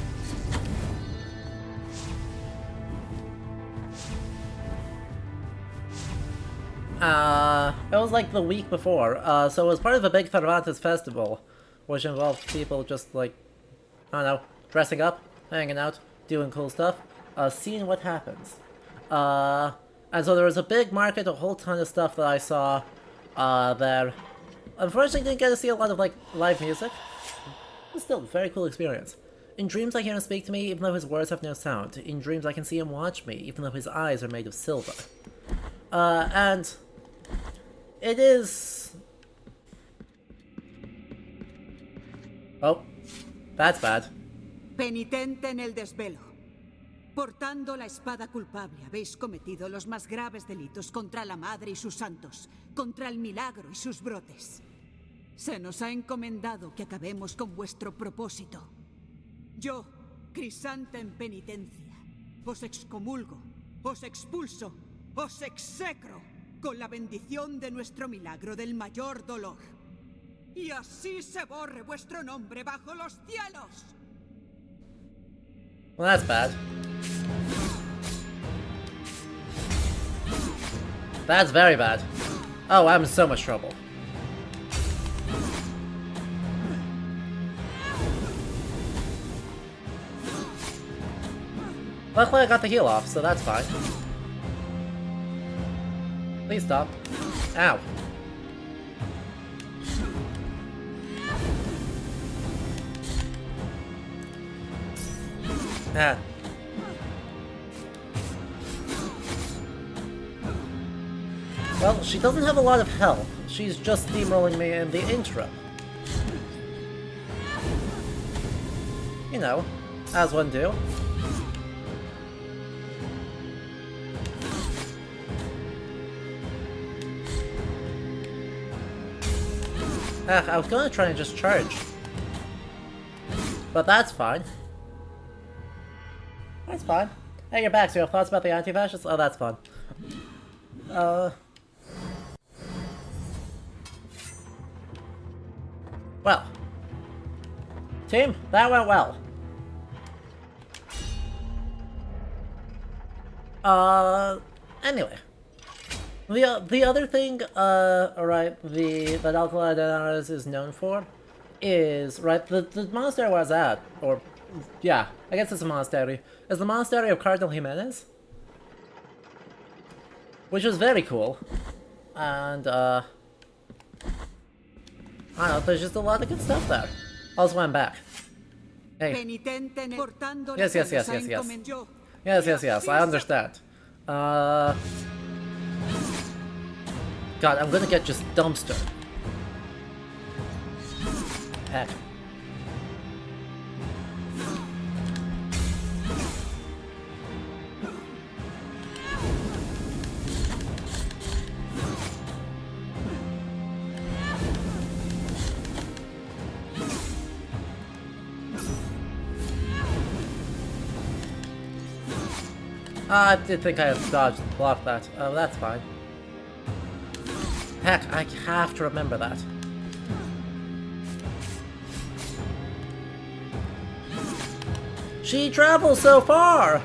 It was like the week before, so it was part of a big Cervantes festival, which involved people just like, I don't know, dressing up, hanging out, doing cool stuff, seeing what happens. And so there was a big market, a whole ton of stuff that I saw there. Unfortunately, didn't get to see a lot of like live music. It was still a very cool experience. In dreams I hear him speak to me, even though his words have no sound. In dreams I can see him watch me, even though his eyes are made of silver. And it is... Oh, that's bad. Penitente en el desvelo. Portando la espada culpable, habéis cometido los más graves delitos contra la Madre y sus santos, contra el milagro y sus brotes. Se nos ha encomendado que acabemos con vuestro propósito. Yo, Crisanta en penitencia, os excomulgo, os expulso, os execro, con la bendición de nuestro milagro del mayor dolor. Y así se borre vuestro nombre bajo los cielos. Well, that's bad. That's very bad. Oh, I'm in so much trouble. Luckily I got the heal off, so that's fine. Please stop. Ow. Ah. Well, she doesn't have a lot of health. She's just steamrolling me in the intro. You know, as one do. I was gonna try and just charge. But that's fine. That's fine. Hey, you're back, so you have thoughts about the anti-fascists? Oh, that's fun. Well. Team, that went well. Anyway. The other thing, alright, that Alcalá de Henares is known for is, right, the monastery where I was at, or, yeah, I guess it's a monastery, is the monastery of Cardinal Jimenez. Which was very cool. And, I don't know, there's just a lot of good stuff there. Also, I'm back. Hey. Yes, yes, yes, yes, yes. Yes, yes, yes, I understand. God, I'm gonna get just dumpster. Heck. I did think I had dodged and blocked that. Oh, that's fine. Heck, I have to remember that. She travels so far!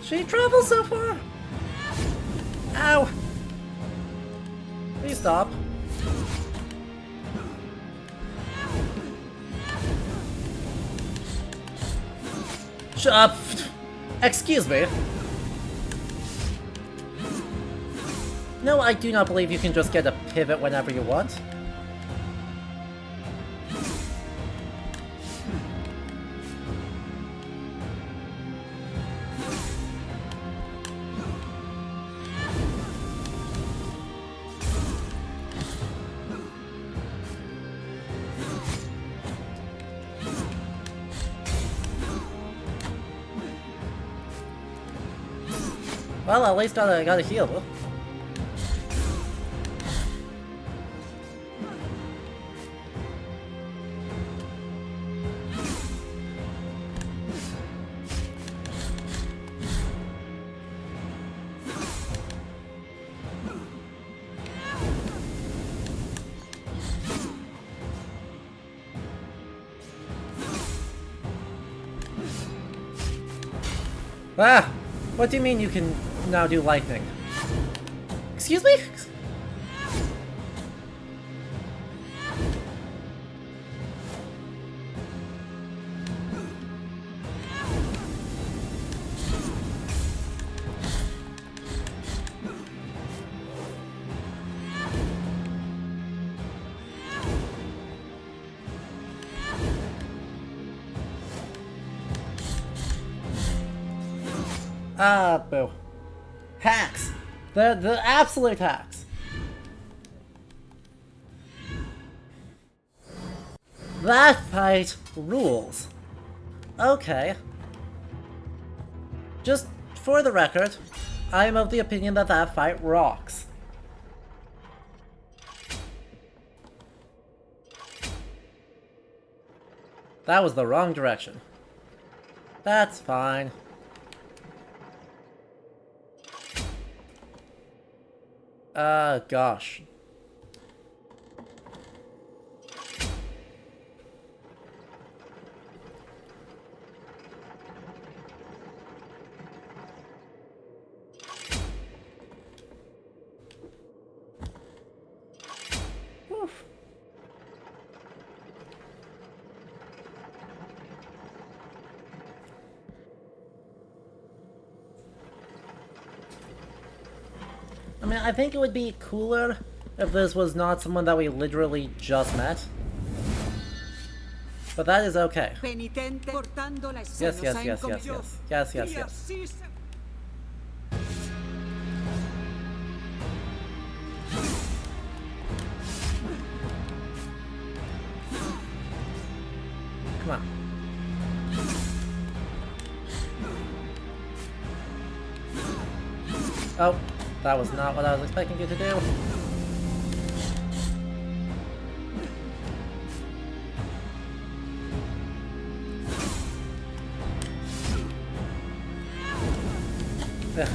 She travels so far! Ow! Please stop. Shut up! Excuse me. No, I do not believe you can just get a pivot whenever you want. Well, at least I got a heal. Ah! What do you mean you can now do lightning. Excuse me? Ah, boo. Hacks! The absolute hacks! That fight rules. Okay. Just for the record, I am of the opinion that that fight rocks. That was the wrong direction. That's fine. Gosh. Oof. I mean, I think it would be cooler if this was not someone that we literally just met. But that is okay. Penitente cortando la escena, Yes, yes, nos ha yes, yes, encomendado. yes. Yes, yes, Y yes. así se- Come on. Oh, that was not what I was expecting you to do. Ugh.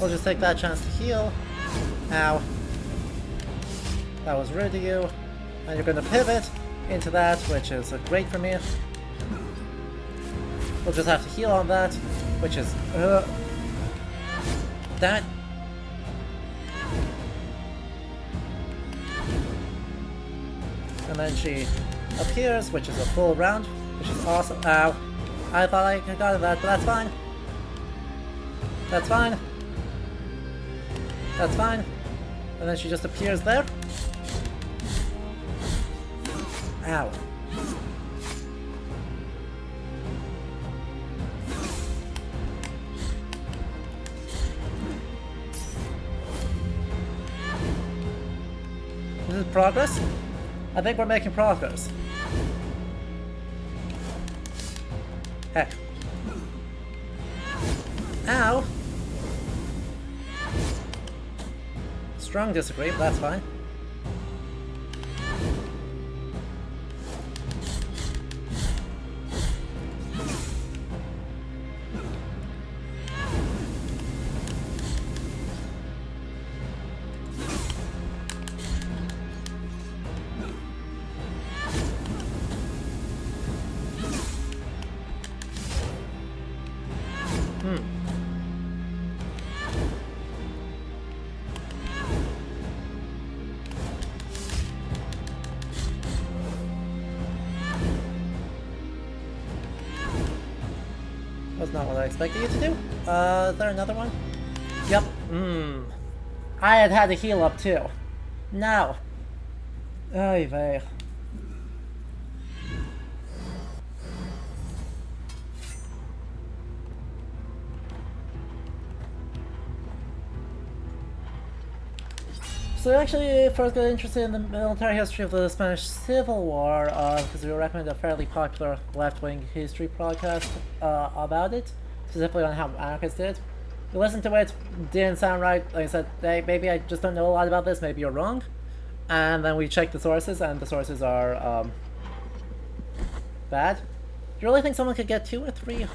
We'll just take that chance to heal. Ow. That was rude to you. And you're gonna pivot into that, which is great for me. We'll just have to heal on that, which is... Damn it. And then she appears, which is a full round, which is awesome. Ow. I thought I got that, but that's fine. That's fine. That's fine. And then she just appears there. Ow. This is progress? I think we're making progress. Heck. Ow! Strong disagree, but that's fine. That's not what I expected you to do. Is there another one? Yep. I had to heal up too. No. Oy vey. So actually, first got interested in the military history of the Spanish Civil War because we recommended a fairly popular left-wing history podcast about it, specifically on how anarchists did. We listened to it, didn't sound right. Like I said, hey, maybe I just don't know a lot about this. Maybe you're wrong. And then we checked the sources, and the sources are bad. Do you really think someone could get 2 or 3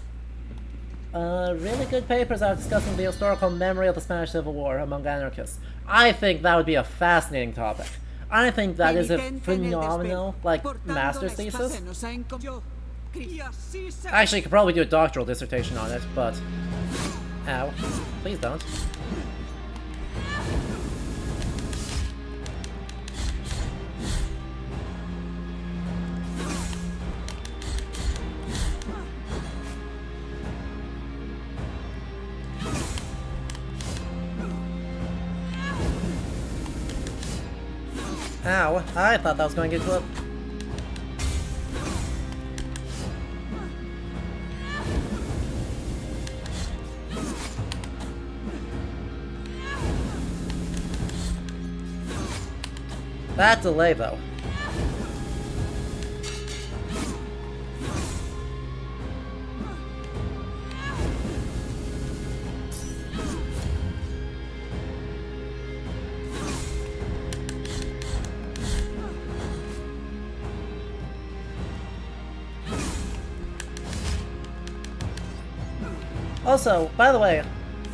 really good papers out discussing the historical memory of the Spanish Civil War among anarchists? I think that would be a fascinating topic. I think that is a phenomenal, like, master's thesis. Actually, you could probably do a doctoral dissertation on it, but... Ow. Please don't. Ow, I thought that was going into a... That delay, though. Also, by the way,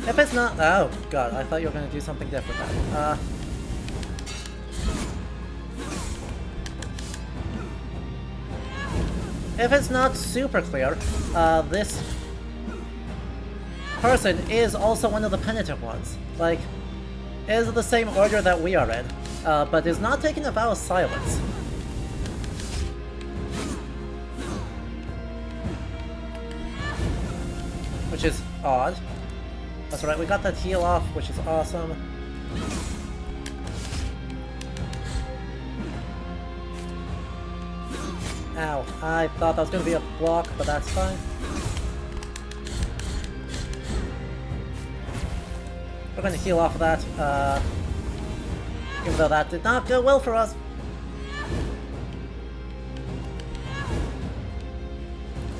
if it's not... Oh, God, I thought you were going to do something different then. If it's not super clear, this person is also one of the penitent ones. Like, is the same order that we are in, but is not taking a vow of silence. Which is odd. That's right, we got that heal off, which is awesome. Ow, I thought that was going to be a block, but that's fine. We're going to heal off of that, even though that did not go well for us.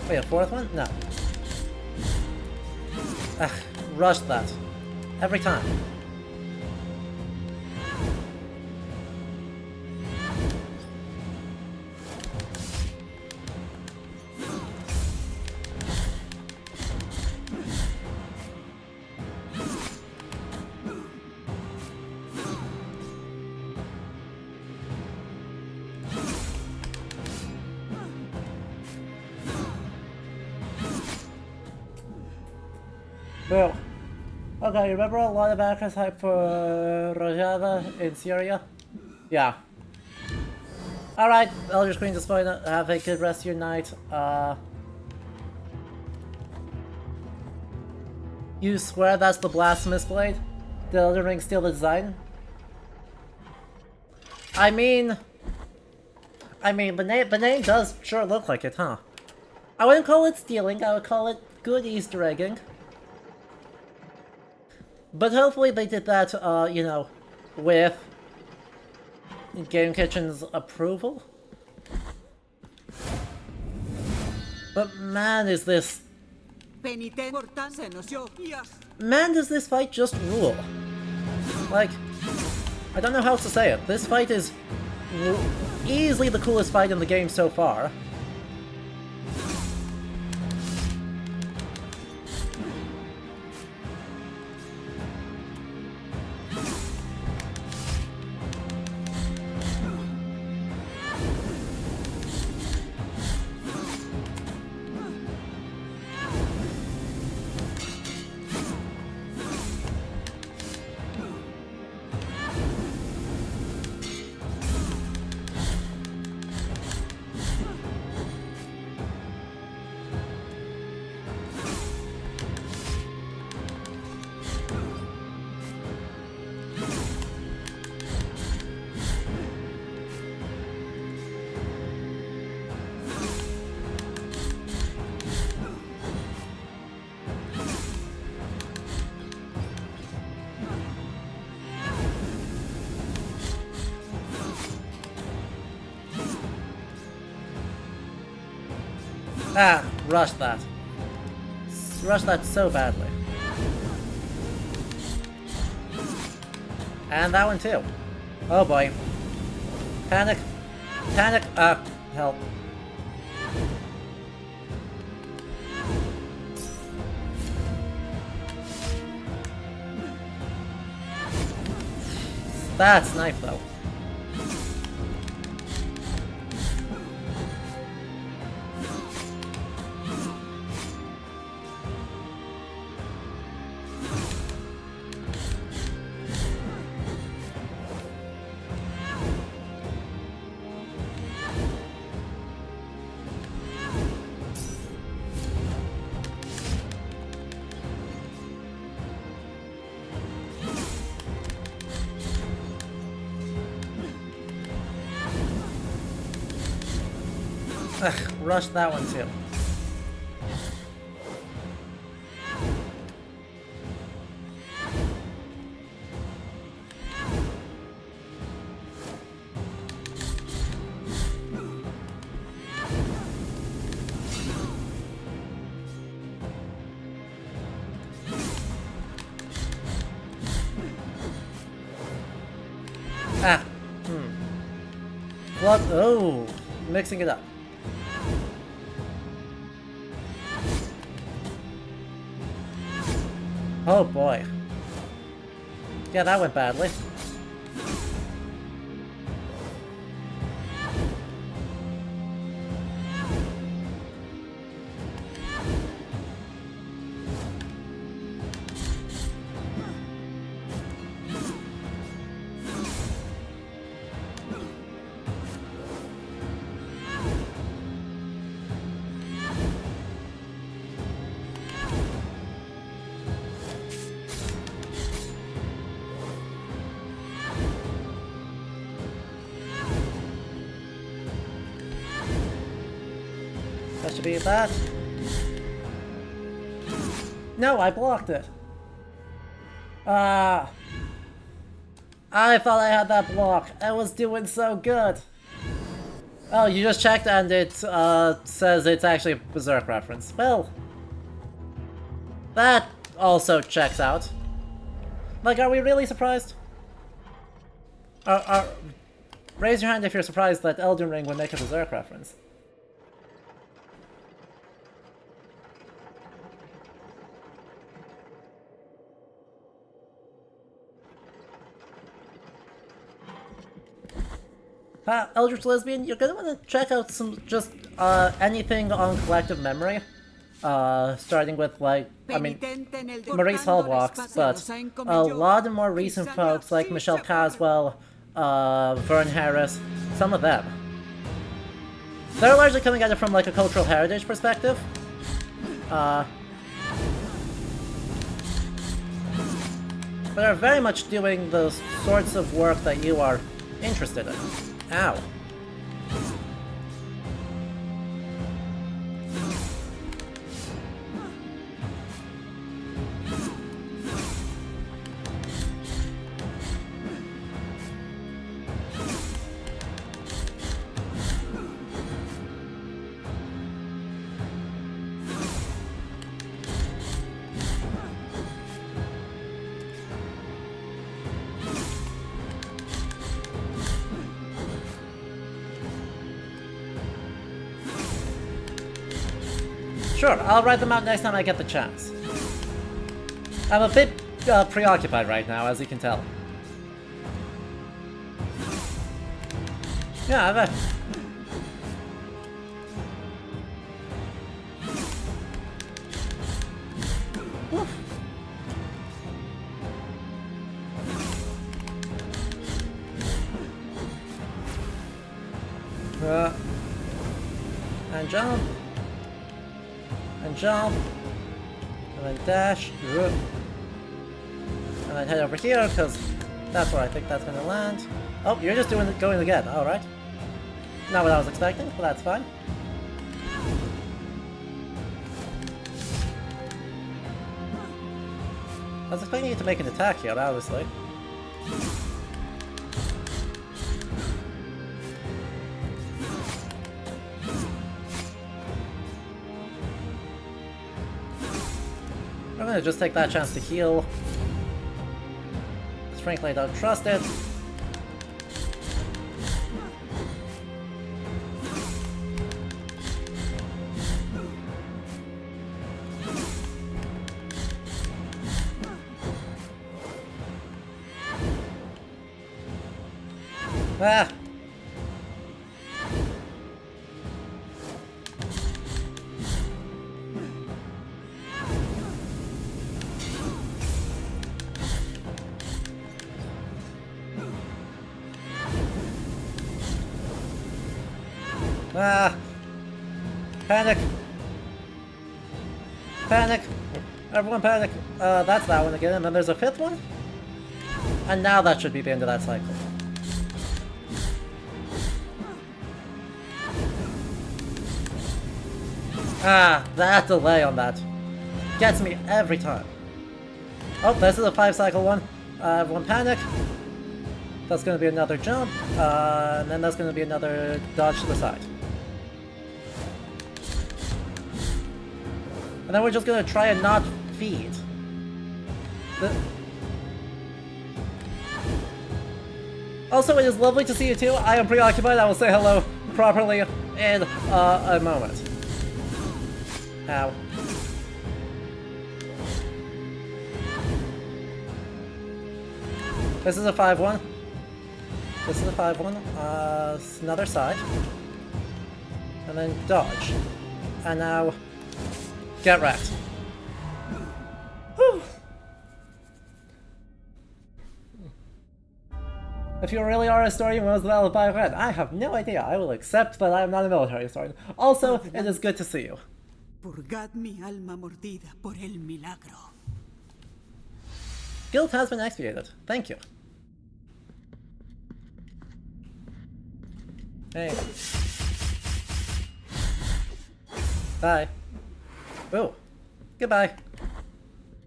Wait, a 4th one? No. Ugh, rushed that. Every time. Well, okay, remember a lot of anarchist hype for Rojava in Syria? Yeah. Alright, Elder Screen Display, have a good rest of your night. You swear that's the Blasphemous blade? Did Elden Ring steal the design? I mean, the name does sure look like it, huh? I wouldn't call it stealing, I would call it good Easter egging. But hopefully they did that, you know, with Game Kitchen's approval. But man, is this... Man, does this fight just rule. Like, I don't know how else to say it. This fight is easily the coolest fight in the game so far. Ah, rush that. Rush that so badly. And that one too. Oh boy. Panic. Panic. Help. That's knife though. Ugh, rush that one too. Ah, Blood. Oh, mixing it up. Oh boy. Yeah, that went badly. That should be that. No, I blocked it. I thought I had that block. I was doing so good. Oh, you just checked and it says it's actually a Berserk reference. Well, that also checks out. Like, are we really surprised? Raise your hand if you're surprised that Elden Ring would make a Berserk reference. Eldritch Lesbian, you're gonna want to check out some, just, anything on Collective Memory. Starting with, like, I mean, Maurice Hallwalks, but a lot of more recent folks, like Michelle Caswell, Vern Harris, some of them. They're largely coming at it from, like, a cultural heritage perspective. But are very much doing the sorts of work that you are interested in. Ow. Sure, I'll write them out next time I get the chance. I'm a bit preoccupied right now, as you can tell. Yeah, I've... and jump. And jump. And then dash. And then head over here, because that's where I think that's going to land. Oh, you're just going again. Alright. Not what I was expecting, but that's fine. I was expecting you to make an attack here, obviously. I'm gonna just take that chance to heal. 'Cause frankly, I don't trust it. Ah! Ah! Panic! Panic! Everyone panic! That's that one again, and then there's a fifth one? And now that should be the end of that cycle. Ah, that delay on that gets me every time. Oh, this is a 5-cycle one. Everyone panic. That's gonna be another jump, and then that's gonna be another dodge to the side. And then we're just gonna try and not feed. Also, it is lovely to see you too. I am preoccupied. I will say hello properly in a moment. Ow. This is a 5-1. This is a 5-1. Another side. And then dodge. And now get wrecked. Whew. If you really are a historian, what was the Battle of Bayonne? I have no idea. I will accept that I am not a military historian. Also, it is good to see you. Purgad mi alma mordida por el milagro. Guilt has been expiated. Thank you. Hey. Bye. Ooh. Goodbye.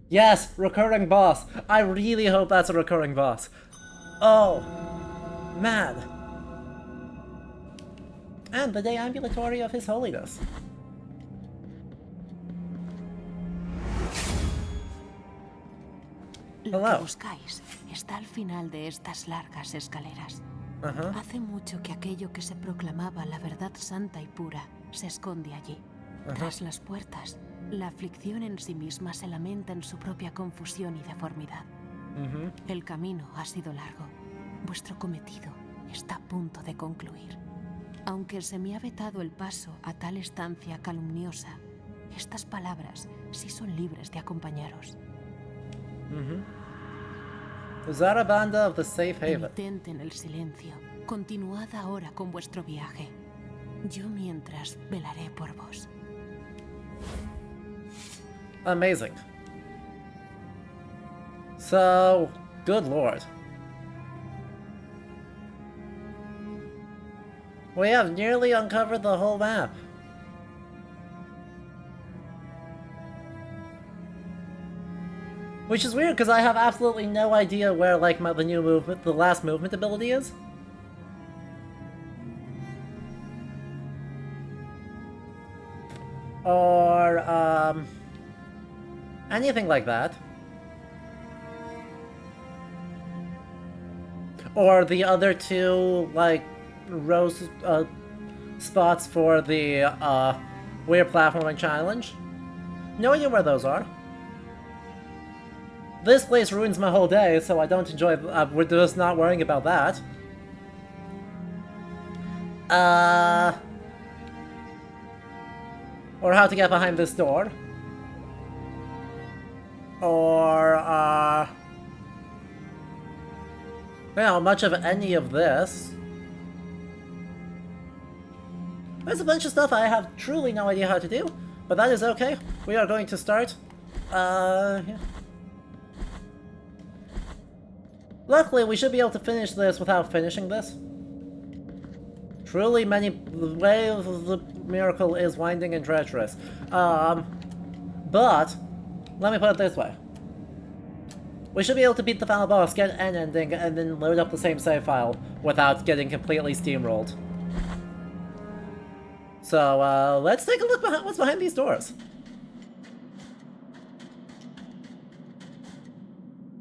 Yes, recurring boss. I really hope that's a recurring boss. Oh. Mad. And the deambulatory of His Holiness. Lo Hello. que buscáis está al final de estas largas escaleras. Hace mucho que aquello que se proclamaba la verdad santa y pura se esconde allí. Tras las puertas, la aflicción en sí misma se lamenta en su propia confusión y deformidad. El camino ha sido largo. Vuestro cometido está a punto de concluir. Aunque se me ha vetado el paso a tal estancia calumniosa, estas palabras sí son libres de acompañaros. Zarabanda of the Safe Haven. Penitente en el silencio. Continuad ahora con vuestro viaje. Yo mientras velaré por vos. Amazing. So, good lord. We have nearly uncovered the whole map. Which is weird, because I have absolutely no idea where, like, the new movement, the last movement ability is. Or, anything like that. Or the other two, like, rose, spots for the, weird platforming challenge. No idea where those are. This place ruins my whole day, so I don't enjoy. We're just not worrying about that. Or how to get behind this door. Or, you know, much of any of this. There's a bunch of stuff I have truly no idea how to do, but that is okay. We are going to start. Yeah. Luckily, we should be able to finish this without finishing this. Truly, the way of the miracle is winding and treacherous. But, let me put it this way. We should be able to beat the final boss, get an ending, and then load up the same save file without getting completely steamrolled. So, let's take a look behind what's behind these doors.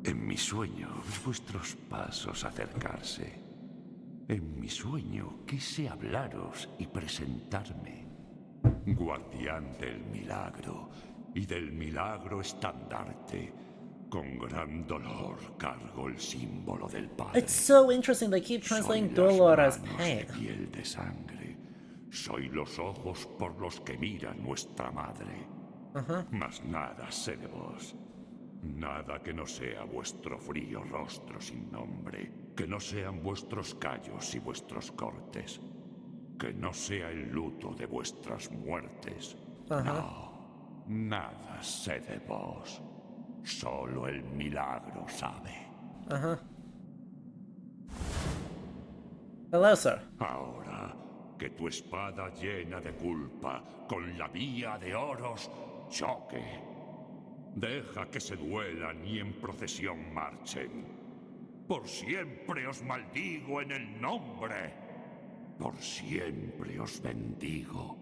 En mi sueño vi vuestros pasos acercarse. En mi sueño quise hablaros y presentarme. Guardián del milagro y del milagro estandarte. Con gran dolor cargo el símbolo del Padre. It's so interesting they keep translating Soy las dolor as manos pain. de piel de sangre. Soy los ojos por los que mira nuestra madre. Mas nada sé de vos. Nada que no sea vuestro frío rostro sin nombre. Que no sean vuestros callos y vuestros cortes. Que no sea el luto de vuestras muertes. No, nada sé de vos. Solo el milagro sabe. Hello, sir. Ahora que tu espada llena de culpa con la vía de oros choque. Deja que se duelan y en procesión marchen. Por siempre os maldigo en el nombre. Por siempre os bendigo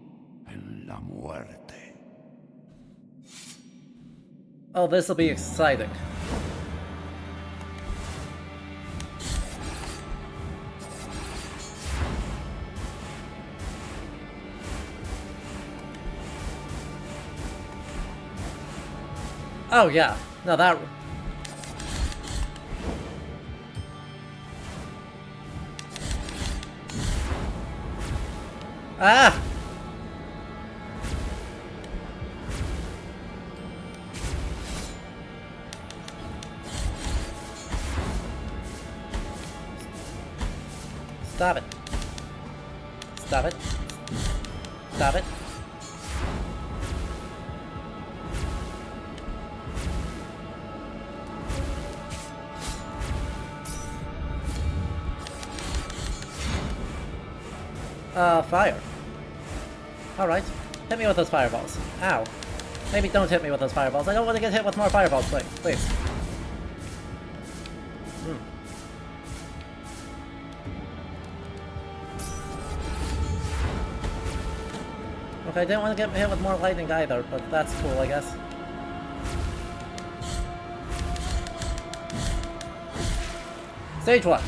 en la muerte. Oh, this'll be exciting. Oh yeah, no that... Ah! Stop it. Stop it. Stop it. Fire. Alright. Hit me with those fireballs. Ow. Maybe don't hit me with those fireballs. I don't want to get hit with more fireballs, please. Please. Okay, I didn't want to get hit with more lightning either, but that's cool, I guess. Stage 1.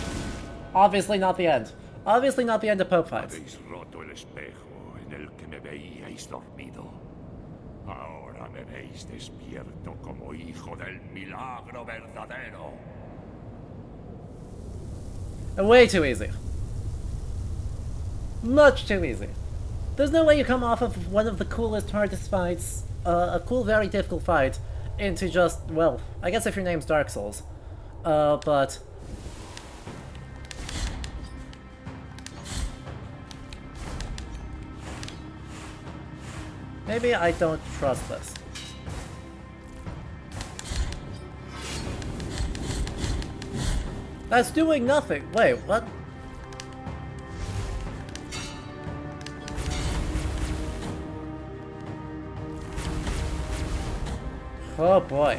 Obviously not the end. Obviously not the end of Pope fights. Habéis roto el espejo en el que me veíais dormido. Ahora me veis despierto como hijo del milagro verdadero. Way too easy. Much too easy. There's no way you come off of one of the coolest, hardest fights, a cool, very difficult fight, into just, well, I guess if your name's Dark Souls. But... maybe I don't trust this. That's doing nothing! Wait, what? Oh boy.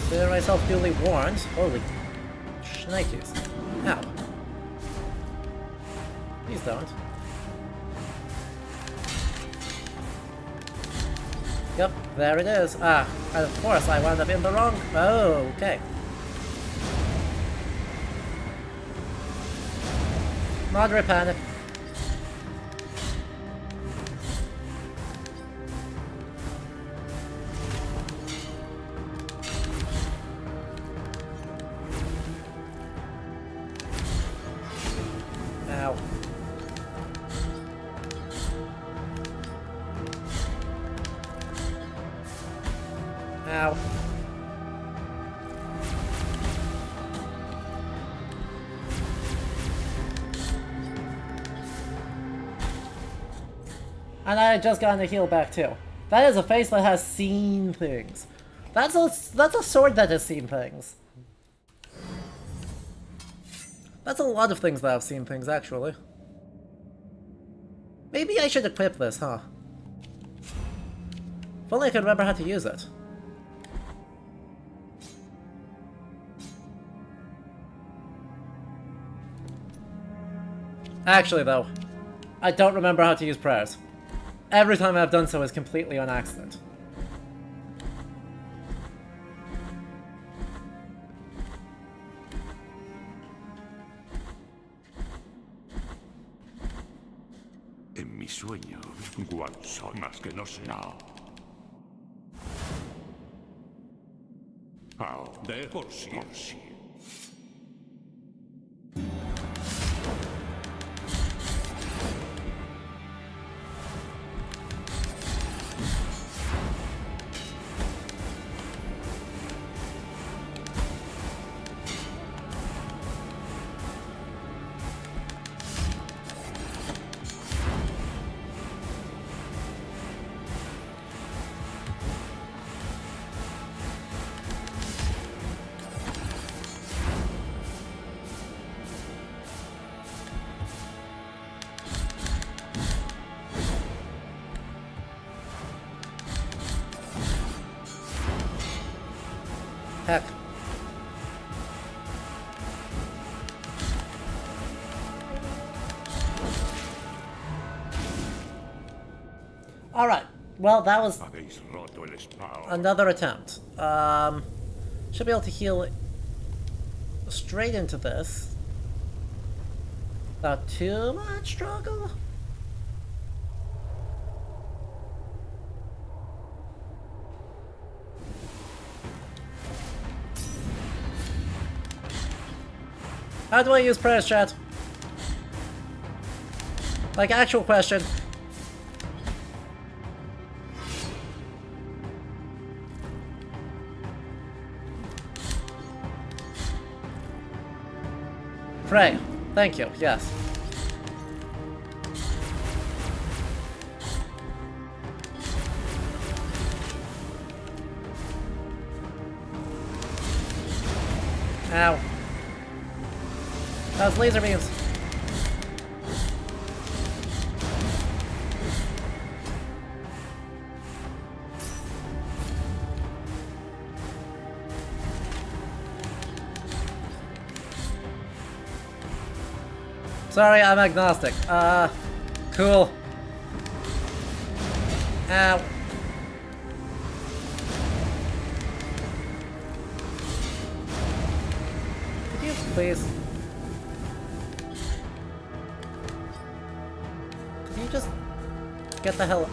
Consider myself duly warned. Holy shnikes. Ow. Please don't. Yep, there it is. Ah, and of course I wound up in the wrong... oh, okay. Moderate panic. Ow. Ow. And I had just gotten a heal back too. That is a face that has seen things. That's a sword that has seen things. That's a lot of things that have seen things, actually. Maybe I should equip this, huh? If only I could remember how to use it. Actually, though, I don't remember how to use prayers. every time I've done so is completely on accident. En mi sueño, son más que no será. De por sí. Heck. Alright, well that was another attempt. Should be able to heal straight into this. Not too much struggle. How do I use prayers, chat? Like, actual question. Pray. Thank you, yes. Ow. Those laser beams. Sorry, I'm agnostic. Cool. Ow. Could you please? Could you just get the hell...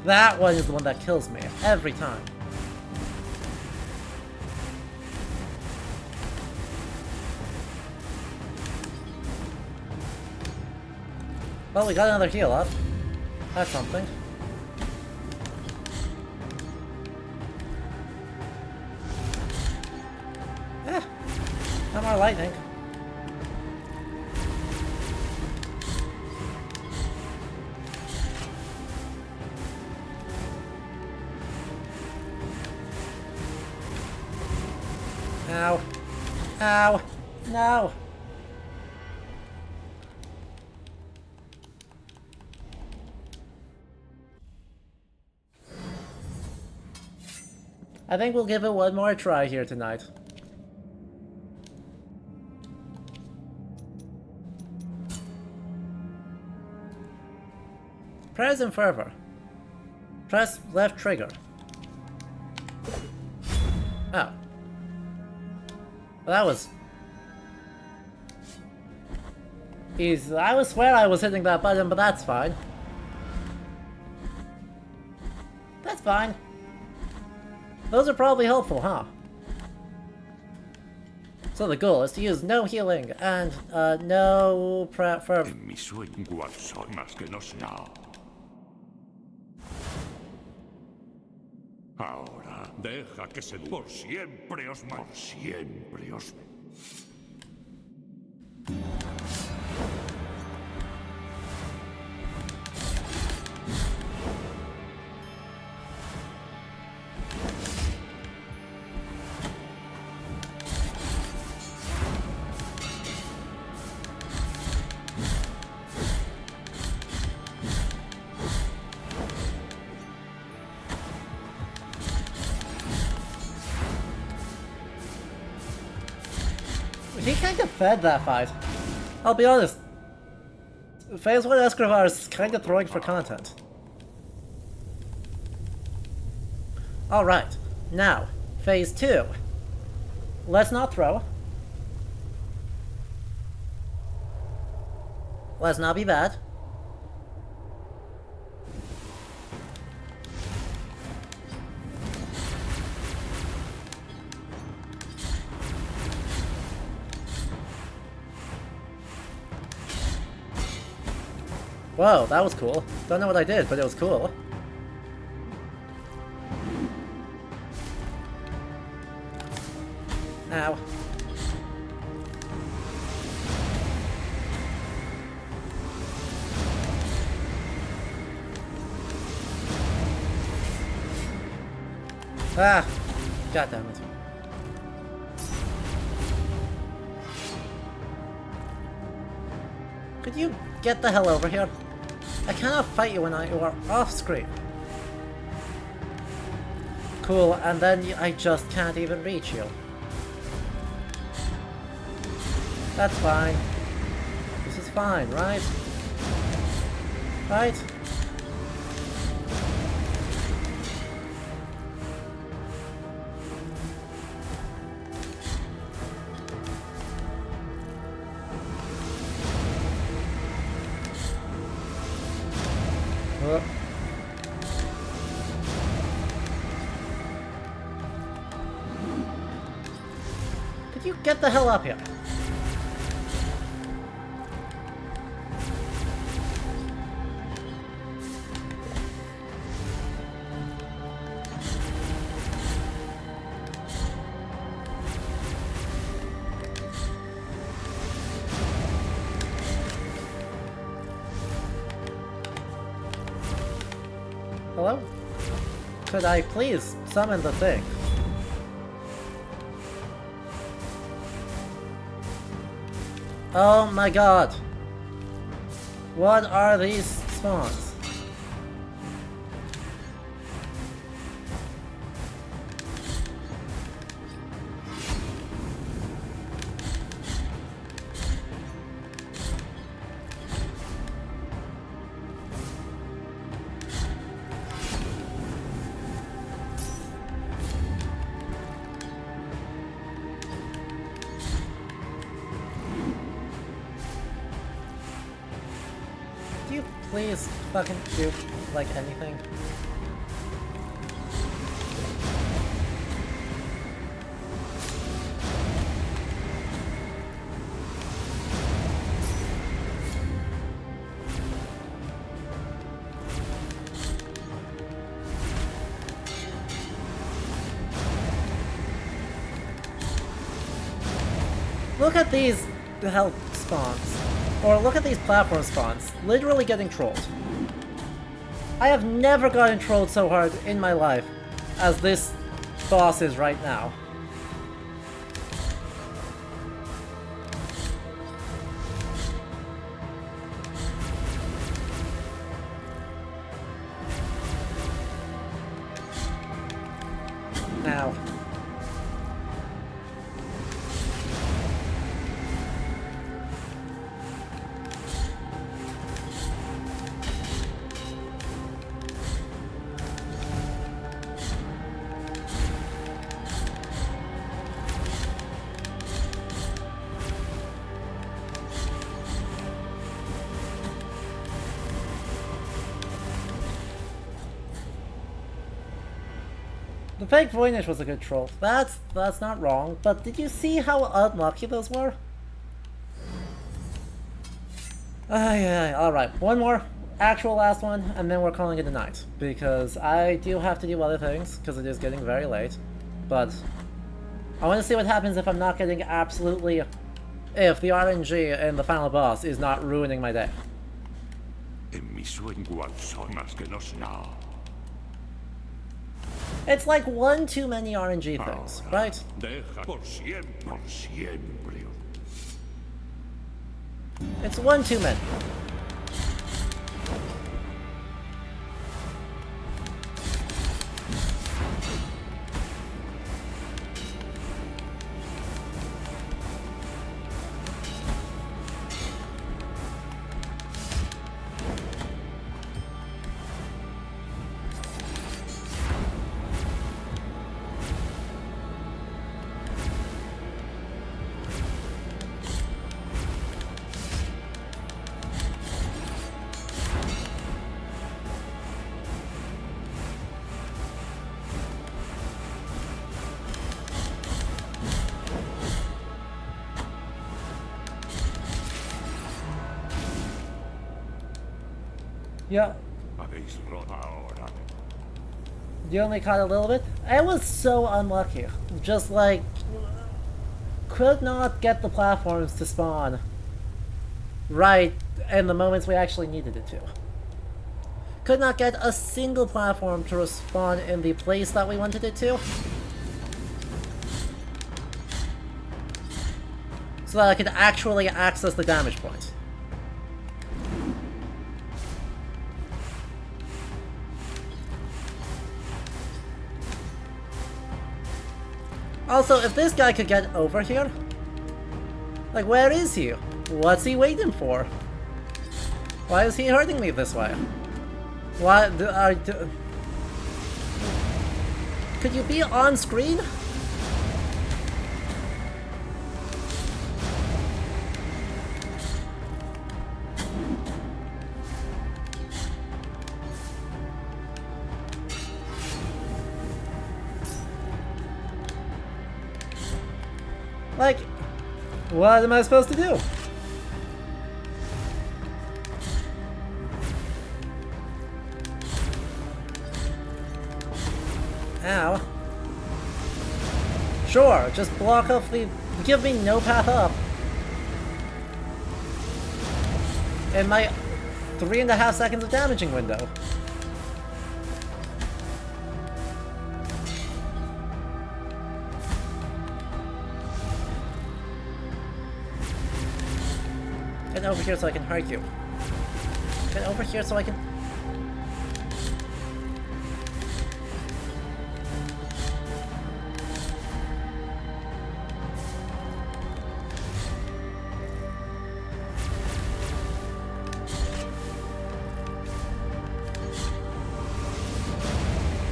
That one is the one that kills me every time. Well, we got another heal up. That's something. No more lightning. Ow. Ow. No. I think we'll give it one more try here tonight. Press and fervor. Press left trigger. Oh. Well, that was easy. I would swear I was hitting that button, but that's fine. That's fine. Those are probably helpful, huh? So the goal is to use no healing and no fervor. Ahora, deja que se... Por siempre os... Por siempre os... He kind of fed that fight. I'll be honest. Phase 1 Escrivar is kind of throwing for content. Alright, now, Phase 2. Let's not throw. Let's not be bad. Whoa, that was cool. Don't know what I did, but it was cool. Ow. Ah! God damn it. Could you get the hell over here? I cannot fight you when you are off screen. Cool, and then I just can't even reach you. That's fine. This is fine, right? Right? Could you get the hell up here? Hello? Could I please summon the thing? Oh my god! What are these spawns? Please fucking do, like, anything. Look at these health spawns. Or look at these platform spawns, literally getting trolled. I have never gotten trolled so hard in my life as this boss is right now. Now. The fake Voynich was a good troll. That's not wrong, but did you see how unlucky those were? Yeah, alright. One more. actual last one, and then we're calling it a night. Because I do have to do other things, because it is getting very late. But I want to see what happens if I'm not getting absolutely... if the RNG in the final boss is not ruining my day. It's like one too many RNG things, right? It's one too many. Yeah. You only caught a little bit? I was so unlucky. Just like... could not get the platforms to spawn right in the moments we actually needed it to. Could not get a single platform to respawn in the place that we wanted it to. So that I could actually access the damage points. Also, if this guy could get over here... like, where is he? What's he waiting for? Why is he hurting me this way? Why... could you be on screen? Like, what am I supposed to do? Ow. Sure, just block off the... give me no path up. In my 3.5 seconds of damaging window. Get over here so I can hurt you. Get over here so I can...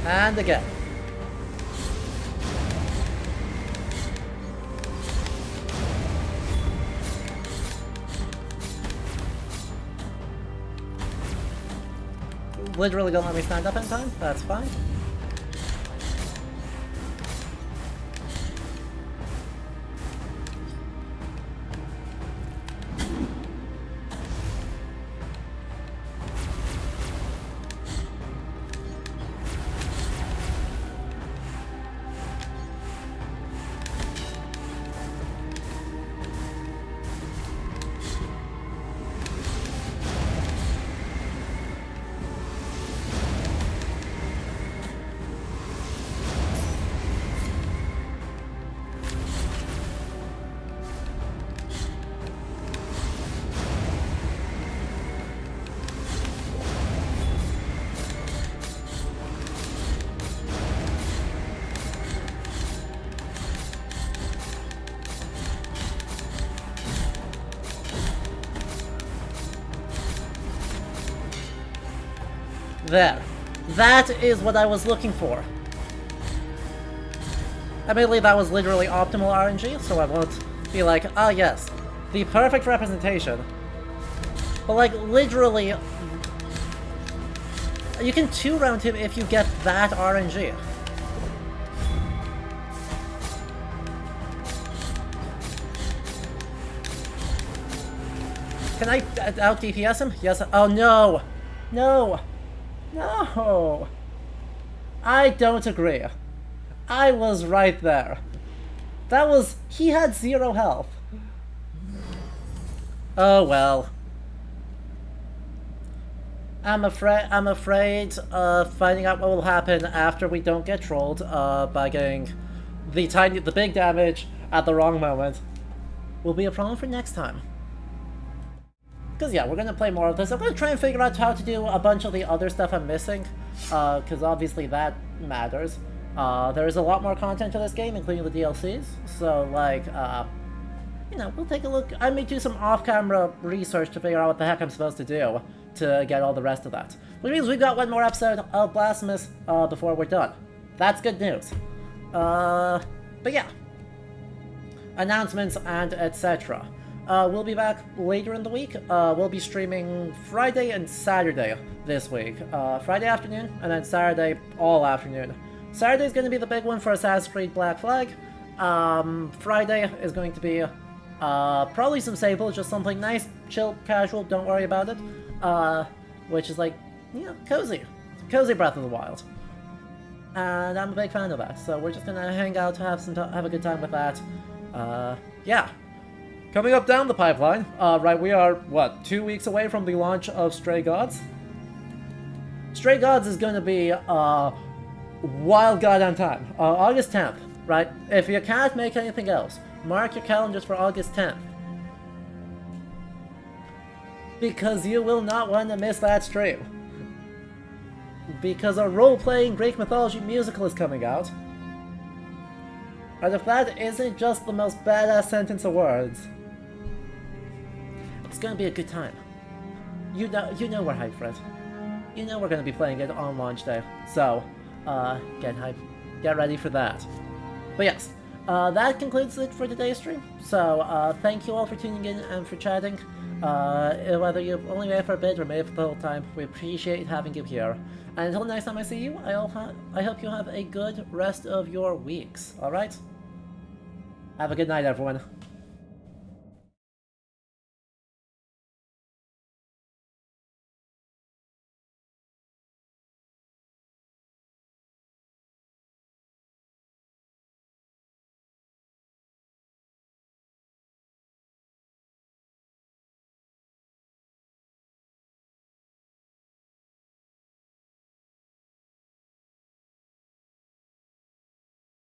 And again. Literally don't let me stand up in time? That's fine. There. That is what I was looking for. Admittedly, that was literally optimal RNG, so I won't be like, ah yes, the perfect representation. But like, literally, you can 2-round him if you get that RNG. Can I out DPS him? Yes. Oh no! No! No! I don't agree. I was right there. That was... he had 0 health. Oh well. I'm afraid finding out what will happen after we don't get trolled by getting the big damage at the wrong moment will be a problem for next time. Because yeah, we're gonna play more of this. I'm gonna try and figure out how to do a bunch of the other stuff I'm missing, because obviously that matters. There is a lot more content to this game, including the DLCs, so like, you know, we'll take a look. I may do some off-camera research to figure out what the heck I'm supposed to do to get all the rest of that. Which means we've got one more episode of Blasphemous before we're done. That's good news. But yeah. Announcements and etc. We'll be back later in the week. We'll be streaming Friday and Saturday this week. Friday afternoon, and then Saturday all afternoon. Saturday's going to be the big one for Assassin's Creed Black Flag. Friday is going to be probably some Sable, just something nice, chill, casual, don't worry about it. Which is like, you know, cozy. Cozy Breath of the Wild. And I'm a big fan of that, so we're just gonna hang out, have a good time with that. Yeah. Coming up down the pipeline, right, we are, what, 2 weeks away from the launch of Stray Gods? Stray Gods is gonna be, wild goddamn time. August 10th, right? If you can't make anything else, mark your calendars for August 10th. Because you will not want to miss that stream. Because a role-playing Greek mythology musical is coming out. And if that isn't just the most badass sentence of words, it's gonna be a good time. You know we're hyped for it. You know we're gonna be playing it on launch day. So, get hyped. Get ready for that. But yes, that concludes it for today's stream. So, thank you all for tuning in and for chatting. Whether you've only made it for a bit or made it for the whole time, we appreciate having you here. And until next time I see you, I hope you have a good rest of your weeks, alright? Have a good night, everyone.